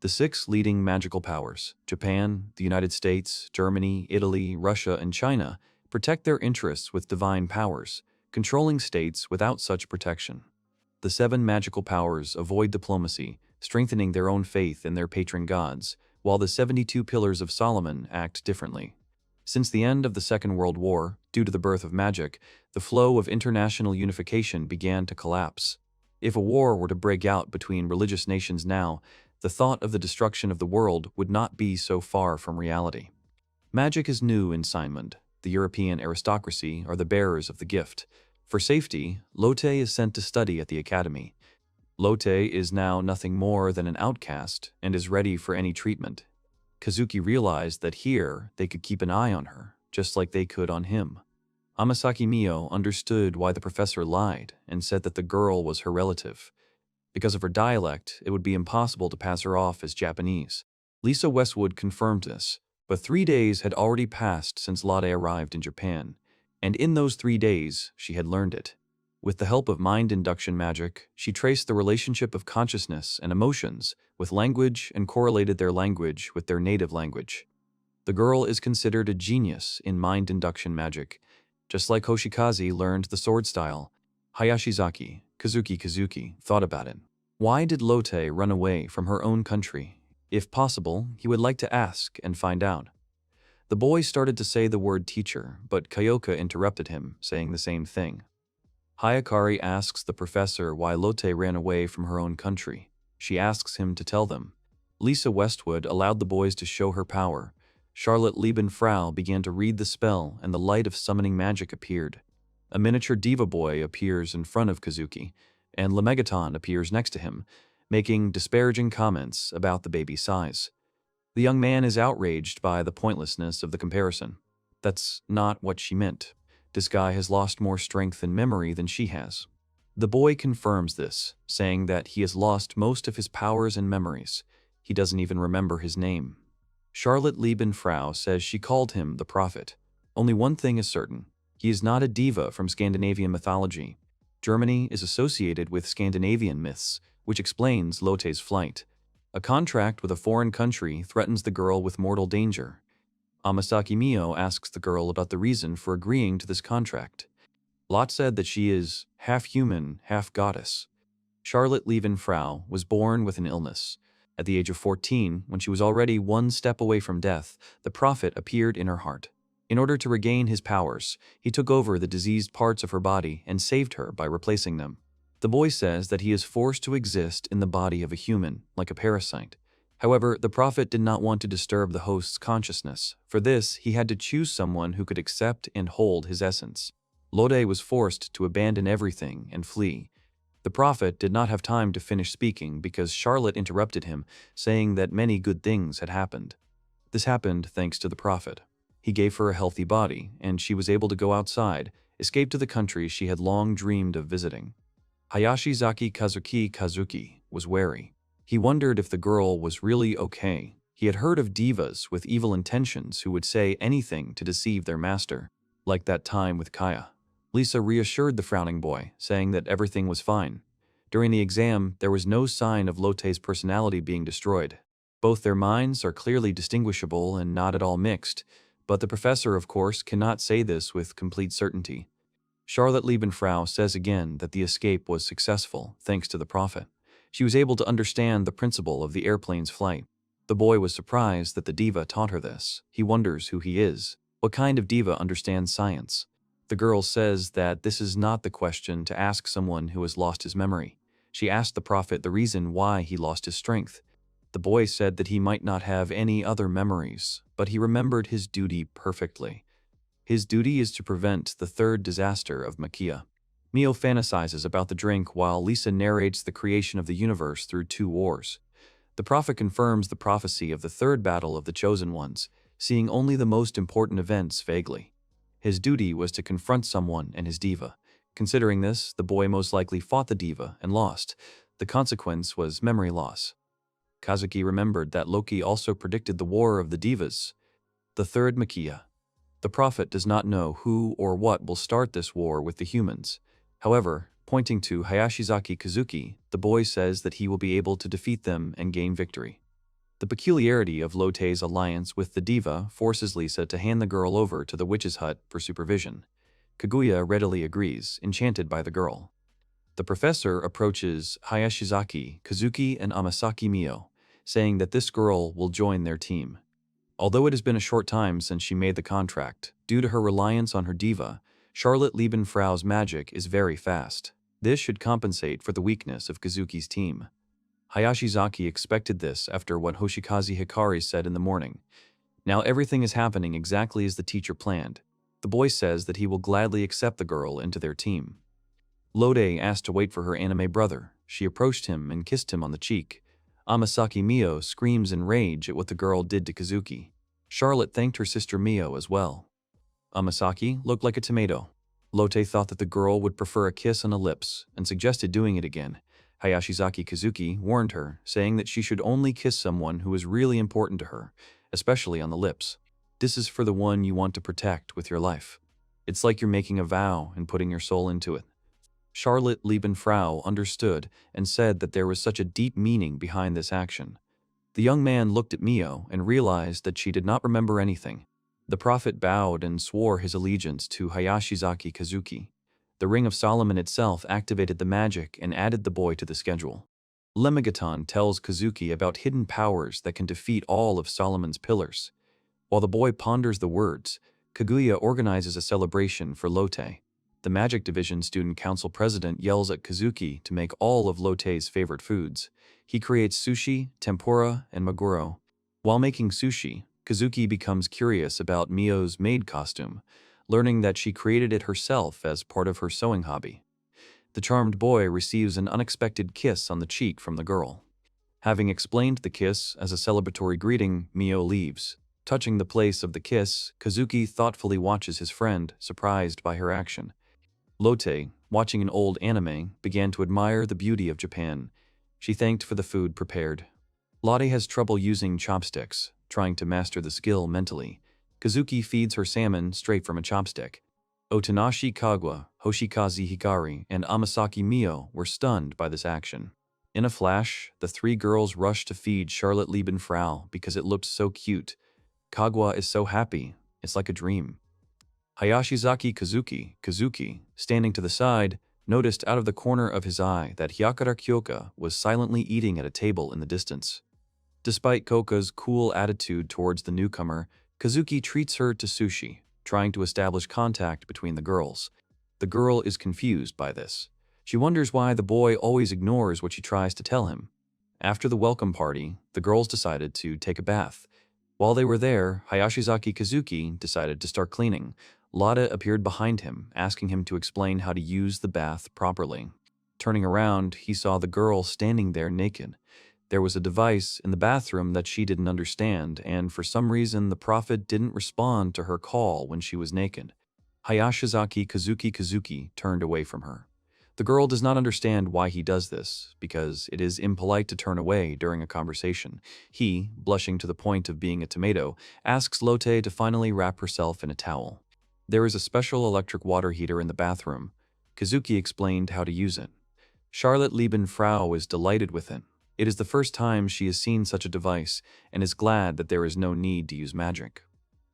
The six leading magical powers, Japan, the United States, Germany, Italy, Russia, and China, protect their interests with divine powers, controlling states without such protection. The seven magical powers avoid diplomacy, strengthening their own faith in their patron gods, while the 72 Pillars of Solomon act differently. Since the end of the Second World War, due to the birth of magic, the flow of international unification began to collapse. If a war were to break out between religious nations now, the thought of the destruction of the world would not be so far from reality. Magic is new in Siemund. The European aristocracy are the bearers of the gift. For safety, Lotte is sent to study at the academy. Lotte is now nothing more than an outcast and is ready for any treatment. Kazuki realized that here they could keep an eye on her, just like they could on him. Amasaki Mio understood why the professor lied and said that the girl was her relative. Because of her dialect, it would be impossible to pass her off as Japanese. Lisa Westwood confirmed this, but 3 days had already passed since Lotte arrived in Japan, and in those 3 days she had learned it. With the help of mind induction magic, she traced the relationship of consciousness and emotions with language and correlated their language with their native language. The girl is considered a genius in mind induction magic. Just like Hoshikaze learned the sword style, Hayashizaki, Kazuki thought about it. Why did Lotte run away from her own country? If possible, he would like to ask and find out. The boy started to say the word teacher, but Kyoka interrupted him, saying the same thing. Hayakari asks the professor why Lotte ran away from her own country. She asks him to tell them. Lisa Westwood allowed the boys to show her power. Charlotte Liebenfrau began to read the spell and the light of summoning magic appeared. A miniature diva boy appears in front of Kazuki, and Lemegaton appears next to him, making disparaging comments about the baby's size. The young man is outraged by the pointlessness of the comparison. That's not what she meant. This guy has lost more strength and memory than she has. The boy confirms this, saying that he has lost most of his powers and memories. He doesn't even remember his name. Charlotte Liebenfrau says she called him the Prophet. Only one thing is certain. He is not a diva from Scandinavian mythology. Germany is associated with Scandinavian myths, which explains Lotte's flight. A contract with a foreign country threatens the girl with mortal danger. Amasaki Mio asks the girl about the reason for agreeing to this contract. Lot said that she is half human, half goddess. Charlotte Liebenfrau was born with an illness. At the age of 14, when she was already one step away from death, the prophet appeared in her heart. In order to regain his powers, he took over the diseased parts of her body and saved her by replacing them. The boy says that he is forced to exist in the body of a human, like a parasite. However, the prophet did not want to disturb the host's consciousness. For this, he had to choose someone who could accept and hold his essence. Lotte was forced to abandon everything and flee. The prophet did not have time to finish speaking because Charlotte interrupted him, saying that many good things had happened. This happened thanks to the prophet. He gave her a healthy body, and she was able to go outside, escape to the country she had long dreamed of visiting. Hayashizaki Kazuki was wary. He wondered if the girl was really okay. He had heard of divas with evil intentions who would say anything to deceive their master, like that time with Kaya. Lisa reassured the frowning boy, saying that everything was fine. During the exam, there was no sign of Lotte's personality being destroyed. Both their minds are clearly distinguishable and not at all mixed, but the professor, of course, cannot say this with complete certainty. Charlotte Liebenfrau says again that the escape was successful, thanks to the prophet. She was able to understand the principle of the airplane's flight. The boy was surprised that the diva taught her this. He wonders who he is. What kind of diva understands science? The girl says that this is not the question to ask someone who has lost his memory. She asked the prophet the reason why he lost his strength. The boy said that he might not have any other memories, but he remembered his duty perfectly. His duty is to prevent the third disaster of Magika. Mio fantasizes about the drink while Lisa narrates the creation of the universe through 2 wars. The prophet confirms the prophecy of the third battle of the Chosen Ones, seeing only the most important events vaguely. His duty was to confront someone and his diva. Considering this, the boy most likely fought the diva and lost. The consequence was memory loss. Kazuki remembered that Loki also predicted the war of the divas. The third Makia. The prophet does not know who or what will start this war with the humans. However, pointing to Hayashizaki Kazuki, the boy says that he will be able to defeat them and gain victory. The peculiarity of Lotte's alliance with the diva forces Lisa to hand the girl over to the witch's hut for supervision. Kaguya readily agrees, enchanted by the girl. The professor approaches Hayashizaki, Kazuki, and Amasaki Mio, saying that this girl will join their team. Although it has been a short time since she made the contract, due to her reliance on her diva, Charlotte Liebenfrau's magic is very fast. This should compensate for the weakness of Kazuki's team. Hayashizaki expected this after what Hoshikaze Hikari said in the morning. Now everything is happening exactly as the teacher planned. The boy says that he will gladly accept the girl into their team. Lode asked to wait for her anime brother. She approached him and kissed him on the cheek. Amasaki Mio screams in rage at what the girl did to Kazuki. Charlotte thanked her sister Mio as well. Amasaki looked like a tomato. Lotte thought that the girl would prefer a kiss on the lips and suggested doing it again. Hayashizaki Kazuki warned her, saying that she should only kiss someone who is really important to her, especially on the lips. This is for the one you want to protect with your life. It's like you're making a vow and putting your soul into it. Charlotte Liebenfrau understood and said that there was such a deep meaning behind this action. The young man looked at Mio and realized that she did not remember anything. The prophet bowed and swore his allegiance to Hayashizaki Kazuki. The Ring of Solomon itself activated the magic and added the boy to the schedule. Lemmigaton tells Kazuki about hidden powers that can defeat all of Solomon's pillars. While the boy ponders the words, Kaguya organizes a celebration for Lotte. The Magic Division Student Council President yells at Kazuki to make all of Lotte's favorite foods. He creates sushi, tempura, and maguro. While making sushi, Kazuki becomes curious about Mio's maid costume, learning that she created it herself as part of her sewing hobby. The charmed boy receives an unexpected kiss on the cheek from the girl. Having explained the kiss as a celebratory greeting, Mio leaves. Touching the place of the kiss, Kazuki thoughtfully watches his friend, surprised by her action. Lotte, watching an old anime, began to admire the beauty of Japan. She thanked for the food prepared. Lotte has trouble using chopsticks, trying to master the skill mentally. Kazuki feeds her salmon straight from a chopstick. Otanashi Kagwa, Hoshikaze Hikari, and Amasaki Mio were stunned by this action. In a flash, the three girls rushed to feed Charlotte Liebenfrau because it looked so cute. Kagwa is so happy, it's like a dream. Hayashizaki Kazuki, standing to the side, noticed out of the corner of his eye that Hyakura Kyoka was silently eating at a table in the distance. Despite Koka's cool attitude towards the newcomer, Kazuki treats her to sushi, trying to establish contact between the girls. The girl is confused by this. She wonders why the boy always ignores what she tries to tell him. After the welcome party, the girls decided to take a bath. While they were there, Hayashizaki Kazuki decided to start cleaning. Lotte appeared behind him, asking him to explain how to use the bath properly. Turning around, he saw the girl standing there naked. There was a device in the bathroom that she didn't understand, and for some reason the prophet didn't respond to her call when she was naked. Hayashizaki Kazuki turned away from her. The girl does not understand why he does this, because it is impolite to turn away during a conversation. He, blushing to the point of being a tomato, asks Lotte to finally wrap herself in a towel. There is a special electric water heater in the bathroom. Kazuki explained how to use it. Charlotte Liebenfrau is delighted with it. It is the first time she has seen such a device and is glad that there is no need to use magic.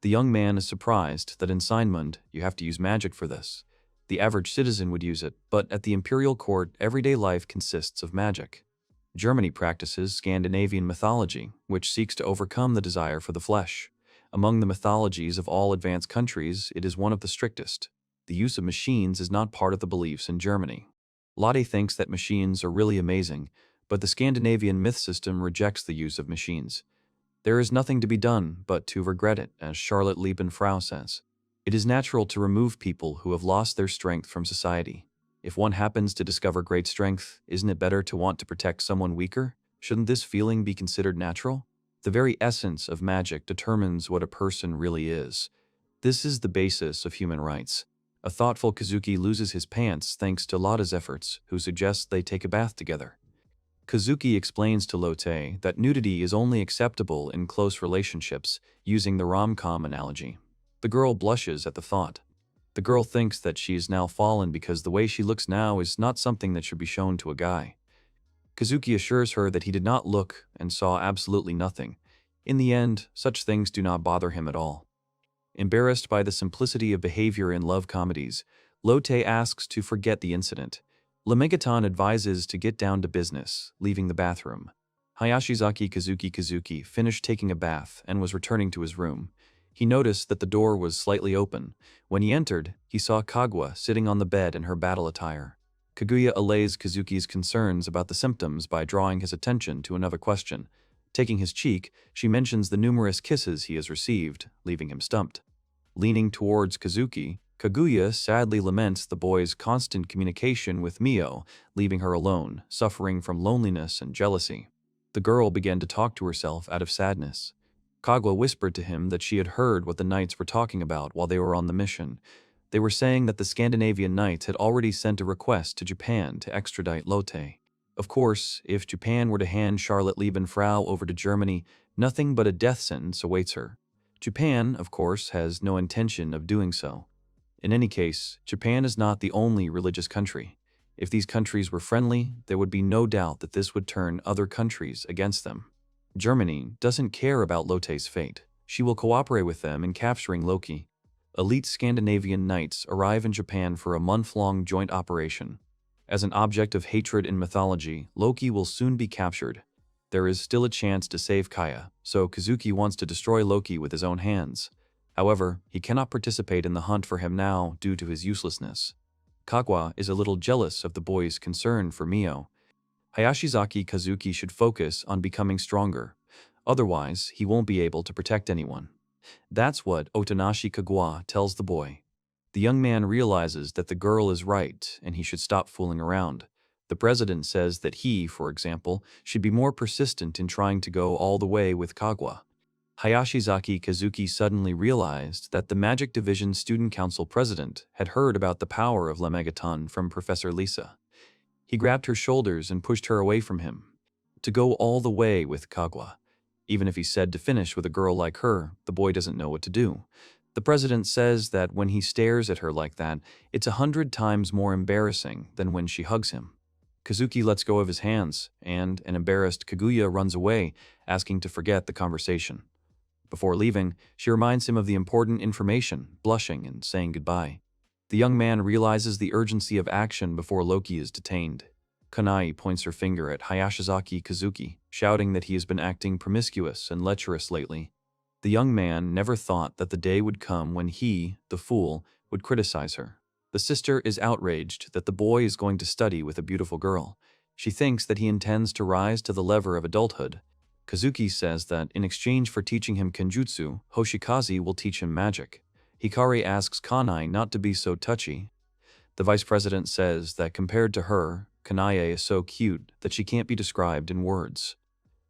The young man is surprised that in Seinmund you have to use magic for this. The average citizen would use it, but at the imperial court, everyday life consists of magic. Germany practices Scandinavian mythology, which seeks to overcome the desire for the flesh. Among the mythologies of all advanced countries, it is one of the strictest. The use of machines is not part of the beliefs in Germany. Lotte thinks that machines are really amazing, but the Scandinavian myth system rejects the use of machines. There is nothing to be done but to regret it, as Charlotte Liebenfrau says. It is natural to remove people who have lost their strength from society. If one happens to discover great strength, isn't it better to want to protect someone weaker? Shouldn't this feeling be considered natural? The very essence of magic determines what a person really is. This is the basis of human rights. A thoughtful Kazuki loses his pants thanks to Lada's efforts, who suggests they take a bath together. Kazuki explains to Lotte that nudity is only acceptable in close relationships, using the rom-com analogy. The girl blushes at the thought. The girl thinks that she is now fallen because the way she looks now is not something that should be shown to a guy. Kazuki assures her that he did not look and saw absolutely nothing. In the end, such things do not bother him at all. Embarrassed by the simplicity of behavior in love comedies, Lotte asks to forget the incident. Lemegaton advises to get down to business, leaving the bathroom. Hayashizaki Kazuki finished taking a bath and was returning to his room. He noticed that the door was slightly open. When he entered, he saw Kaguya sitting on the bed in her battle attire. Kaguya allays Kazuki's concerns about the symptoms by drawing his attention to another question. Taking his cheek, she mentions the numerous kisses he has received, leaving him stumped. Leaning towards Kazuki, Kaguya sadly laments the boy's constant communication with Mio, leaving her alone, suffering from loneliness and jealousy. The girl began to talk to herself out of sadness. Kaguya whispered to him that she had heard what the knights were talking about while they were on the mission. They were saying that the Scandinavian knights had already sent a request to Japan to extradite Lotte. Of course, if Japan were to hand Charlotte Liebenfrau over to Germany, nothing but a death sentence awaits her. Japan, of course, has no intention of doing so. In any case, Japan is not the only religious country. If these countries were friendly, there would be no doubt that this would turn other countries against them. Germany doesn't care about Lotte's fate. She will cooperate with them in capturing Loki. Elite Scandinavian knights arrive in Japan for a month-long joint operation. As an object of hatred in mythology, Loki will soon be captured. There is still a chance to save Kaya, so Kazuki wants to destroy Loki with his own hands. However, he cannot participate in the hunt for him now due to his uselessness. Kaguya is a little jealous of the boy's concern for Mio. Hayashizaki Kazuki should focus on becoming stronger. Otherwise, he won't be able to protect anyone. That's what Otonashi Kaguya tells the boy. The young man realizes that the girl is right and he should stop fooling around. The president says that he, for example, should be more persistent in trying to go all the way with Kaguya. Hayashizaki Kazuki suddenly realized that the Magic Division Student Council president had heard about the power of Lemegaton from Professor Lisa. He grabbed her shoulders and pushed her away from him. To go all the way with Kaguya. Even if he said to finish with a girl like her, the boy doesn't know what to do. The president says that when he stares at her like that, it's 100 times more embarrassing than when she hugs him. Kazuki lets go of his hands, and an embarrassed Kaguya runs away, asking to forget the conversation. Before leaving, she reminds him of the important information, blushing and saying goodbye. The young man realizes the urgency of action before Loki is detained. Kanai points her finger at Hayashizaki Kazuki, shouting that he has been acting promiscuous and lecherous lately. The young man never thought that the day would come when he, the fool, would criticize her. The sister is outraged that the boy is going to study with a beautiful girl. She thinks that he intends to rise to the level of adulthood. Kazuki says that in exchange for teaching him kenjutsu, Hoshikaze will teach him magic. Hikari asks Kanai not to be so touchy. The vice president says that compared to her, Kanae is so cute that she can't be described in words.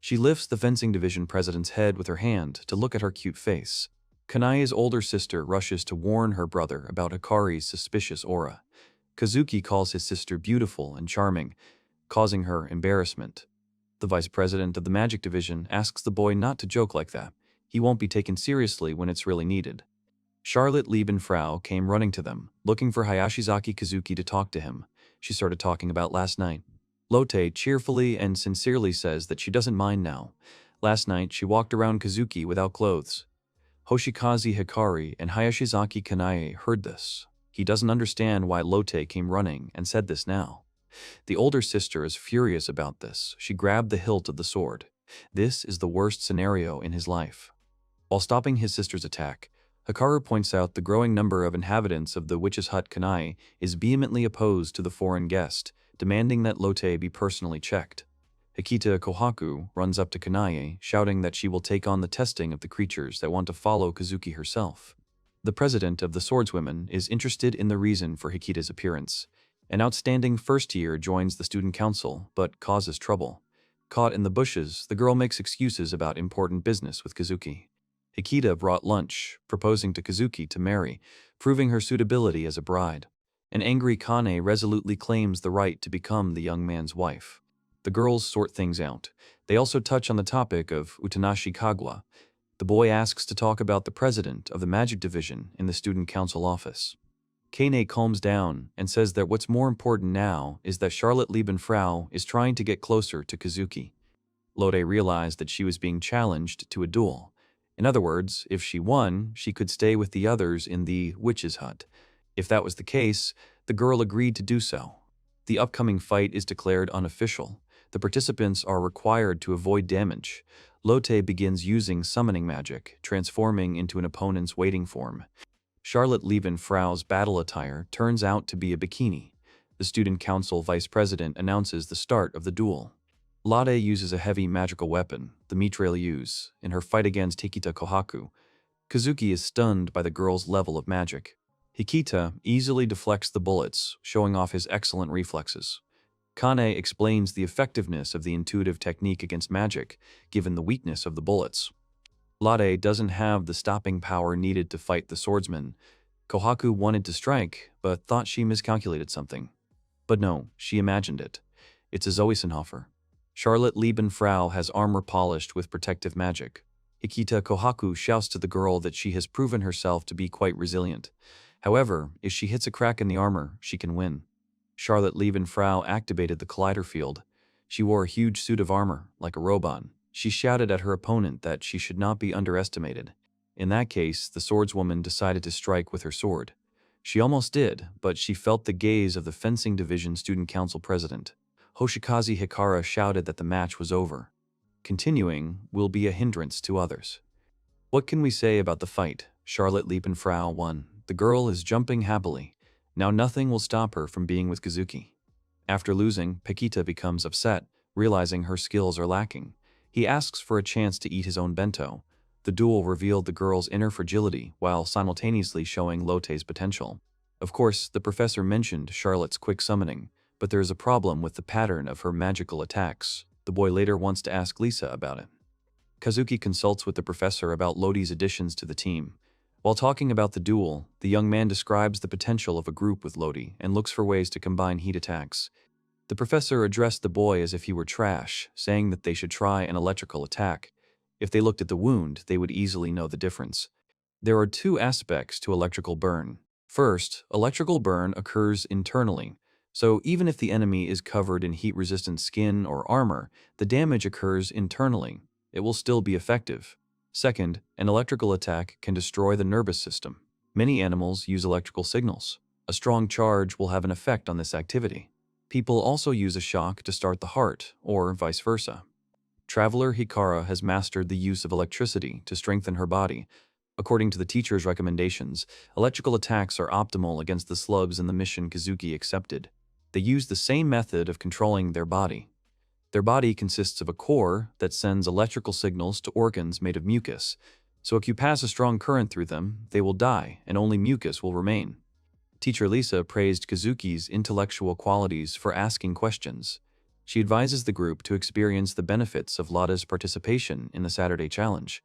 She lifts the fencing division president's head with her hand to look at her cute face. Kanae's older sister rushes to warn her brother about Hikari's suspicious aura. Kazuki calls his sister beautiful and charming, causing her embarrassment. The vice president of the magic division asks the boy not to joke like that. He won't be taken seriously when it's really needed. Charlotte Liebenfrau came running to them, looking for Hayashizaki Kazuki to talk to him. She started talking about last night. Lotte cheerfully and sincerely says that she doesn't mind now. Last night, she walked around Kazuki without clothes. Hoshikaze Hikari and Hayashizaki Kanae heard this. He doesn't understand why Lotte came running and said this now. The older sister is furious about this. She grabbed the hilt of the sword. This is the worst scenario in his life. While stopping his sister's attack, Hikaru points out the growing number of inhabitants of the witch's hut Kanae is vehemently opposed to the foreign guest, demanding that Lotte be personally checked. Hikita Kohaku runs up to Kanae, shouting that she will take on the testing of the creatures that want to follow Kazuki herself. The president of the Swordswomen is interested in the reason for Hikita's appearance. An outstanding first year joins the student council, but causes trouble. Caught in the bushes, the girl makes excuses about important business with Kazuki. Hikita brought lunch, proposing to Kazuki to marry, proving her suitability as a bride. An angry Kane resolutely claims the right to become the young man's wife. The girls sort things out. They also touch on the topic of Utanashi Kagwa. The boy asks to talk about the president of the magic division in the student council office. Kane calms down and says that what's more important now is that Charlotte Liebenfrau is trying to get closer to Kazuki. Lode realized that she was being challenged to a duel. In other words, if she won, she could stay with the others in the witch's hut. If that was the case, the girl agreed to do so. The upcoming fight is declared unofficial. The participants are required to avoid damage. Lotte begins using summoning magic, transforming into an opponent's waiting form. Charlotte Liebenfrau's battle attire turns out to be a bikini. The student council vice president announces the start of the duel. Lade uses a heavy magical weapon, the mitrailleuse, in her fight against Hikita Kohaku. Kazuki is stunned by the girl's level of magic. Hikita easily deflects the bullets, showing off his excellent reflexes. Kane explains the effectiveness of the intuitive technique against magic, given the weakness of the bullets. Lade doesn't have the stopping power needed to fight the swordsman. Kohaku wanted to strike, but thought she miscalculated something. But no, she imagined it. It's a Zoisenhofer. Charlotte Liebenfrau has armor polished with protective magic. Hikita Kohaku shouts to the girl that she has proven herself to be quite resilient. However, if she hits a crack in the armor, she can win. Charlotte Liebenfrau activated the collider field. She wore a huge suit of armor, like a robot. She shouted at her opponent that she should not be underestimated. In that case, the swordswoman decided to strike with her sword. She almost did, but she felt the gaze of the fencing division student council president. Hoshikaze Hikara shouted that the match was over. Continuing will be a hindrance to others. What can we say about the fight? Charlotte Liebenfrau won. The girl is jumping happily. Now nothing will stop her from being with Kazuki. After losing, Pekita becomes upset, realizing her skills are lacking. He asks for a chance to eat his own bento. The duel revealed the girl's inner fragility while simultaneously showing Lotte's potential. Of course, the professor mentioned Charlotte's quick summoning, but there is a problem with the pattern of her magical attacks. The boy later wants to ask Lisa about it. Kazuki consults with the professor about Lodi's additions to the team. While talking about the duel, the young man describes the potential of a group with Lodi and looks for ways to combine heat attacks. The professor addressed the boy as if he were trash, saying that they should try an electrical attack. If they looked at the wound, they would easily know the difference. There are two aspects to electrical burn. First, electrical burn occurs internally. So even if the enemy is covered in heat-resistant skin or armor, the damage occurs internally. It will still be effective. Second, an electrical attack can destroy the nervous system. Many animals use electrical signals. A strong charge will have an effect on this activity. People also use a shock to start the heart, or vice versa. Traveler Hikara has mastered the use of electricity to strengthen her body. According to the teacher's recommendations, electrical attacks are optimal against the slugs in the mission Kazuki accepted. They use the same method of controlling their body. Their body consists of a core that sends electrical signals to organs made of mucus, so if you pass a strong current through them, they will die and only mucus will remain. Teacher Lisa praised Kazuki's intellectual qualities for asking questions. She advises the group to experience the benefits of Lada's participation in the Saturday Challenge.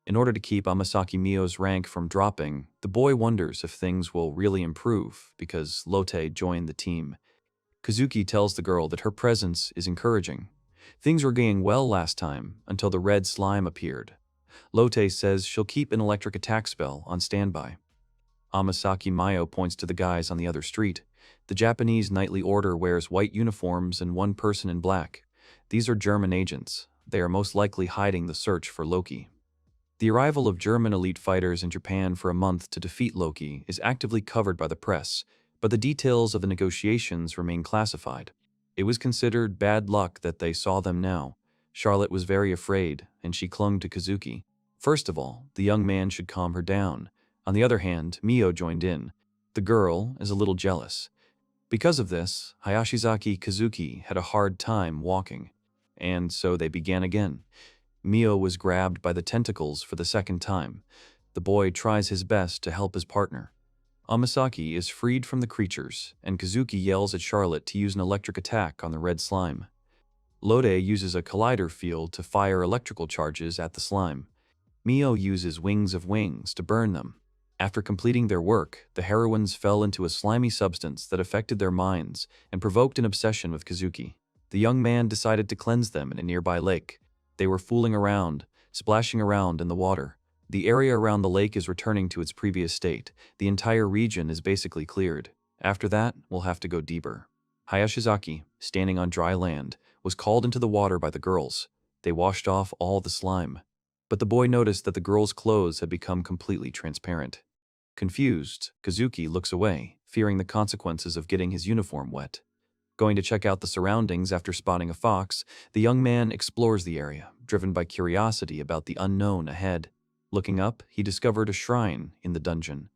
In order to keep Amasaki Mio's rank from dropping, the boy wonders if things will really improve because Lotte joined the team. Kazuki tells the girl that her presence is encouraging. Things were going well last time until the red slime appeared. Lotte says she'll keep an electric attack spell on standby. Amasaki Mio points to the guys on the other street. The Japanese Knightly Order wears white uniforms and one person in black. These are German agents. They are most likely hiding the search for Loki. The arrival of German elite fighters in Japan for a month to defeat Loki is actively covered by the press, but the details of the negotiations remain classified. It was considered bad luck that they saw them now. Charlotte was very afraid, and she clung to Kazuki. First of all, the young man should calm her down. On the other hand, Mio joined in. The girl is a little jealous. Because of this, Hayashizaki Kazuki had a hard time walking, and so they began again. Mio was grabbed by the tentacles for the second time. The boy tries his best to help his partner. Amasaki is freed from the creatures, and Kazuki yells at Charlotte to use an electric attack on the red slime. Lode uses a collider field to fire electrical charges at the slime. Mio uses wings of wings to burn them. After completing their work, the heroines fell into a slimy substance that affected their minds and provoked an obsession with Kazuki. The young man decided to cleanse them in a nearby lake. They were fooling around, splashing around in the water. The area around the lake is returning to its previous state. The entire region is basically cleared. After that, we'll have to go deeper. Hayashizaki, standing on dry land, was called into the water by the girls. They washed off all the slime. But the boy noticed that the girls' clothes had become completely transparent. Confused, Kazuki looks away, fearing the consequences of getting his uniform wet. Going to check out the surroundings after spotting a fox, the young man explores the area, driven by curiosity about the unknown ahead. Looking up, he discovered a shrine in the dungeon.